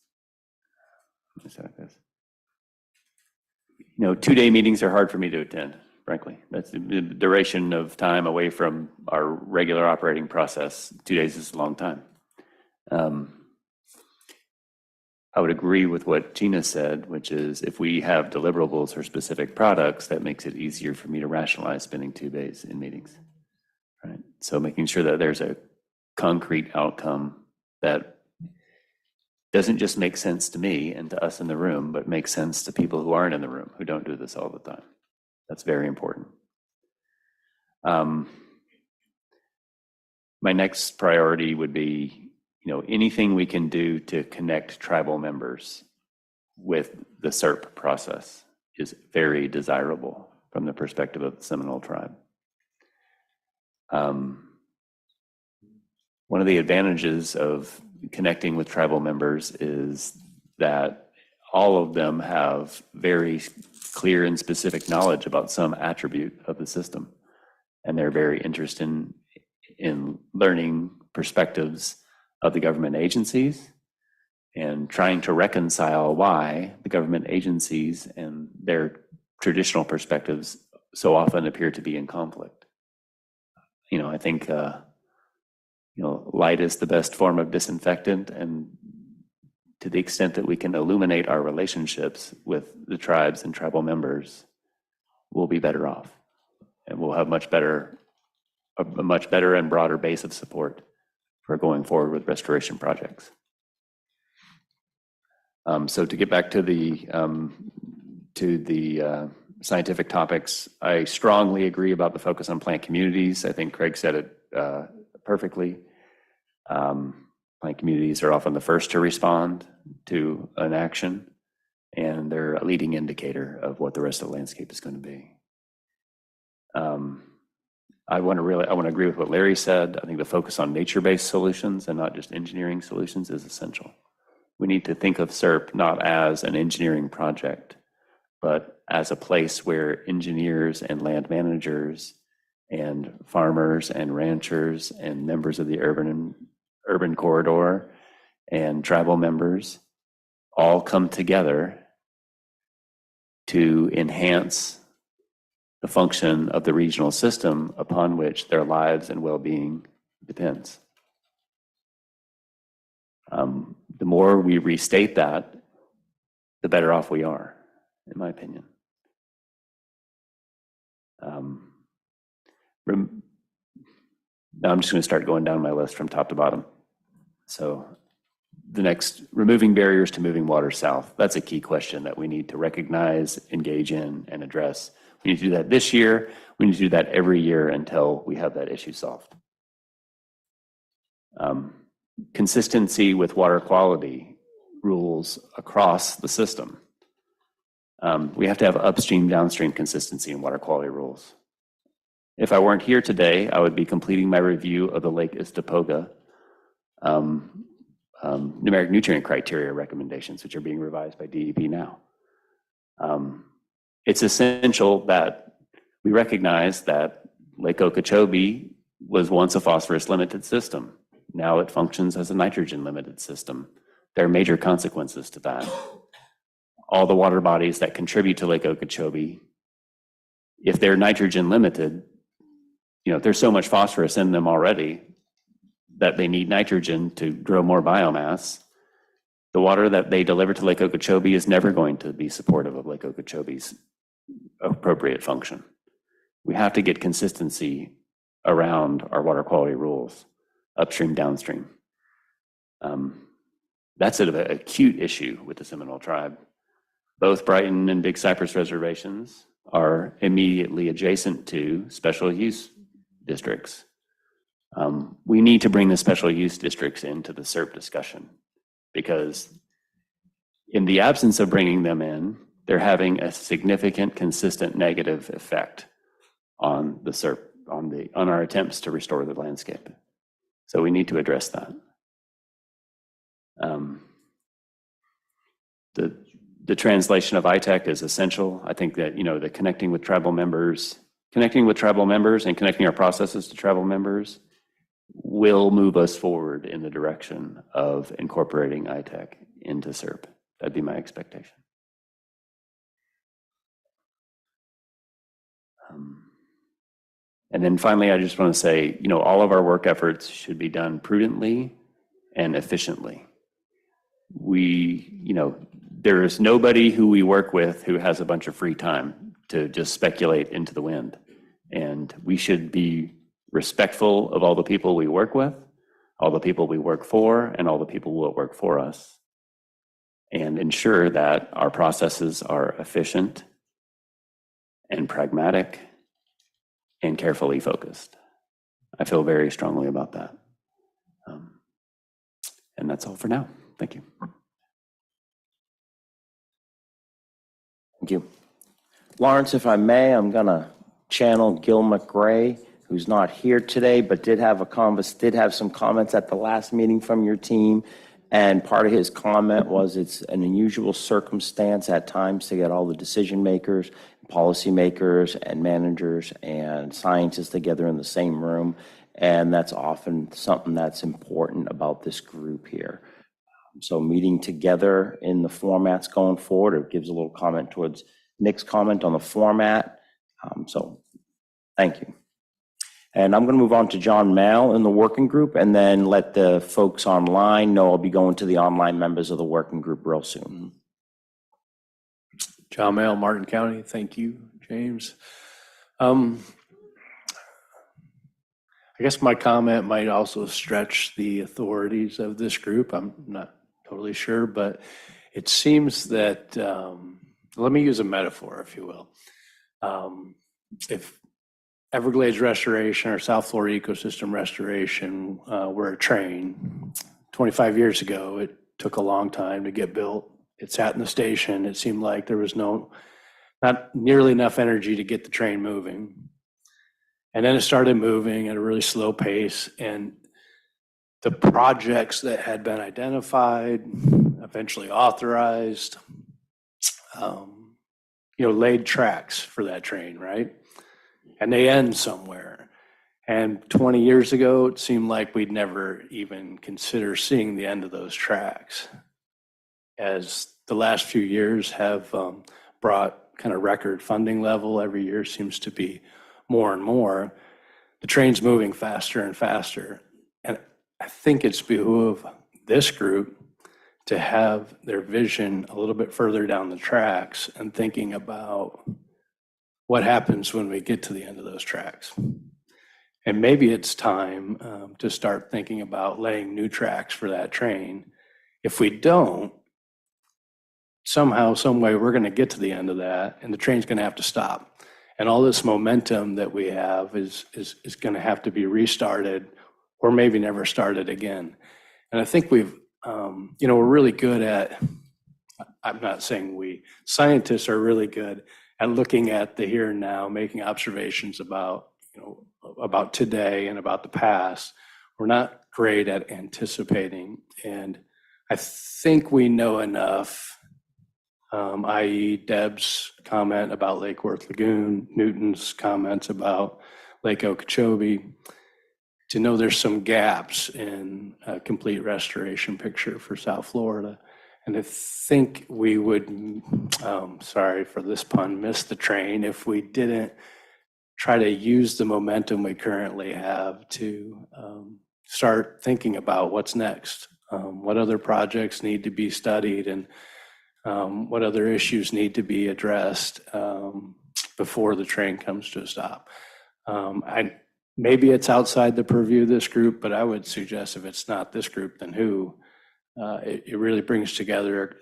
let me say like this. 2-day meetings are hard for me to attend, frankly. That's the duration of time away from our regular operating process. 2 days is a long time. I would agree with what Gina said, which is if we have deliverables for specific products, that makes it easier for me to rationalize spending 2 days in meetings, right? So making sure that there's a concrete outcome that doesn't just make sense to me and to us in the room, but makes sense to people who aren't in the room, who don't do this all the time. That's very important. My next priority would be, anything we can do to connect tribal members with the SERP process is very desirable from the perspective of the Seminole Tribe. One of the advantages of connecting with tribal members is that all of them have very clear and specific knowledge about some attribute of the system, and they're very interested in learning perspectives of the government agencies and trying to reconcile why the government agencies and their traditional perspectives so often appear to be in conflict. I think, light is the best form of disinfectant, and to the extent that we can illuminate our relationships with the tribes and tribal members, we'll be better off, and we'll have a much better and broader base of support for going forward with restoration projects. So to get back to the scientific topics, I strongly agree about the focus on plant communities. I think Craig said it perfectly. Plant communities are often the first to respond to an action, and they're a leading indicator of what the rest of the landscape is going to be. I want to agree with what Larry said. I think the focus on nature-based solutions and not just engineering solutions is essential. We need to think of SERP not as an engineering project, but as a place where engineers and land managers and farmers and ranchers and members of the urban corridor and tribal members all come together to enhance the function of the regional system upon which their lives and well-being depends. The more we restate that, the better off we are, in my opinion. Now I'm just going to start going down my list from top to bottom. So the next, removing barriers to moving water south. That's a key question that we need to recognize, engage in, and address. We need to do that this year. We need to do that every year until we have that issue solved. Consistency with water quality rules across the system. We have to have upstream, downstream consistency in water quality rules. If I weren't here today, I would be completing my review of the Lake Istapoga numeric nutrient criteria recommendations, which are being revised by DEP now. It's essential that we recognize that Lake Okeechobee was once a phosphorus limited system. Now it functions as a nitrogen limited system. There are major consequences to that. All the water bodies that contribute to Lake Okeechobee, if they're nitrogen limited, there's so much phosphorus in them already that they need nitrogen to grow more biomass. The water that they deliver to Lake Okeechobee is never going to be supportive of Lake Okeechobee's appropriate function. We have to get consistency around our water quality rules, upstream, downstream. That's an acute issue with the Seminole Tribe. Both Brighton and Big Cypress reservations are immediately adjacent to special use districts. We need to bring the special use districts into the SERP discussion, because in the absence of bringing them in, they're having a significant, consistent negative effect on the SERP, on our attempts to restore the landscape. So we need to address that. The translation of ITEC is essential. I think that, the connecting with tribal members and connecting our processes to tribal members will move us forward in the direction of incorporating ITEC into SERP. That'd be my expectation. And then finally, I just want to say, all of our work efforts should be done prudently and efficiently. There is nobody who we work with who has a bunch of free time to just speculate into the wind. And we should be respectful of all the people we work with, all the people we work for, and all the people who will work for us, and ensure that our processes are efficient and pragmatic and carefully focused. I feel very strongly about that. And that's all for now. Thank you. Thank you. Lawrence, if I may, I'm going to channel Gil McRae, who's not here today, but did have some comments at the last meeting from your team. And part of his comment was it's an unusual circumstance at times to get all the decision makers, policy makers, and managers and scientists together in the same room. And that's often something that's important about this group here. So meeting together in the formats going forward, it gives a little comment towards Nick's comment on the format. So thank you. And I'm going to move on to John Mail in the working group and then let the folks online know I'll be going to the online members of the working group real soon. John Mail, Martin County. Thank you, James. I guess my comment might also stretch the authorities of this group. I'm not totally sure, but it seems that, let me use a metaphor, if you will. If Everglades restoration or South Florida ecosystem restoration were a train, 25 years ago, it took a long time to get built. It sat in the station. It seemed like there was not nearly enough energy to get the train moving. And then it started moving at a really slow pace. And the projects that had been identified, eventually authorized, laid tracks for that train, right? And they end somewhere. And 20 years ago, it seemed like we'd never even consider seeing the end of those tracks. As the last few years have brought kind of record funding level, every year seems to be more and more, the train's moving faster and faster. And I think it's behoove this group to have their vision a little bit further down the tracks and thinking about what happens when we get to the end of those tracks. And maybe it's time to start thinking about laying new tracks for that train. If we don't, somehow, some way, we're going to get to the end of that, and the train's going to have to stop. And all this momentum that we have is going to have to be restarted, or maybe never started again. And I think we're really good at, I'm not saying we, scientists are really good at looking at the here and now, making observations about today and about the past. We're not great at anticipating. And I think we know enough, i.e. Deb's comment about Lake Worth Lagoon, Newton's comments about Lake Okeechobee, to know there's some gaps in a complete restoration picture for South Florida. And I think we would, sorry for this pun, miss the train if we didn't try to use the momentum we currently have to start thinking about what's next, what other projects need to be studied, and what other issues need to be addressed before the train comes to a stop. Maybe it's outside the purview of this group, but I would suggest if it's not this group, then who? It really brings together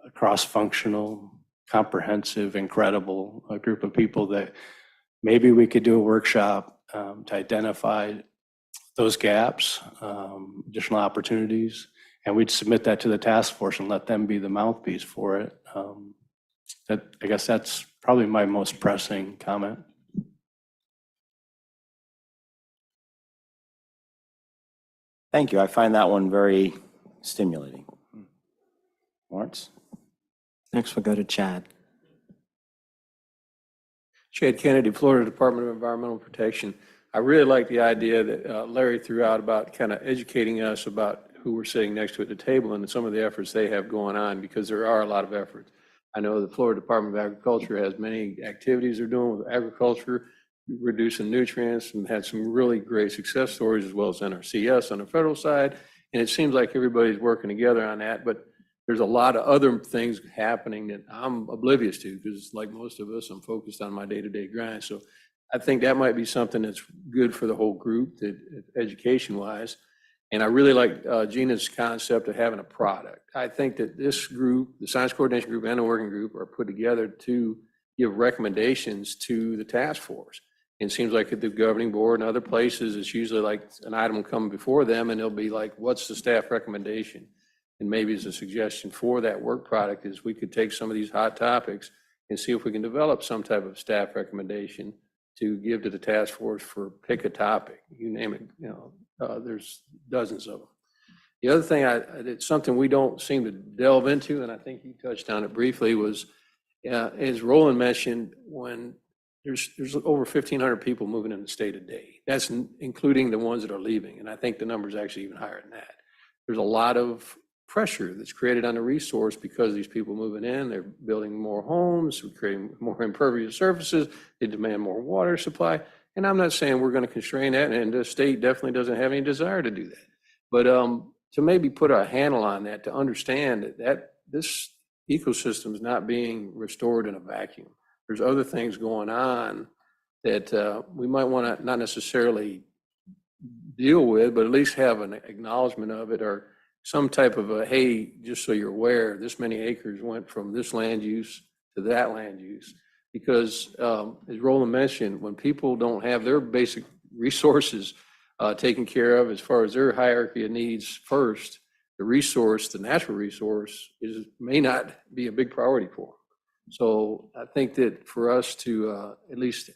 a cross-functional, comprehensive, incredible group of people that maybe we could do a workshop to identify those gaps, additional opportunities, and we'd submit that to the task force and let them be the mouthpiece for it. I guess that's probably my most pressing comment. Thank you. I find that one very stimulating. Lawrence? Next, we'll go to Chad. Chad Kennedy, Florida Department of Environmental Protection. I really like the idea that Larry threw out about kind of educating us about who we're sitting next to at the table and some of the efforts they have going on, because there are a lot of efforts. I know the Florida Department of Agriculture has many activities they're doing with agriculture, reducing nutrients, and had some really great success stories, as well as NRCS on the federal side. And it seems like everybody's working together on that, but there's a lot of other things happening that I'm oblivious to, because like most of us, I'm focused on my day-to-day grind. So I think that might be something that's good for the whole group, that education-wise. And I really like Gina's concept of having a product. I think that this group, the Science Coordination Group and the Working Group, are put together to give recommendations to the task force. And it seems like at the governing board and other places, it's usually like an item will come before them and they'll be like, what's the staff recommendation? And maybe as a suggestion for that work product is we could take some of these hot topics and see if we can develop some type of staff recommendation to give to the task force for pick a topic, you name it, there's dozens of them. The other thing, it's something we don't seem to delve into, and I think you touched on it briefly, was, as Roland mentioned, when there's over 1,500 people moving in the state a day. That's including the ones that are leaving. And I think the number is actually even higher than that. There's a lot of pressure that's created on the resource because these people moving in, they're building more homes, we're creating more impervious surfaces, they demand more water supply. And I'm not saying we're going to constrain that, and the state definitely doesn't have any desire to do that. But to maybe put a handle on that, to understand that this ecosystem is not being restored in a vacuum. There's other things going on that we might want to not necessarily deal with, but at least have an acknowledgement of it, or some type of a, hey, just so you're aware, this many acres went from this land use to that land use. Because as Roland mentioned, when people don't have their basic resources taken care of as far as their hierarchy of needs first, the resource, the natural resource, may not be a big priority for them. So I think that for us to at least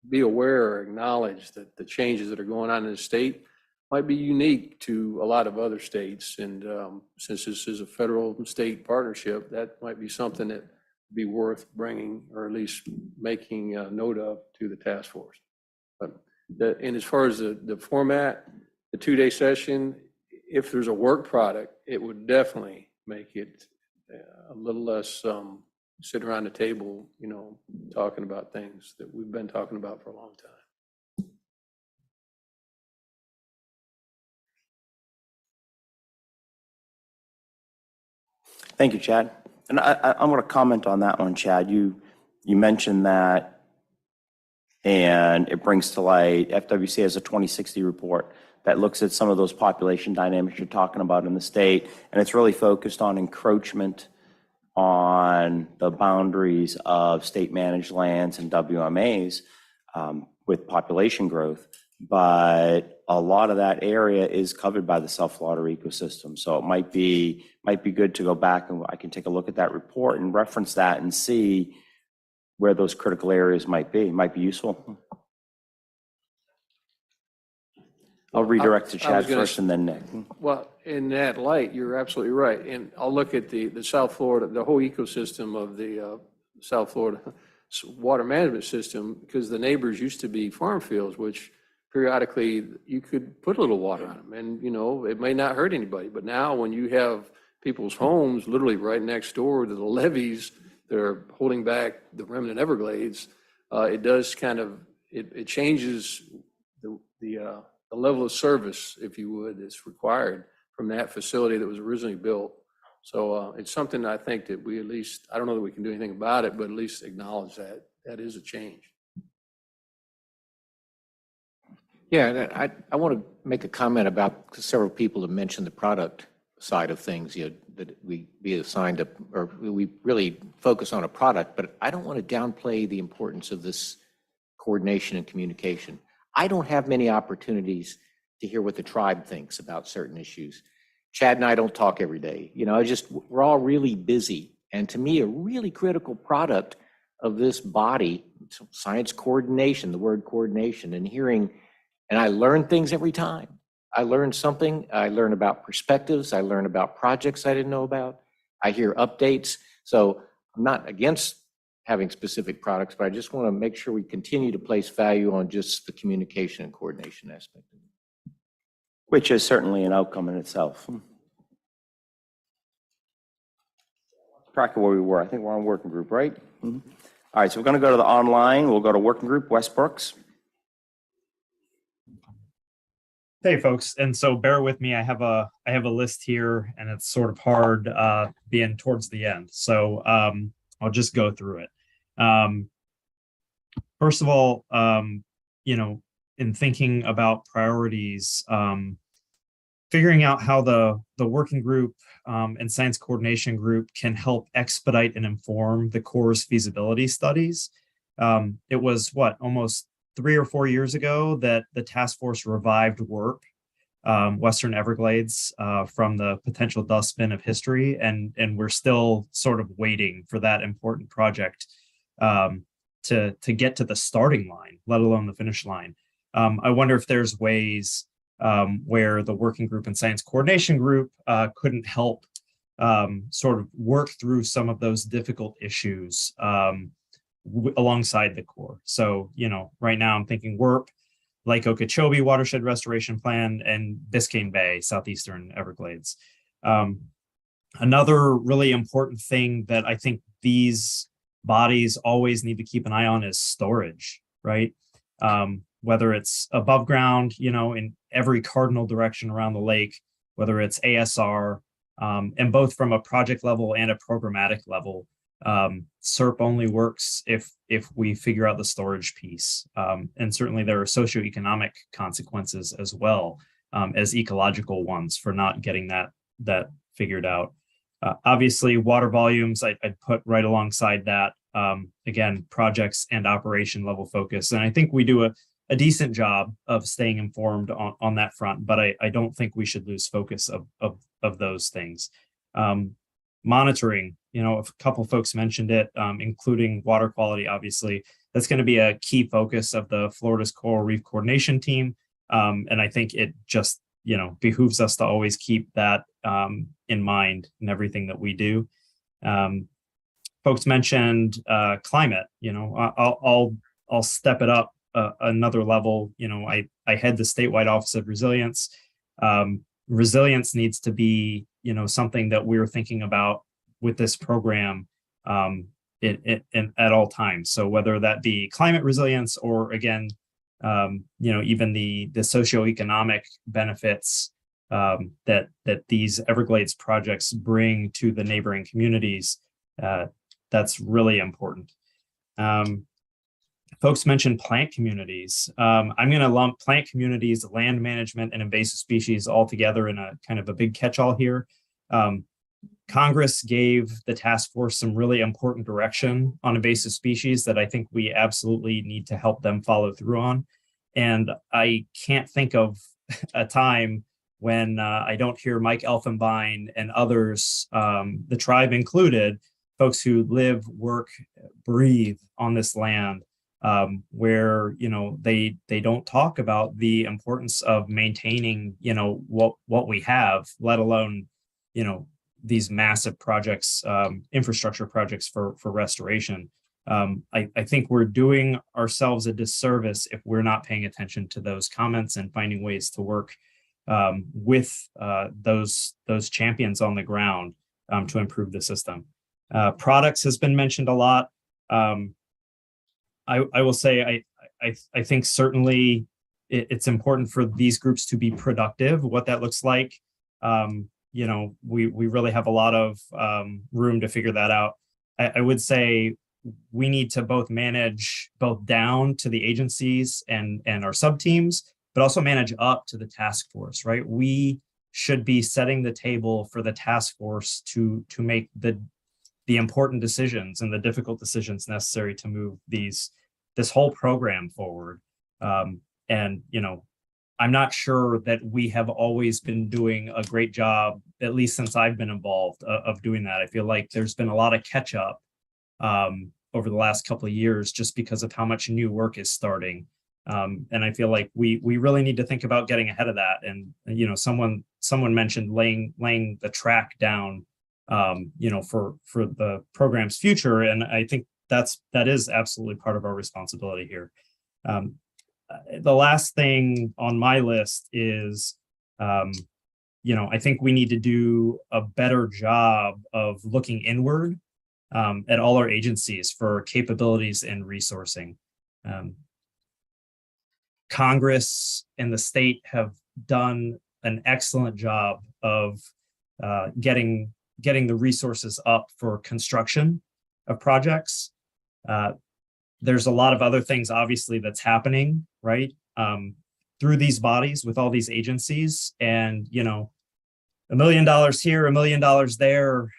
be aware or acknowledge that the changes that are going on in the state might be unique to a lot of other states. And since this is a federal and state partnership, that might be something that would be worth bringing, or at least making a note of, to the task force. And as far as the format, the 2-day session, if there's a work product, it would definitely make it a little less sit around the table, talking about things that we've been talking about for a long time. Thank you, Chad. And I'm going to comment on that one, Chad. You mentioned that, and it brings to light, FWC has a 2060 report that looks at some of those population dynamics you're talking about in the state, and it's really focused on encroachment on the boundaries of state-managed lands and WMAs with population growth. But a lot of that area is covered by the self-water ecosystem. So it might be good to go back, and I can take a look at that report and reference that and see where those critical areas might be. It might be useful. I'll redirect to Chad first and then Nick. Well, in that light, you're absolutely right. And I'll look at the South Florida, the whole ecosystem of the South Florida water management system, because the neighbors used to be farm fields, which periodically you could put a little water on them, and it may not hurt anybody. But now when you have people's homes literally right next door to the levees that are holding back the remnant Everglades, it does kind of, it changes the level of service, if you would, that's required from that facility that was originally built. So it's something I think that we at least, I don't know that we can do anything about it, but at least acknowledge that that is a change. Yeah, and I want to make a comment about several people have mentioned the product side of things, that we be assigned or we really focus on a product, but I don't want to downplay the importance of this coordination and communication. I don't have many opportunities to hear what the tribe thinks about certain issues. Chad and I don't talk every day. We're all really busy. And to me, a really critical product of this body, science coordination, the word coordination, and hearing, and I learn things every time. I learn something. I learn about perspectives. I learn about projects I didn't know about. I hear updates. So I'm not against having specific products, but I just want to make sure we continue to place value on just the communication and coordination aspect of it. Which is certainly an outcome in itself. Track of where we were. I think we're on working group, right? Mm-hmm. All right, so we're going to go to the online. We'll go to working group, Wes Brooks. Hey folks, and so bear with me. I have a list here, and it's sort of hard being towards the end. So I'll just go through it. First of all, in thinking about priorities, figuring out how the working group and science coordination group can help expedite and inform the Corps' feasibility studies. It was almost 3 or 4 years ago that the task force revived work, Western Everglades, from the potential dustbin of history, and we're still sort of waiting for that important project to get to the starting line, let alone the finish line. I wonder if there's ways where the working group and science coordination group couldn't help sort of work through some of those difficult issues alongside the Corps. So, right now I'm thinking WERP, Lake Okeechobee Watershed Restoration Plan, and Biscayne Bay, Southeastern Everglades. Another really important thing that I think these bodies always need to keep an eye on is storage, right? Whether it's above ground, in every cardinal direction around the lake, whether it's ASR, and both from a project level and a programmatic level. SERP only works if we figure out the storage piece. And certainly there are socioeconomic consequences as well as ecological ones for not getting that figured out. Obviously, water volumes, I'd put right alongside that. Again, projects and operation level focus. And I think we do a decent job of staying informed on that front, but I don't think we should lose focus of those things. Monitoring, a couple folks mentioned it, including water quality, obviously. That's going to be a key focus of the Florida's Coral Reef Coordination Team. And I think it just, behooves us to always keep that in mind in everything that we do. Folks mentioned climate, I'll step it up another level. I head the statewide Office of Resilience. Resilience needs to be, something that we're thinking about with this program at all times. So whether that be climate resilience or, again, even the socioeconomic benefits that these Everglades projects bring to the neighboring communities, that's really important. Folks mentioned plant communities. I'm going to lump plant communities, land management, and invasive species all together in a kind of a big catch-all here. Congress gave the task force some really important direction on invasive species that I think we absolutely need to help them follow through on. And I can't think of a time when I don't hear Mike Elfenbein and others, the tribe included, folks who live, work, breathe on this land, where they don't talk about the importance of maintaining what we have, let alone these massive projects, infrastructure projects for restoration. I think we're doing ourselves a disservice if we're not paying attention to those comments and finding ways to work with those champions on the ground to improve the system. Products has been mentioned a lot. I will say I think certainly it's important for these groups to be productive. What that looks like, we really have a lot of room to figure that out. I would say we need to both manage both down to the agencies and our sub teams, but also manage up to the task force, right? We should be setting the table for the task force to make the important decisions and the difficult decisions necessary to move this whole program forward. And I'm not sure that we have always been doing a great job, at least since I've been involved, of doing that. I feel like there's been a lot of catch up over the last couple of years just because of how much new work is starting. And I feel like we really need to think about getting ahead of that. And someone mentioned laying the track down, for the program's future. And I think that is absolutely part of our responsibility here. The last thing on my list is, I think we need to do a better job of looking inward at all our agencies for capabilities and resourcing. Congress and the state have done an excellent job of getting the resources up for construction of projects. There's a lot of other things, obviously, that's happening, right? Through these bodies with all these agencies, and $1 million here, $1 million there,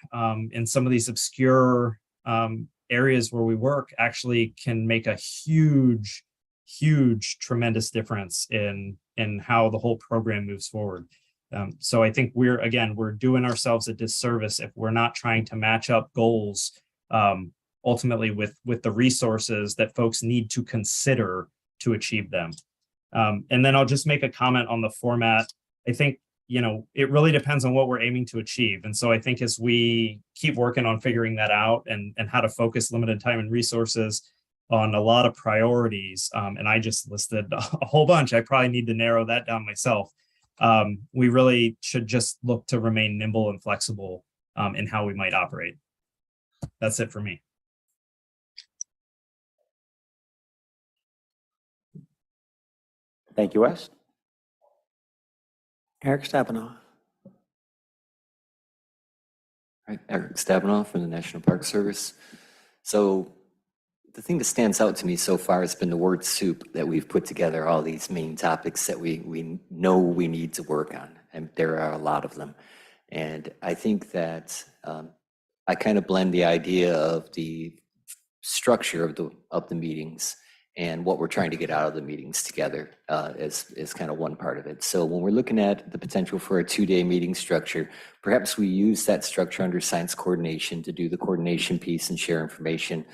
in some of these obscure areas where we work actually can make a huge, tremendous difference in how the whole program moves forward. So I think we're doing ourselves a disservice if we're not trying to match up goals ultimately with the resources that folks need to consider to achieve them. And then I'll just make a comment on the format. I think, it really depends on what we're aiming to achieve. And so I think as we keep working on figuring that out and how to focus limited time and resources on a lot of priorities, and I just listed a whole bunch, I probably need to narrow that down myself. We really should just look to remain nimble and flexible in how we might operate. That's it for me. Thank you, Wes. Eric Stabenow. Right, Eric Stabenow from the National Park Service. So the thing that stands out to me so far has been the word soup that we've put together, all these main topics that we know we need to work on, and there are a lot of them. And I think that I kind of blend the idea of the structure of the meetings and what we're trying to get out of the meetings together as kind of one part of it. So when we're looking at the potential for a 2-day meeting structure, perhaps we use that structure under science coordination to do the coordination piece and share information,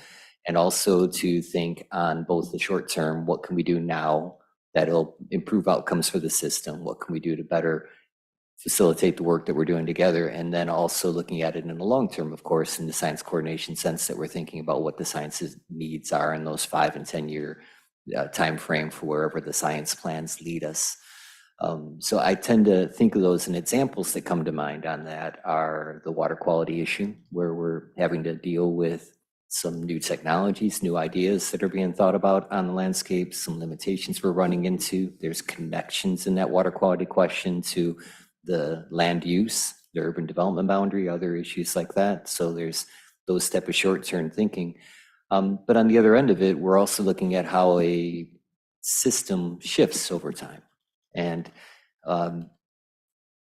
and also to think on both the short term, what can we do now that'll improve outcomes for the system? What can we do to better facilitate the work that we're doing together? And then also looking at it in the long term, of course, in the science coordination sense that we're thinking about what the science's needs are in those 5 and 10 year time frame for wherever the science plans lead us. So I tend to think of those, and examples that come to mind on that are the water quality issue, where we're having to deal with some new technologies, new ideas that are being thought about on the landscape, some limitations we're running into. There's connections in that water quality question to the land use, the urban development boundary, other issues like that. So there's those type of short-term thinking. But on the other end of it, we're also looking at how a system shifts over time. And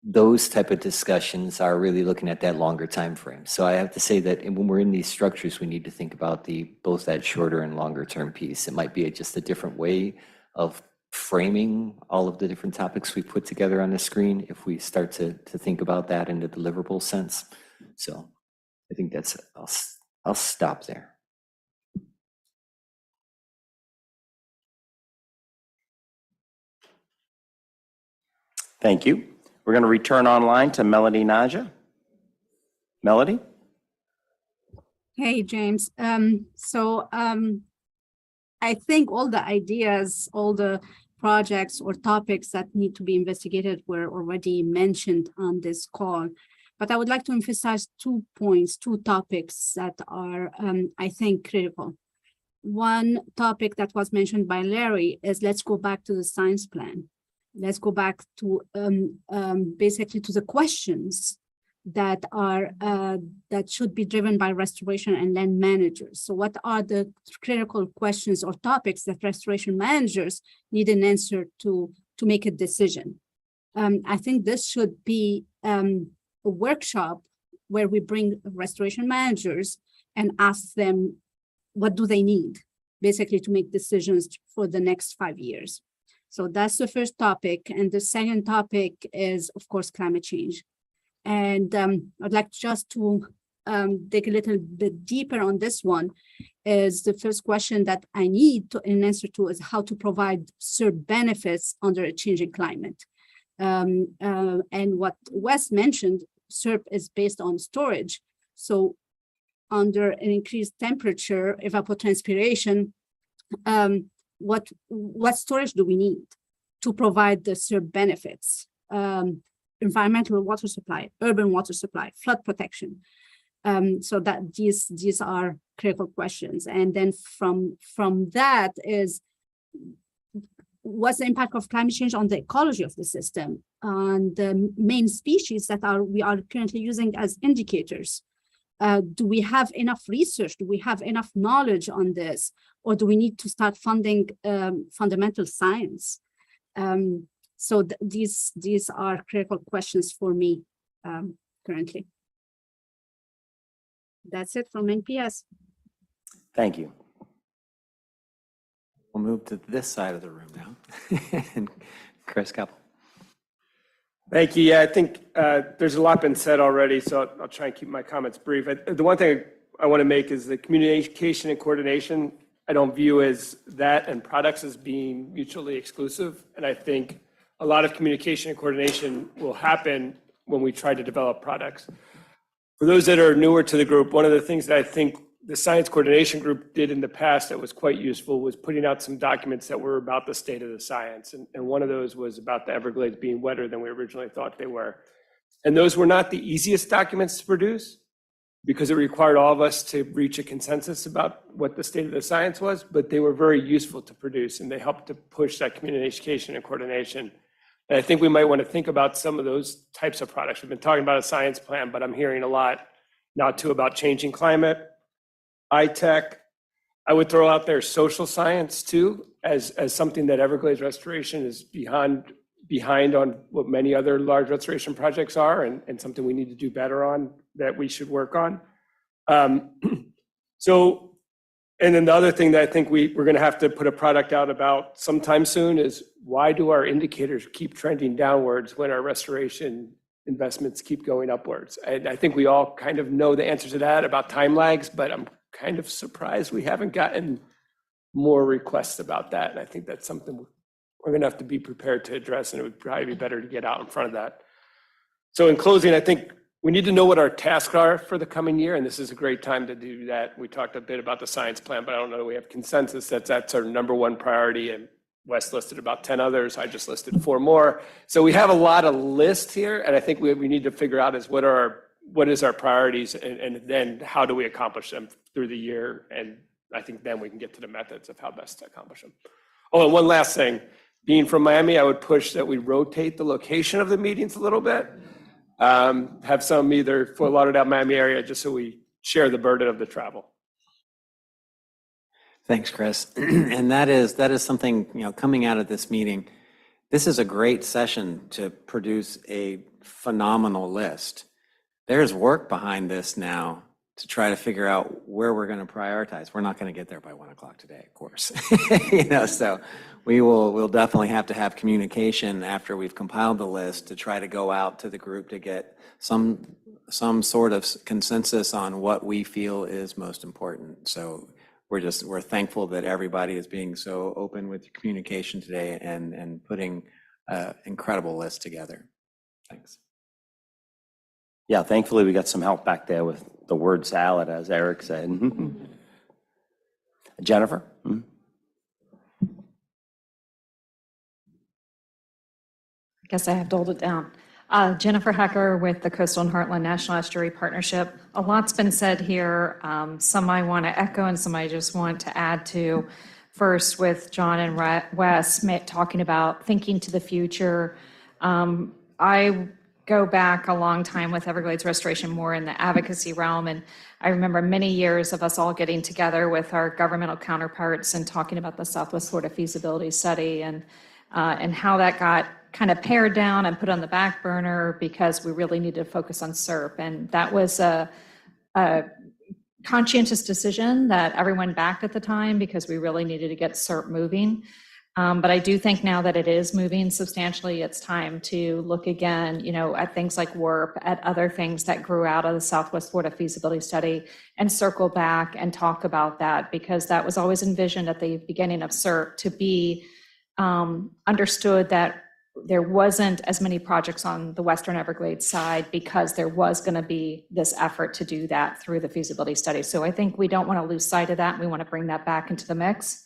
those type of discussions are really looking at that longer time frame. So I have to say that when we're in these structures, we need to think about both that shorter and longer term piece. It might be just a different way of framing all of the different topics we put together on the screen if we start to think about that in the deliverable sense. So I think that's, I'll stop there. Thank you. We're going to return online to Melody Naja. Melody? Hey, James. I think all the ideas, all the projects or topics that need to be investigated were already mentioned on this call. But I would like to emphasize 2 points, 2 topics that are, I think, critical. One topic that was mentioned by Larry is let's go back to the science plan. Let's go back to basically to the questions that are that should be driven by restoration and land managers. So what are the critical questions or topics that restoration managers need an answer to make a decision? I think this should be a workshop where we bring restoration managers and ask them what do they need basically to make decisions for the next 5 years. So that's the first topic. And the second topic is, of course, climate change. And I'd like just to dig a little bit deeper on this one. Is the first question that I need an answer to is how to provide CERB benefits under a changing climate. And what Wes mentioned, CERB is based on storage. So under an increased temperature, evapotranspiration, what storage do we need to provide the CERB benefits? Environmental water supply, urban water supply, flood protection. So that these are critical questions. And then from that is what's the impact of climate change on the ecology of the system, on the main species that we are currently using as indicators. Do we have enough research? Do we have enough knowledge on this? Or do we need to start funding fundamental science? So these are critical questions for me currently. That's it from NPS. Thank you. We'll move to this side of the room now. And Chris Keppel. Thank you. Yeah, I think there's a lot been said already, so I'll try and keep my comments brief. The one thing I want to make is the communication and coordination, I don't view as that and products as being mutually exclusive. And I think a lot of communication and coordination will happen when we try to develop products. For those that are newer to the group, one of the things that I think the science coordination group did in the past that was quite useful was putting out some documents that were about the state of the science. And one of those was about the Everglades being wetter than we originally thought they were. And those were not the easiest documents to produce because it required all of us to reach a consensus about what the state of the science was, but they were very useful to produce and they helped to push that communication and coordination. And I think we might want to think about some of those types of products. We've been talking about a science plan, but I'm hearing a lot now too about changing climate, tech. I would throw out there social science too, as something that Everglades restoration is behind on what many other large restoration projects are, and something we need to do better on that we should work on. And then the other thing that I think we're going to have to put a product out about sometime soon is why do our indicators keep trending downwards when our restoration investments keep going upwards? And I think we all kind of know the answer to that about time lags, but I'm kind of surprised we haven't gotten more requests about that. And I think that's something we're going to have to be prepared to address, and it would probably be better to get out in front of that. So in closing, I think we need to know what our tasks are for the coming year, and this is a great time to do that. We talked a bit about the science plan, but I don't know that we have consensus that that's our number one priority, and Wes listed about 10 others. I just listed 4 more. So we have a lot of lists here, and I think we need to figure out is what is our priorities, and then how do we accomplish them through the year? And I think then we can get to the methods of how best to accomplish them. Oh, and one last thing. Being from Miami, I would push that we rotate the location of the meetings a little bit. Have some either Fort Lauderdale, Miami area, just so we share the burden of the travel. Thanks, Chris. And that is something, coming out of this meeting, this is a great session to produce a phenomenal list. There's work behind this now to try to figure out where we're going to prioritize. We're not going to get there by 1 o'clock today, of course. So we'll definitely have to have communication after we've compiled the list to try to go out to the group to get some sort of consensus on what we feel is most important. So we're thankful that everybody is being so open with communication today and putting an incredible list together. Thanks. Yeah, thankfully we got some help back there with the word salad, as Eric said. Jennifer? I guess I have to hold it down. Jennifer Hecker with the Coastal and Heartland National Estuary Partnership. A lot's been said here. Some I want to echo and some I just want to add to. First, with John and Wes talking about thinking to the future. I go back a long time with Everglades Restoration more in the advocacy realm, and I remember many years of us all getting together with our governmental counterparts and talking about the Southwest Florida feasibility study and how that got kind of pared down and put on the back burner because we really needed to focus on SERP. And that was a conscientious decision that everyone backed at the time because we really needed to get SERP moving. But I do think now that it is moving substantially, it's time to look again, at things like WRP, at other things that grew out of the Southwest Florida feasibility study, and circle back and talk about that, because that was always envisioned at the beginning of SERP to be understood that there wasn't as many projects on the Western Everglades side because there was going to be this effort to do that through the feasibility study. So I think we don't want to lose sight of that. We want to bring that back into the mix.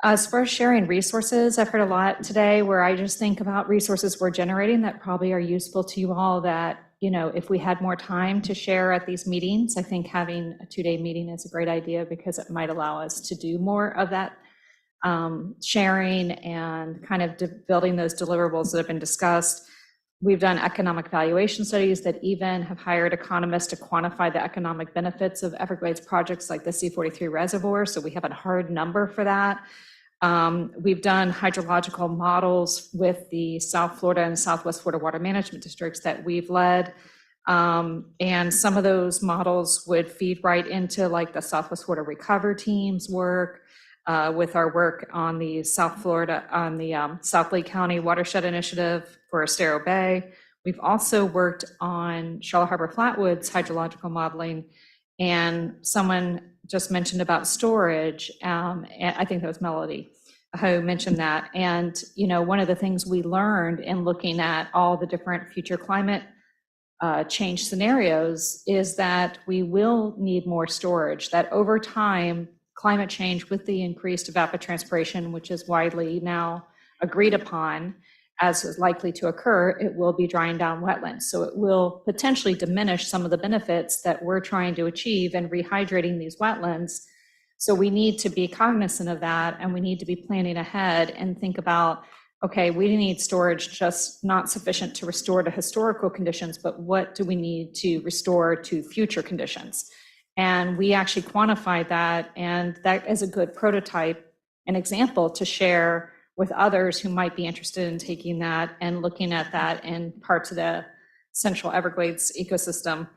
As far as sharing resources, I've heard a lot today where I just think about resources we're generating that probably are useful to you all that, if we had more time to share at these meetings, I think having a 2-day meeting is a great idea because it might allow us to do more of that sharing and kind of building those deliverables that have been discussed. We've done economic valuation studies that even have hired economists to quantify the economic benefits of Everglades projects like the C43 reservoir. So we have a hard number for that. We've done hydrological models with the South Florida and Southwest Florida water management districts that we've led. And some of those models would feed right into like the Southwest Florida Recover team's work, with our work on the South Lake County Watershed Initiative for Estero Bay. We've also worked on Charlotte Harbor Flatwoods hydrological modeling, and someone just mentioned about storage, and I think that was Melody, Ho mentioned that. And, one of the things we learned in looking at all the different future climate change scenarios is that we will need more storage, that over time, climate change with the increased evapotranspiration, which is widely now agreed upon as is likely to occur, it will be drying down wetlands. So it will potentially diminish some of the benefits that we're trying to achieve in rehydrating these wetlands. So we need to be cognizant of that, and we need to be planning ahead and think about, okay, we need storage just not sufficient to restore to historical conditions, but what do we need to restore to future conditions? And we actually quantified that, and that is a good prototype, an example to share with others who might be interested in taking that and looking at that in parts of the Central Everglades ecosystem.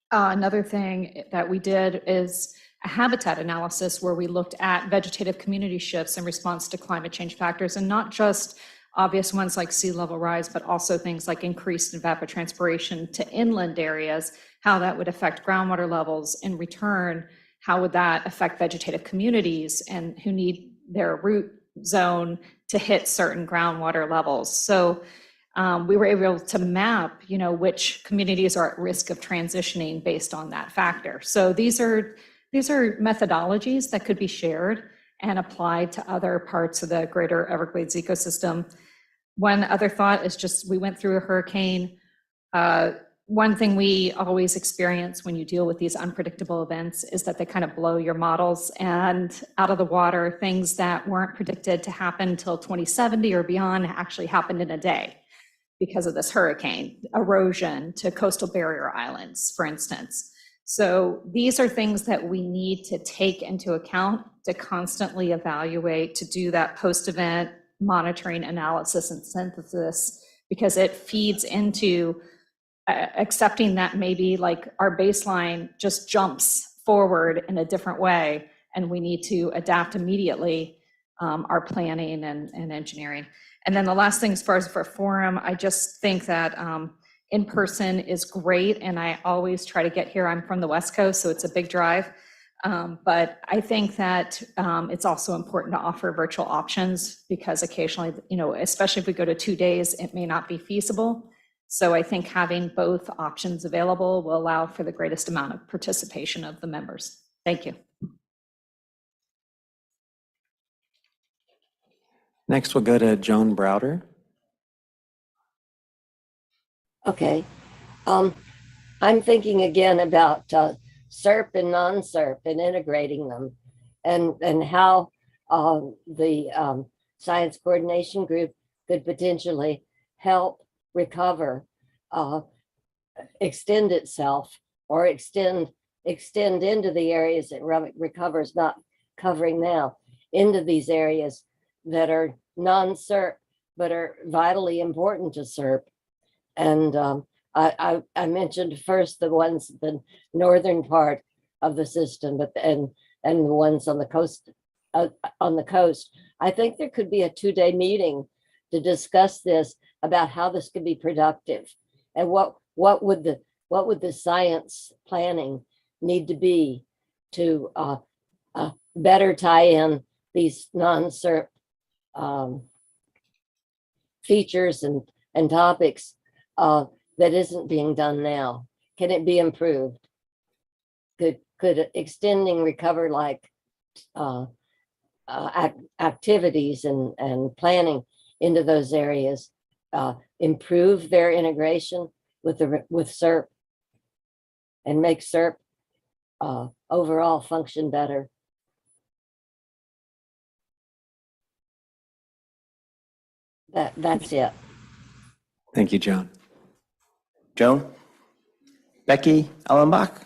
Another thing that we did is a habitat analysis where we looked at vegetative community shifts in response to climate change factors, and not just obvious ones like sea level rise, but also things like increased evapotranspiration to inland areas, how that would affect groundwater levels. In return, how would that affect vegetative communities and who need their root zone to hit certain groundwater levels. So we were able to map, which communities are at risk of transitioning based on that factor. So these are methodologies that could be shared and applied to other parts of the greater Everglades ecosystem. One other thought is just, we went through a hurricane. One thing we always experience when you deal with these unpredictable events is that they kind of blow your models and out of the water. Things that weren't predicted to happen until 2070 or beyond actually happened in a day because of this hurricane. Erosion to coastal barrier islands, for instance. So these are things that we need to take into account to constantly evaluate, to do that post-event monitoring, analysis, and synthesis, because it feeds into accepting that maybe like our baseline just jumps forward in a different way, and we need to adapt immediately our planning and engineering. And then the last thing, as far as for forum, I just think that in person is great, and I always try to get here. I'm from the West Coast, so it's a big drive. But I think that it's also important to offer virtual options, because occasionally, especially if we go to 2 days, it may not be feasible. So I think having both options available will allow for the greatest amount of participation of the members. Thank you. Next, we'll go to Joan Browder. Okay. I'm thinking again about SERP and non-SERP and integrating them, and how the Science Coordination Group could potentially help recover, extend itself, or extend into the areas that recover is not covering now, into these areas that are non-SERP but are vitally important to SERP. And I mentioned first the ones, the northern part of the system, but and the ones on the coast. I think there could be a 2-day meeting to discuss this, about how this could be productive, and what would the science planning need to be to better tie in these non-SERP features and topics that isn't being done now. Can it be improved? Could extending recover like activities and planning into those areas improve their integration with SERP and make SERP overall function better? That's it. Thank you, Joan. Joan? Becky Ellenbach?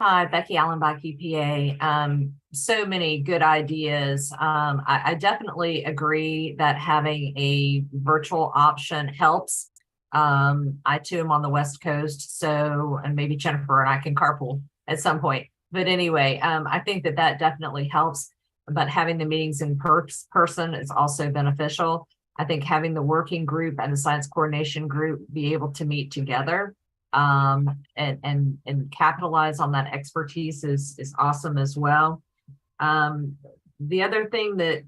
Hi, Becky Allenbach, EPA. So many good ideas. I definitely agree that having a virtual option helps. I too am on the West Coast, so, and maybe Jennifer and I can carpool at some point. But anyway, I think that definitely helps. But having the meetings in person is also beneficial. I think having the working group and the science coordination group be able to meet together and capitalize on that expertise is awesome as well. The other thing that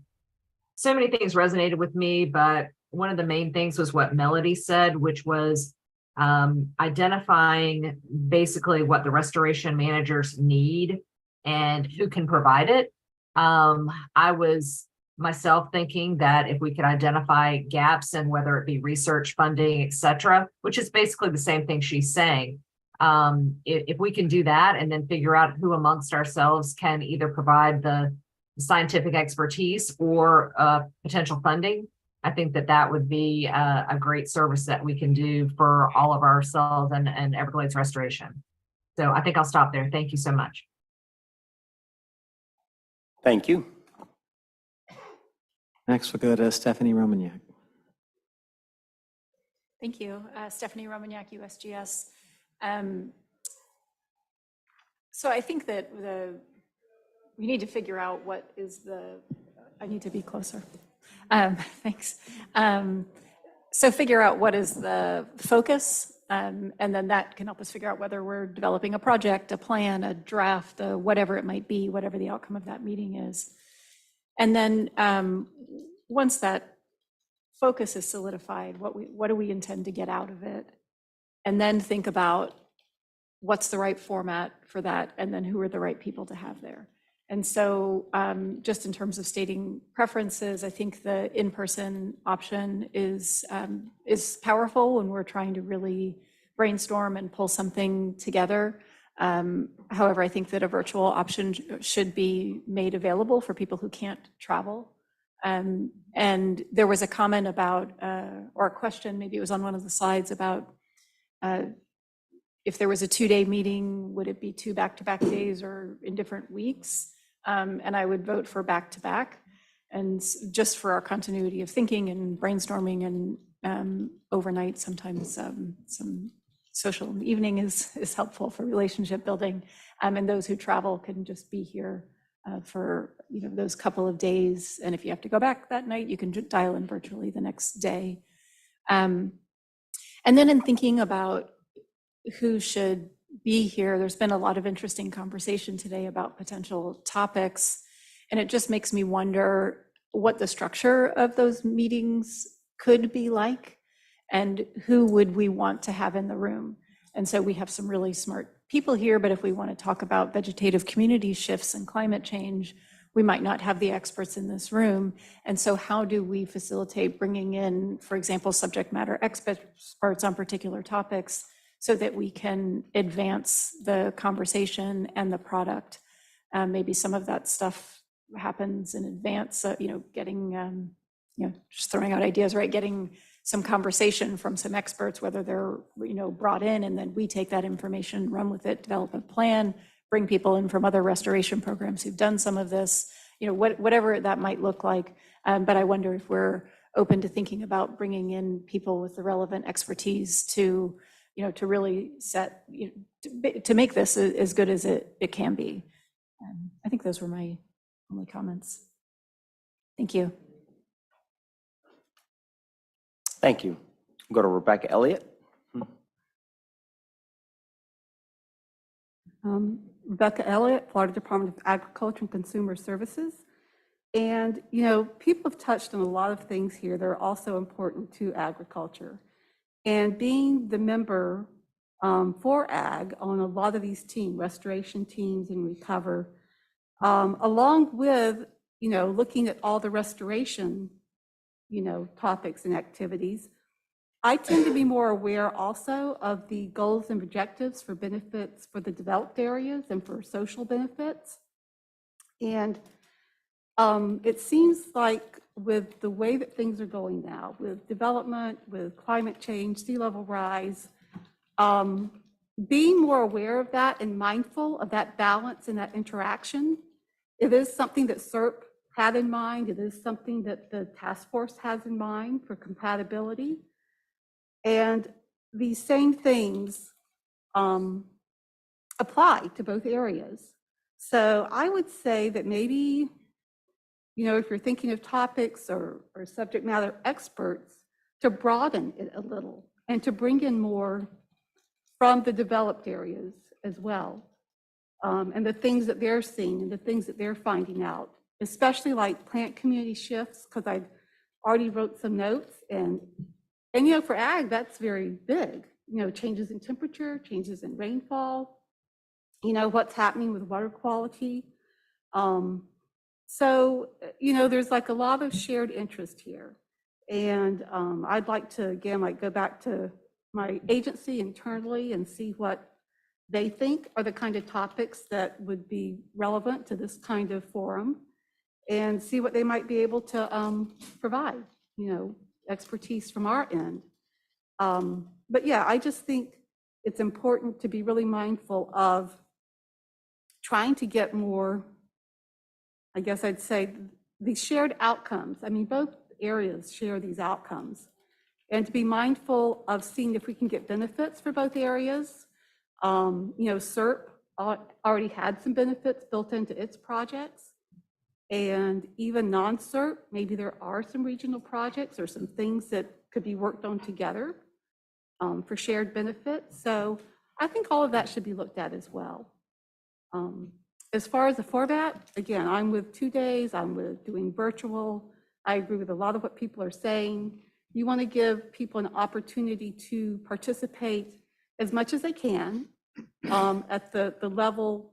so many things resonated with me, but one of the main things was what Melody said, which was identifying basically what the restoration managers need and who can provide it. I was myself thinking that if we could identify gaps in whether it be research funding, et cetera, which is basically the same thing she's saying. If we can do that and then figure out who amongst ourselves can either provide the scientific expertise or potential funding, I think that that would be a great service that we can do for all of ourselves and Everglades Restoration. So I think I'll stop there. Thank you so much. Thank you. Next, we'll go to Stephanie Romagnac. Thank you. Stephanie Romagnac, USGS. So I think that we need to figure out what is I need to be closer. Thanks. So figure out what is the focus, and then that can help us figure out whether we're developing a project, a plan, a draft, whatever it might be, whatever the outcome of that meeting is. And then once that focus is solidified, what do we intend to get out of it? And then think about what's the right format for that, and then who are the right people to have there. And so just in terms of stating preferences, I think the in-person option is powerful when we're trying to really brainstorm and pull something together. However, I think that a virtual option should be made available for people who can't travel. And there was a comment about, or a question, maybe it was on one of the slides, about if there was a 2-day meeting, would it be 2 back-to-back days or in different weeks? And I would vote for back-to-back. And just for our continuity of thinking and brainstorming, and overnight, sometimes some social evening is helpful for relationship building. And those who travel can just be here for those couple of days. And if you have to go back that night, you can dial in virtually the next day. And then in thinking about who should be here, there's been a lot of interesting conversation today about potential topics. And it just makes me wonder what the structure of those meetings could be like, and who would we want to have in the room. And so we have some really smart people here, but if we want to talk about vegetative community shifts and climate change, we might not have the experts in this room. And so how do we facilitate bringing in, for example, subject matter experts on particular topics, so that we can advance the conversation and the product? Maybe some of that stuff happens in advance, getting, just throwing out ideas, right? Getting some conversation from some experts, whether they're, brought in, and then we take that information, run with it, develop a plan, bring people in from other restoration programs who've done some of this, whatever that might look like. But I wonder if we're open to thinking about bringing in people with the relevant expertise to really set, to make this as good as it can be. I think those were my only comments. Thank you. Thank you. Go to Rebecca Elliott. Rebecca Elliott, Florida Department of Agriculture and Consumer Services. And, people have touched on a lot of things here that are also important to agriculture. And being the member for ag on a lot of these teams, restoration teams and recover, along with, looking at all the restoration, topics and activities, I tend to be more aware also of the goals and objectives for benefits for the developed areas and for social benefits. And it seems like with the way that things are going now, with development, with climate change, sea level rise, being more aware of that and mindful of that balance and that interaction, it is something that SERP had in mind. It is something that the task force has in mind for compatibility. And these same things apply to both areas. So I would say that maybe, if you're thinking of topics or subject matter experts, to broaden it a little and to bring in more from the developed areas as well, and the things that they're seeing and the things that they're finding out especially like plant community shifts, because I already wrote some notes. And you know, for ag, that's very big. You know, changes in temperature, changes in rainfall, you know, what's happening with water quality. So, you know, there's like a lot of shared interest here. And I'd like to, again, like go back to my agency internally and see what they think are the kind of topics that would be relevant to this kind of forum and see what they might be able to provide, you know, expertise from our end. But yeah, I just think it's important to be really mindful of trying to get more, I guess I'd say, these shared outcomes. I mean, both areas share these outcomes. And to be mindful of seeing if we can get benefits for both areas. You know, SERP already had some benefits built into its projects. And even non-SERP, maybe there are some regional projects or some things that could be worked on together for shared benefits. So I think all of that should be looked at as well. As far as the format, again, I'm with 2 days, I'm with doing virtual. I agree with a lot of what people are saying. You want to give people an opportunity to participate as much as they can at the level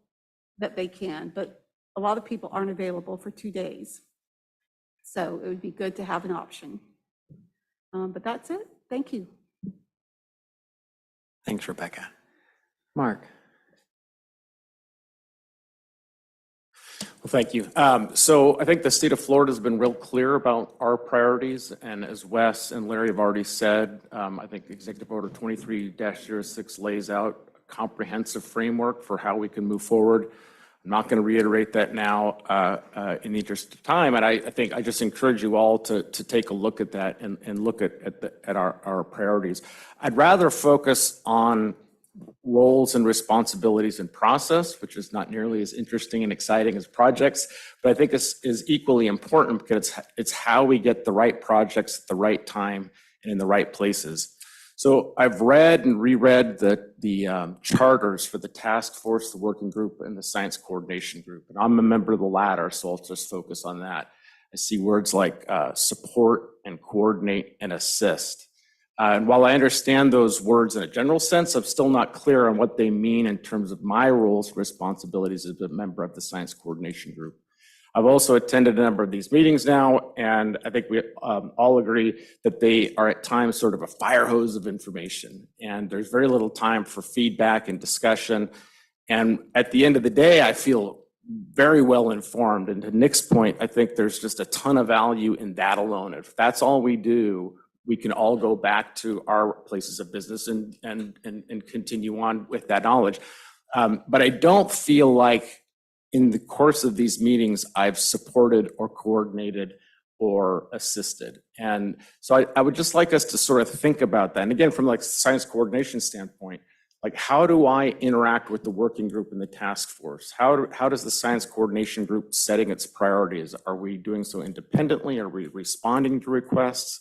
that they can, but a lot of people aren't available for 2 days. So it would be good to have an option. But that's it. Thank you. Thanks, Rebecca. Mark. Well, thank you. So I think the state of Florida has been real clear about our priorities. And as Wes and Larry have already said, I think Executive Order 23-06 lays out a comprehensive framework for how we can move forward. I'm not going to reiterate that now in the interest of time. And I think I just encourage you all to take a look at that and look at our priorities. I'd rather focus on roles and responsibilities and process, which is not nearly as interesting and exciting as projects, but I think is equally important because it's how we get the right projects at the right time and in the right places. So I've read and reread the charters for the task force, the working group, and the science coordination group, and I'm a member of the latter, so I'll just focus on that. I see words like support and coordinate and assist. And while I understand those words in a general sense, I'm still not clear on what they mean in terms of my roles and responsibilities as a member of the science coordination group. I've also attended a number of these meetings now, and I think we all agree that they are at times sort of a fire hose of information, and there's very little time for feedback and discussion. And at the end of the day, I feel very well informed. And to Nick's point, I think there's just a ton of value in that alone. If that's all we do, we can all go back to our places of business and continue on with that knowledge. But I don't feel like in the course of these meetings, I've supported or coordinated or assisted. And so I would just like us to sort of think about that. And again, from like science coordination standpoint, like how do I interact with the working group and the task force? How does the science coordination group setting its priorities? Are we doing so independently? Are we responding to requests?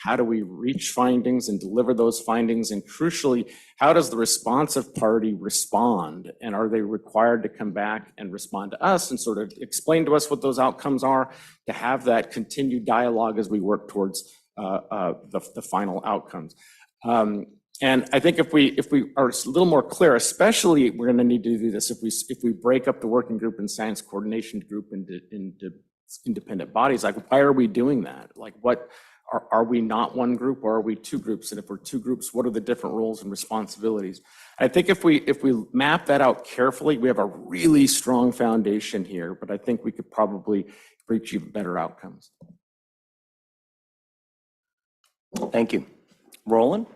How do we reach findings and deliver those findings? And crucially, how does the responsive party respond? And are they required to come back and respond to us and sort of explain to us what those outcomes are, to have that continued dialogue as we work towards the final outcomes? And I think if we are a little more clear, especially we're going to need to do this if we break up the working group and science coordination group into independent bodies, like why are we doing that? Like what? Are we not one group or are we two groups? And if we're two groups, what are the different roles and responsibilities? I think if we map that out carefully, we have a really strong foundation here, but I think we could probably reach even better outcomes. Thank you. Roland?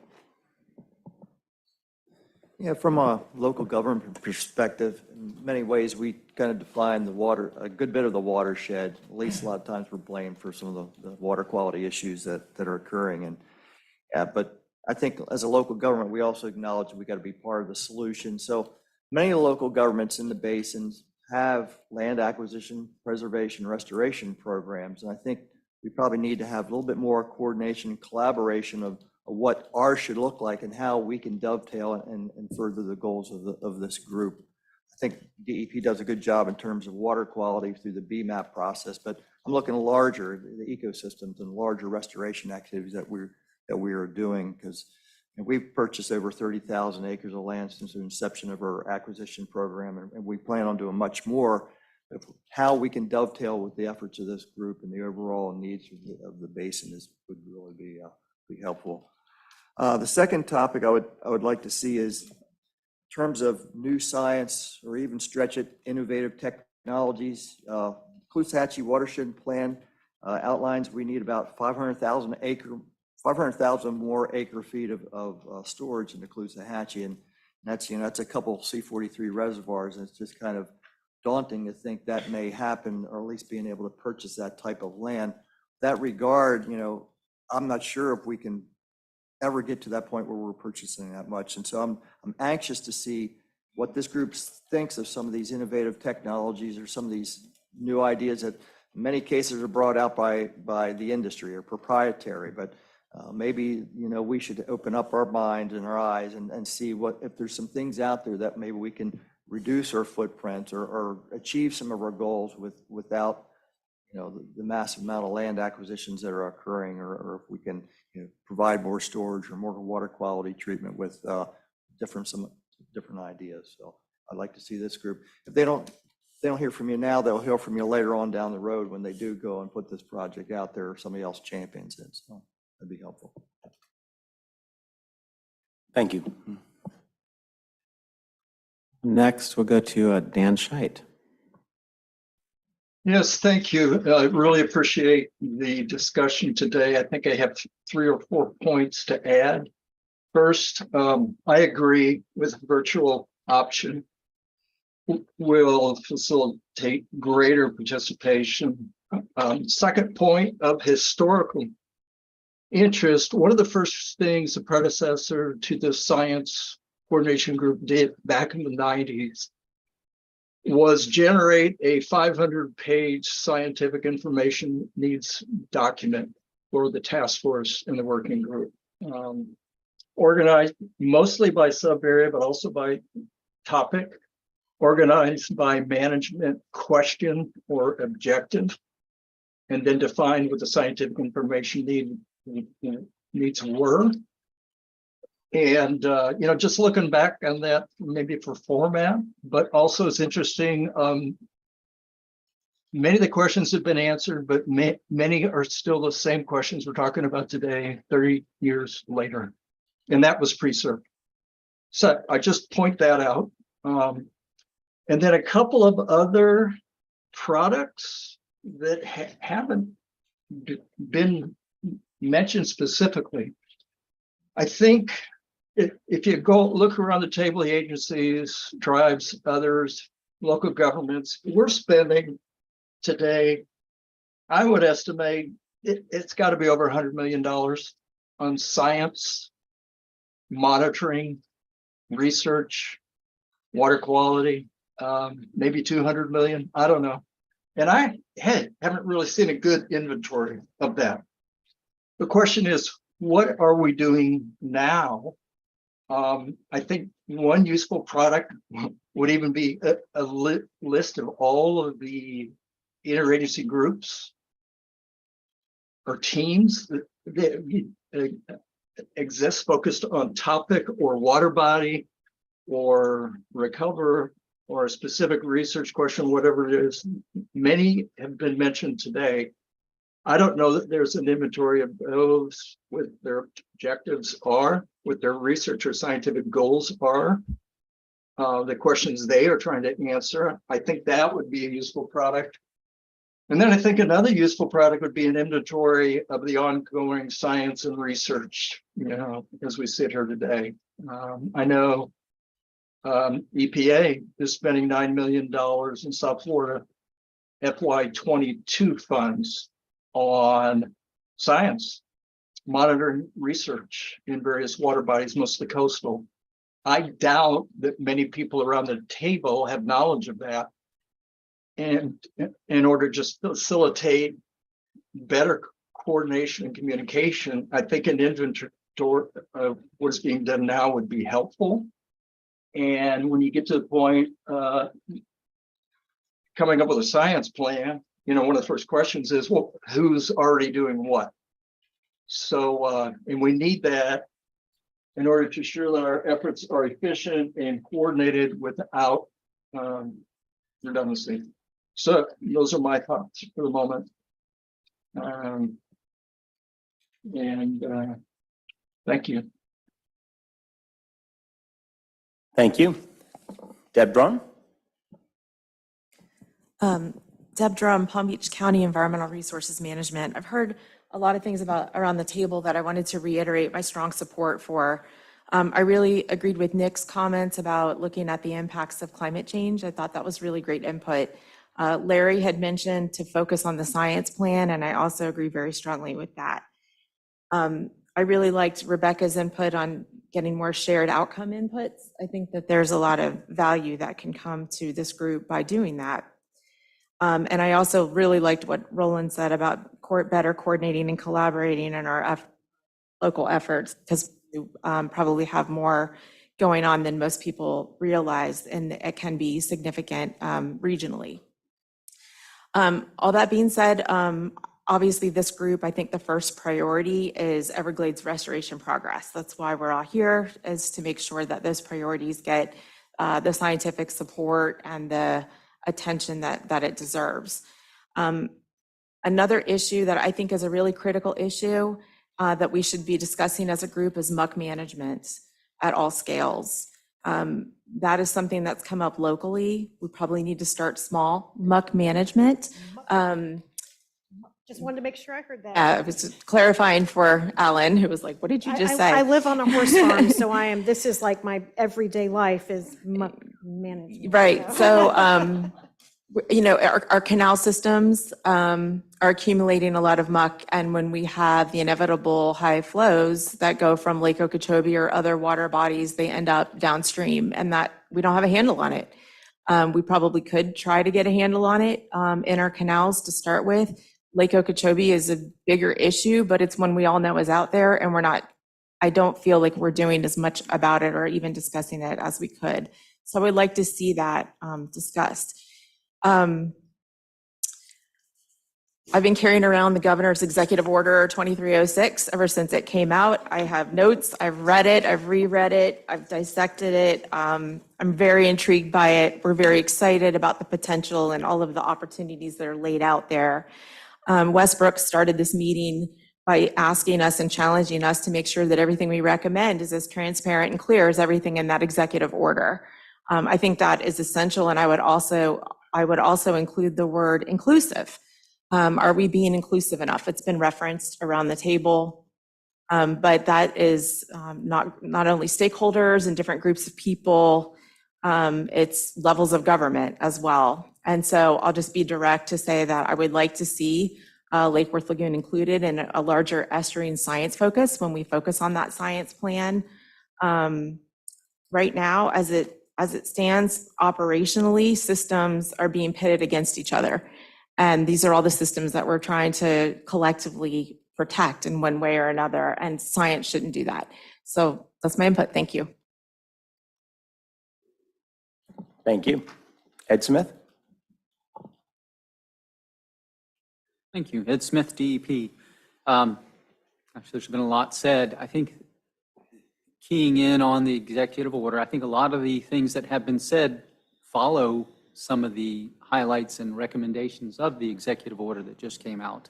Yeah, from a local government perspective, in many ways, we kind of define the water, a good bit of the watershed. At least a lot of times we're blamed for some of the water quality issues that are occurring. And yeah, but I think as a local government, we also acknowledge that we got to be part of the solution. So many of the local governments in the basins have land acquisition, preservation, restoration programs. And I think we probably need to have a little bit more coordination and collaboration of what ours should look like and how we can dovetail and further the goals of this group. I think DEP does a good job in terms of water quality through the BMAP process, but I'm looking larger, the ecosystems and larger restoration activities that we are doing, because we've purchased over 30,000 acres of land since the inception of our acquisition program, and we plan on doing much more. How we can dovetail with the efforts of this group and the overall needs of the basin would really be helpful. The second topic I would like to see is in terms of new science, or even stretch it, innovative technologies. Caloosahatchee Watershed Plan outlines we need about 500,000 more acre feet of storage in the Caloosahatchee, and that's a couple C43 reservoirs, and it's just kind of daunting to think that may happen, or at least being able to purchase that type of land. That regard, I'm not sure if we can ever get to that point where we're purchasing that much. And so I'm anxious to see what this group thinks of some of these innovative technologies, or some of these new ideas that in many cases are brought out by the industry or proprietary. But maybe, we should open up our minds and our eyes and see if there's some things out there that maybe we can reduce our footprint or achieve some of our goals without, the massive amount of land acquisitions that are occurring, or if we can, provide more storage or more water quality treatment with some different ideas. So I'd like to see this group. If they don't hear from you now, they'll hear from you later on down the road when they do go and put this project out there, or somebody else champions it. So that'd be helpful. Thank you. Next, we'll go to Dan Scheit. Yes, thank you. I really appreciate the discussion today. I think I have 3 or 4 points to add. First, I agree with virtual option will facilitate greater participation. Second point, of historical interest, one of the first things the predecessor to the science coordination group did back in the 90s was generate a 500-page scientific information needs document for the task force and the working group, organized mostly by sub-area, but also by topic, organized by management question or objective, and then defined what the scientific information needs were. And, just looking back on that, maybe for format, but also it's interesting, many of the questions have been answered, but many are still the same questions we're talking about today, 30 years later. And that was preserved. So I just point that out. And then a couple of other products that haven't been mentioned specifically. I think if you go look around the table, the agencies, tribes, others, local governments, we're spending today, I would estimate it's got to be over $100 million on science, monitoring, research, water quality, maybe 200 million, I don't know. And I haven't really seen a good inventory of that. The question is, what are we doing now? I think one useful product would even be a list of all of the interagency groups or teams that exist focused on topic or water body or recover or a specific research question, whatever it is. Many have been mentioned today. I don't know that there's an inventory of those, what their objectives are, what their research or scientific goals are, the questions they are trying to answer. I think that would be a useful product. And then I think another useful product would be an inventory of the ongoing science and research, as we sit here today. I know EPA is spending $9 million in South Florida FY22 funds on science, monitoring research in various water bodies, mostly coastal. I doubt that many people around the table have knowledge of that. And in order to just facilitate better coordination and communication, I think an inventory of what is being done now would be helpful. And when you get to the point, coming up with a science plan, one of the first questions is, well, who's already doing what? So, and we need that in order to ensure that our efforts are efficient and coordinated without redundancy. So those are my thoughts for the moment. Thank you. Thank you. Deb Braun? Deb Drum, Palm Beach County Environmental Resources Management. I've heard a lot of things around the table that I wanted to reiterate my strong support for. I really agreed with Nick's comments about looking at the impacts of climate change. I thought that was really great input. Larry had mentioned to focus on the science plan, and I also agree very strongly with that. I really liked Rebecca's input on getting more shared outcome inputs. I think that there's a lot of value that can come to this group by doing that. And I also really liked what Roland said about better coordinating and collaborating in our local efforts, because we probably have more going on than most people realize, and it can be significant regionally. All that being said, obviously this group, I think the first priority is Everglades restoration progress. That's why we're all here, is to make sure that those priorities get the scientific support and the attention that it deserves. Another issue that I think is a really critical issue that we should be discussing as a group is muck management at all scales. That is something that's come up locally. We probably need to start small. Muck management. Just wanted to make sure I heard that. I was clarifying for Alan, who was like, what did you just say? I live on a horse farm, so this is like my everyday life is muck management. Right. So, our canal systems are accumulating a lot of muck. And when we have the inevitable high flows that go from Lake Okeechobee or other water bodies, they end up downstream, and that we don't have a handle on it. We probably could try to get a handle on it in our canals to start with. Lake Okeechobee is a bigger issue, but it's one we all know is out there, and I don't feel like we're doing as much about it or even discussing it as we could. So I would like to see that discussed. I've been carrying around the governor's executive order 2306 ever since it came out. I have notes, I've read it, I've reread it, I've dissected it. I'm very intrigued by it. We're very excited about the potential and all of the opportunities that are laid out there. Westbrook started this meeting by asking us and challenging us to make sure that everything we recommend is as transparent and clear as everything in that executive order. I think that is essential, and I would also include the word inclusive. Are we being inclusive enough? It's been referenced around the table, but that is not only stakeholders and different groups of people, it's levels of government as well. And so I'll just be direct to say that I would like to see Lake Worth Lagoon included in a larger estuarine science focus when we focus on that science plan. Right now, as it stands operationally, systems are being pitted against each other. And these are all the systems that we're trying to collectively protect in one way or another, and science shouldn't do that. So that's my input. Thank you. Thank you. Ed Smith? Thank you. Ed Smith, DEP. Actually, there's been a lot said. I think keying in on the executive order, I think a lot of the things that have been said follow some of the highlights and recommendations of the executive order that just came out.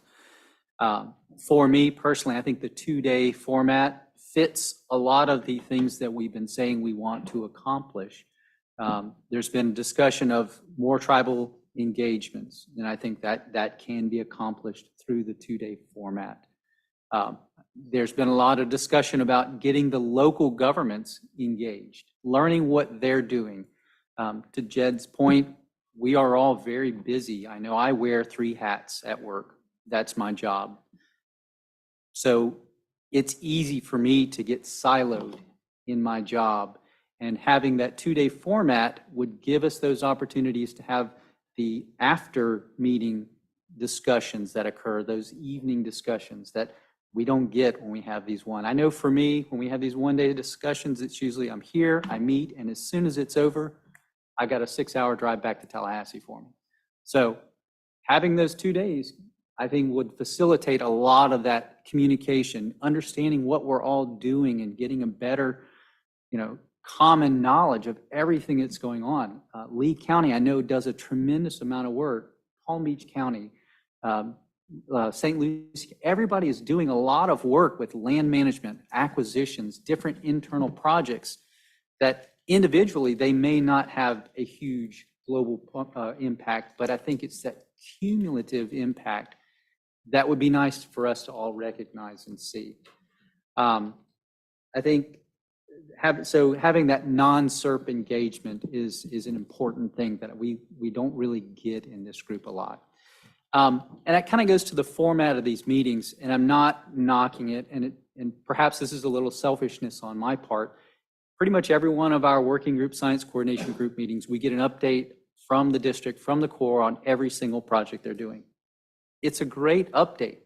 For me personally, I think the 2-day format fits a lot of the things that we've been saying we want to accomplish. There's been discussion of more tribal engagements, and I think that can be accomplished through the 2-day format. There's been a lot of discussion about getting the local governments engaged, learning what they're doing. To Jed's point, we are all very busy. I know I wear 3 hats at work. That's my job. So it's easy for me to get siloed in my job, and having that 2-day format would give us those opportunities to have the after meeting discussions that occur, those evening discussions that we don't get when we have these I know for me, when we have these one-day discussions, it's usually I'm here, I meet, and as soon as it's over, I got a 6-hour drive back to Tallahassee for me. So having those 2 days, I think would facilitate a lot of that communication, understanding what we're all doing and getting a better, common knowledge of everything that's going on. Lee County, I know, does a tremendous amount of work. Palm Beach County, St. Lucie, everybody is doing a lot of work with land management, acquisitions, different internal projects that individually they may not have a huge global impact, but I think it's that cumulative impact that would be nice for us to all recognize and see. I think having that non-SERP engagement is an important thing that we don't really get in this group a lot. And that kind of goes to the format of these meetings, and I'm not knocking it, and perhaps this is a little selfishness on my part. Pretty much every one of our working group, science coordination group meetings, we get an update from the district, from the Corps on every single project they're doing. It's a great update,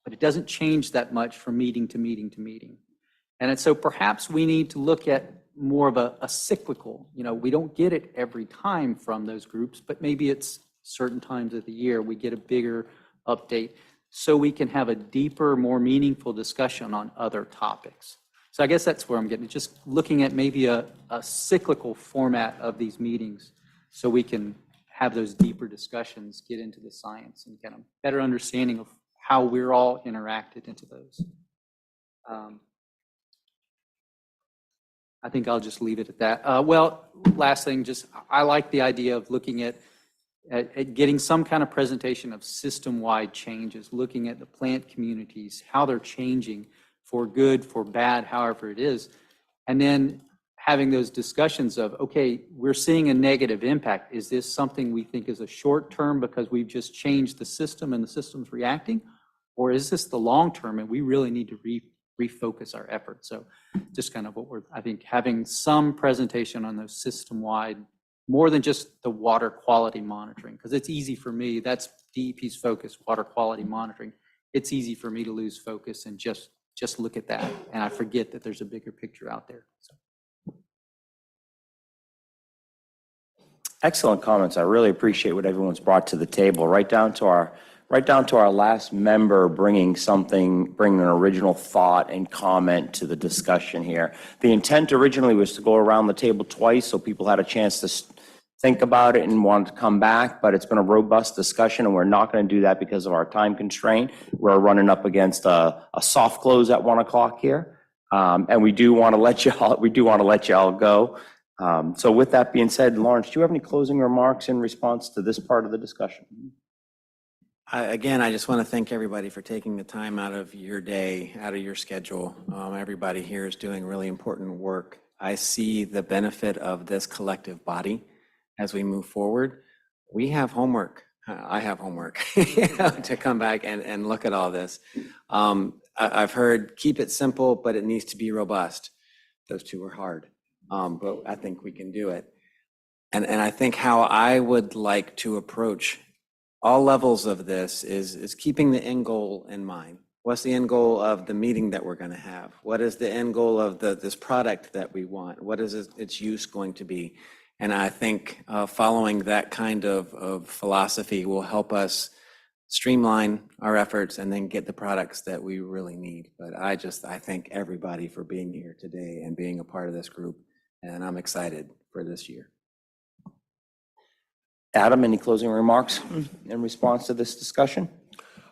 but it doesn't change that much from meeting to meeting to meeting. And so perhaps we need to look at more of a cyclical, we don't get it every time from those groups, but maybe it's certain times of the year we get a bigger update so we can have a deeper, more meaningful discussion on other topics. So I guess that's where I'm getting, just looking at maybe a cyclical format of these meetings so we can have those deeper discussions, get into the science and get a better understanding of how we're all interacted into those. I think I'll just leave it at that. Well, last thing, I like the idea of looking at getting some kind of presentation of system-wide changes, looking at the plant communities, how they're changing for good, for bad, however it is, and then having those discussions of, okay, we're seeing a negative impact. Is this something we think is a short term because we've just changed the system and the system's reacting? Or is this the long term and we really need to refocus our efforts? So just kind of what I think having some presentation on those system-wide, more than just the water quality monitoring, because it's easy for me, that's DEP's focus, water quality monitoring. It's easy for me to lose focus and just look at that, and I forget that there's a bigger picture out there. So. Excellent comments. I really appreciate what everyone's brought to the table, right down to our last member bringing an original thought and comment to the discussion here. The intent originally was to go around the table twice so people had a chance to think about it and wanted to come back, but it's been a robust discussion and we're not going to do that because of our time constraint. We're running up against a soft close at 1 o'clock here. And we do want to let you all go. So with that being said, Lawrence, do you have any closing remarks in response to this part of the discussion? Again, I just want to thank everybody for taking the time out of your day, out of your schedule. Everybody here is doing really important work. I see the benefit of this collective body as we move forward. We have homework. I have homework to come back and look at all this. I've heard keep it simple, but it needs to be robust. Those two are hard, but I think we can do it. And I think how I would like to approach all levels of this is keeping the end goal in mind. What's the end goal of the meeting that we're going to have? What is the end goal of this product that we want? What is its use going to be? And I think following that kind of philosophy will help us streamline our efforts and then get the products that we really need. But I thank everybody for being here today and being a part of this group. And I'm excited for this year. Adam, any closing remarks in response to this discussion?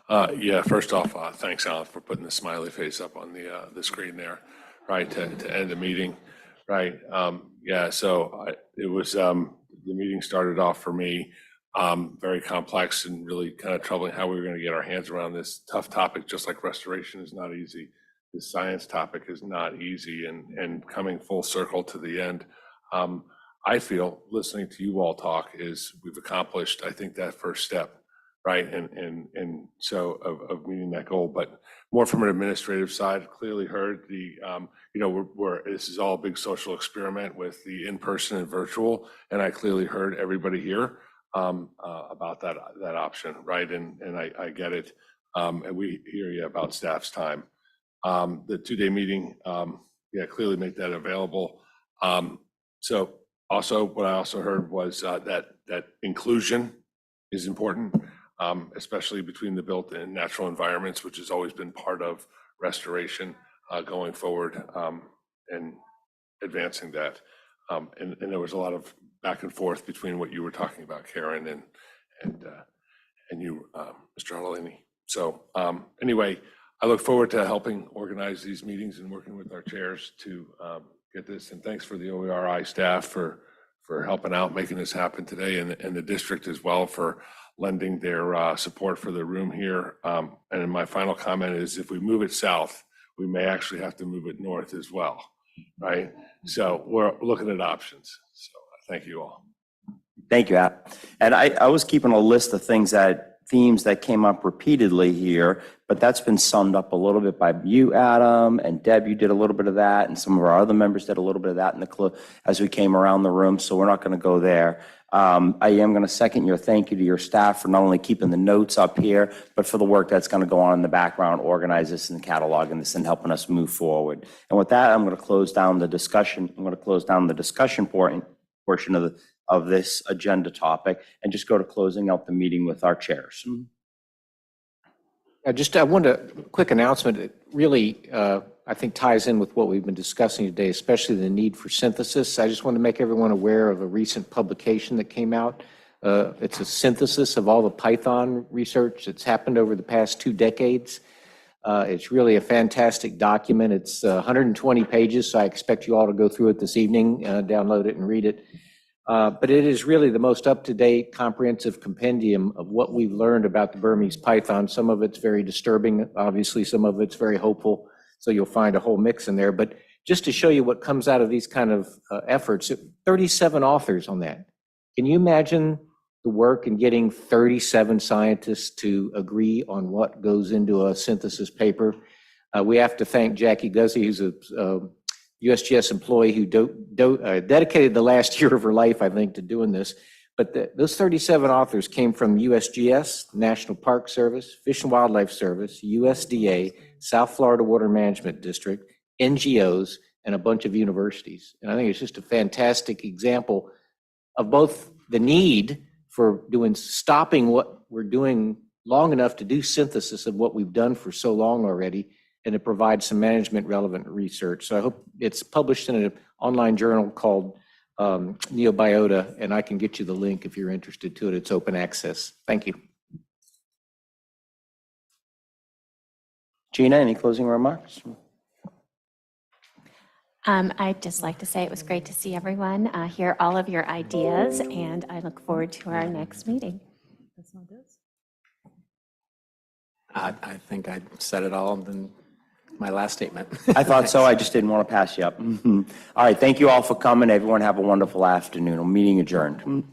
Yeah, first off, thanks, Alan, for putting the smiley face up on the screen there, right, to end the meeting, right? Yeah, so it was, the meeting started off for me very complex and really kind of troubling how we were going to get our hands around this tough topic, just like restoration is not easy. This science topic is not easy, and coming full circle to the end. I feel listening to you all talk is we've accomplished, I think, that first step, right? And so of meeting that goal, but more from an administrative side, clearly heard the, this is all a big social experiment with the in-person and virtual, and I clearly heard everybody here about that option, right? And I get it. And we hear you about staff's time. The 2-day meeting, clearly make that available. So also, what I also heard was that inclusion is important, especially between the built and natural environments, which has always been part of restoration going forward, and advancing that. And there was a lot of back and forth between what you were talking about, Karen, and you, Mr. Arlini. So anyway, I look forward to helping organize these meetings and working with our chairs to get this. And thanks for the OERI staff for helping out, making this happen today, and the district as well for lending their support for the room here. And my final comment is, if we move it south, we may actually have to move it north as well, right? So we're looking at options. So thank you all. Thank you, Al. And I was keeping a list of themes that came up repeatedly here, but that's been summed up a little bit by you, Adam, and Deb, you did a little bit of that, and some of our other members did a little bit of that as we came around the room, so we're not going to go there. I am going to second your thank you to your staff for not only keeping the notes up here, but for the work that's going to go on in the background, organize this and cataloging this and helping us move forward. And with that, I'm going to close down the discussion. I'm going to close down the discussion portion of this agenda topic and just go to closing out the meeting with our chairs. I want a quick announcement. It really, I think, ties in with what we've been discussing today, especially the need for synthesis. I just want to make everyone aware of a recent publication that came out. It's a synthesis of all the Python research that's happened over the past 2 decades. It's really a fantastic document. It's 120 pages, so I expect you all to go through it this evening, download it and read it. But it is really the most up-to-date comprehensive compendium of what we've learned about the Burmese python. Some of it's very disturbing, obviously, some of it's very hopeful, so you'll find a whole mix in there. But just to show you what comes out of these kind of efforts, 37 authors on that. Can you imagine the work in getting 37 scientists to agree on what goes into a synthesis paper? We have to thank Jackie Guzzi, who's a USGS employee who dedicated the last year of her life, I think, to doing this. But those 37 authors came from USGS, National Park Service, Fish and Wildlife Service, USDA, South Florida Water Management District, NGOs, and a bunch of universities. And I think it's just a fantastic example of both the need for stopping what we're doing long enough to do synthesis of what we've done for so long already, and to provide some management relevant research. So I hope it's published in an online journal called Neobiota, and I can get you the link if you're interested to it. It's open access. Thank you. Gina, any closing remarks? I'd just like to say it was great to see everyone, hear all of your ideas, and I look forward to our next meeting. I think I said it all in my last statement. I thought so. I just didn't want to pass you up. All right. Thank you all for coming. Everyone have a wonderful afternoon. Meeting adjourned.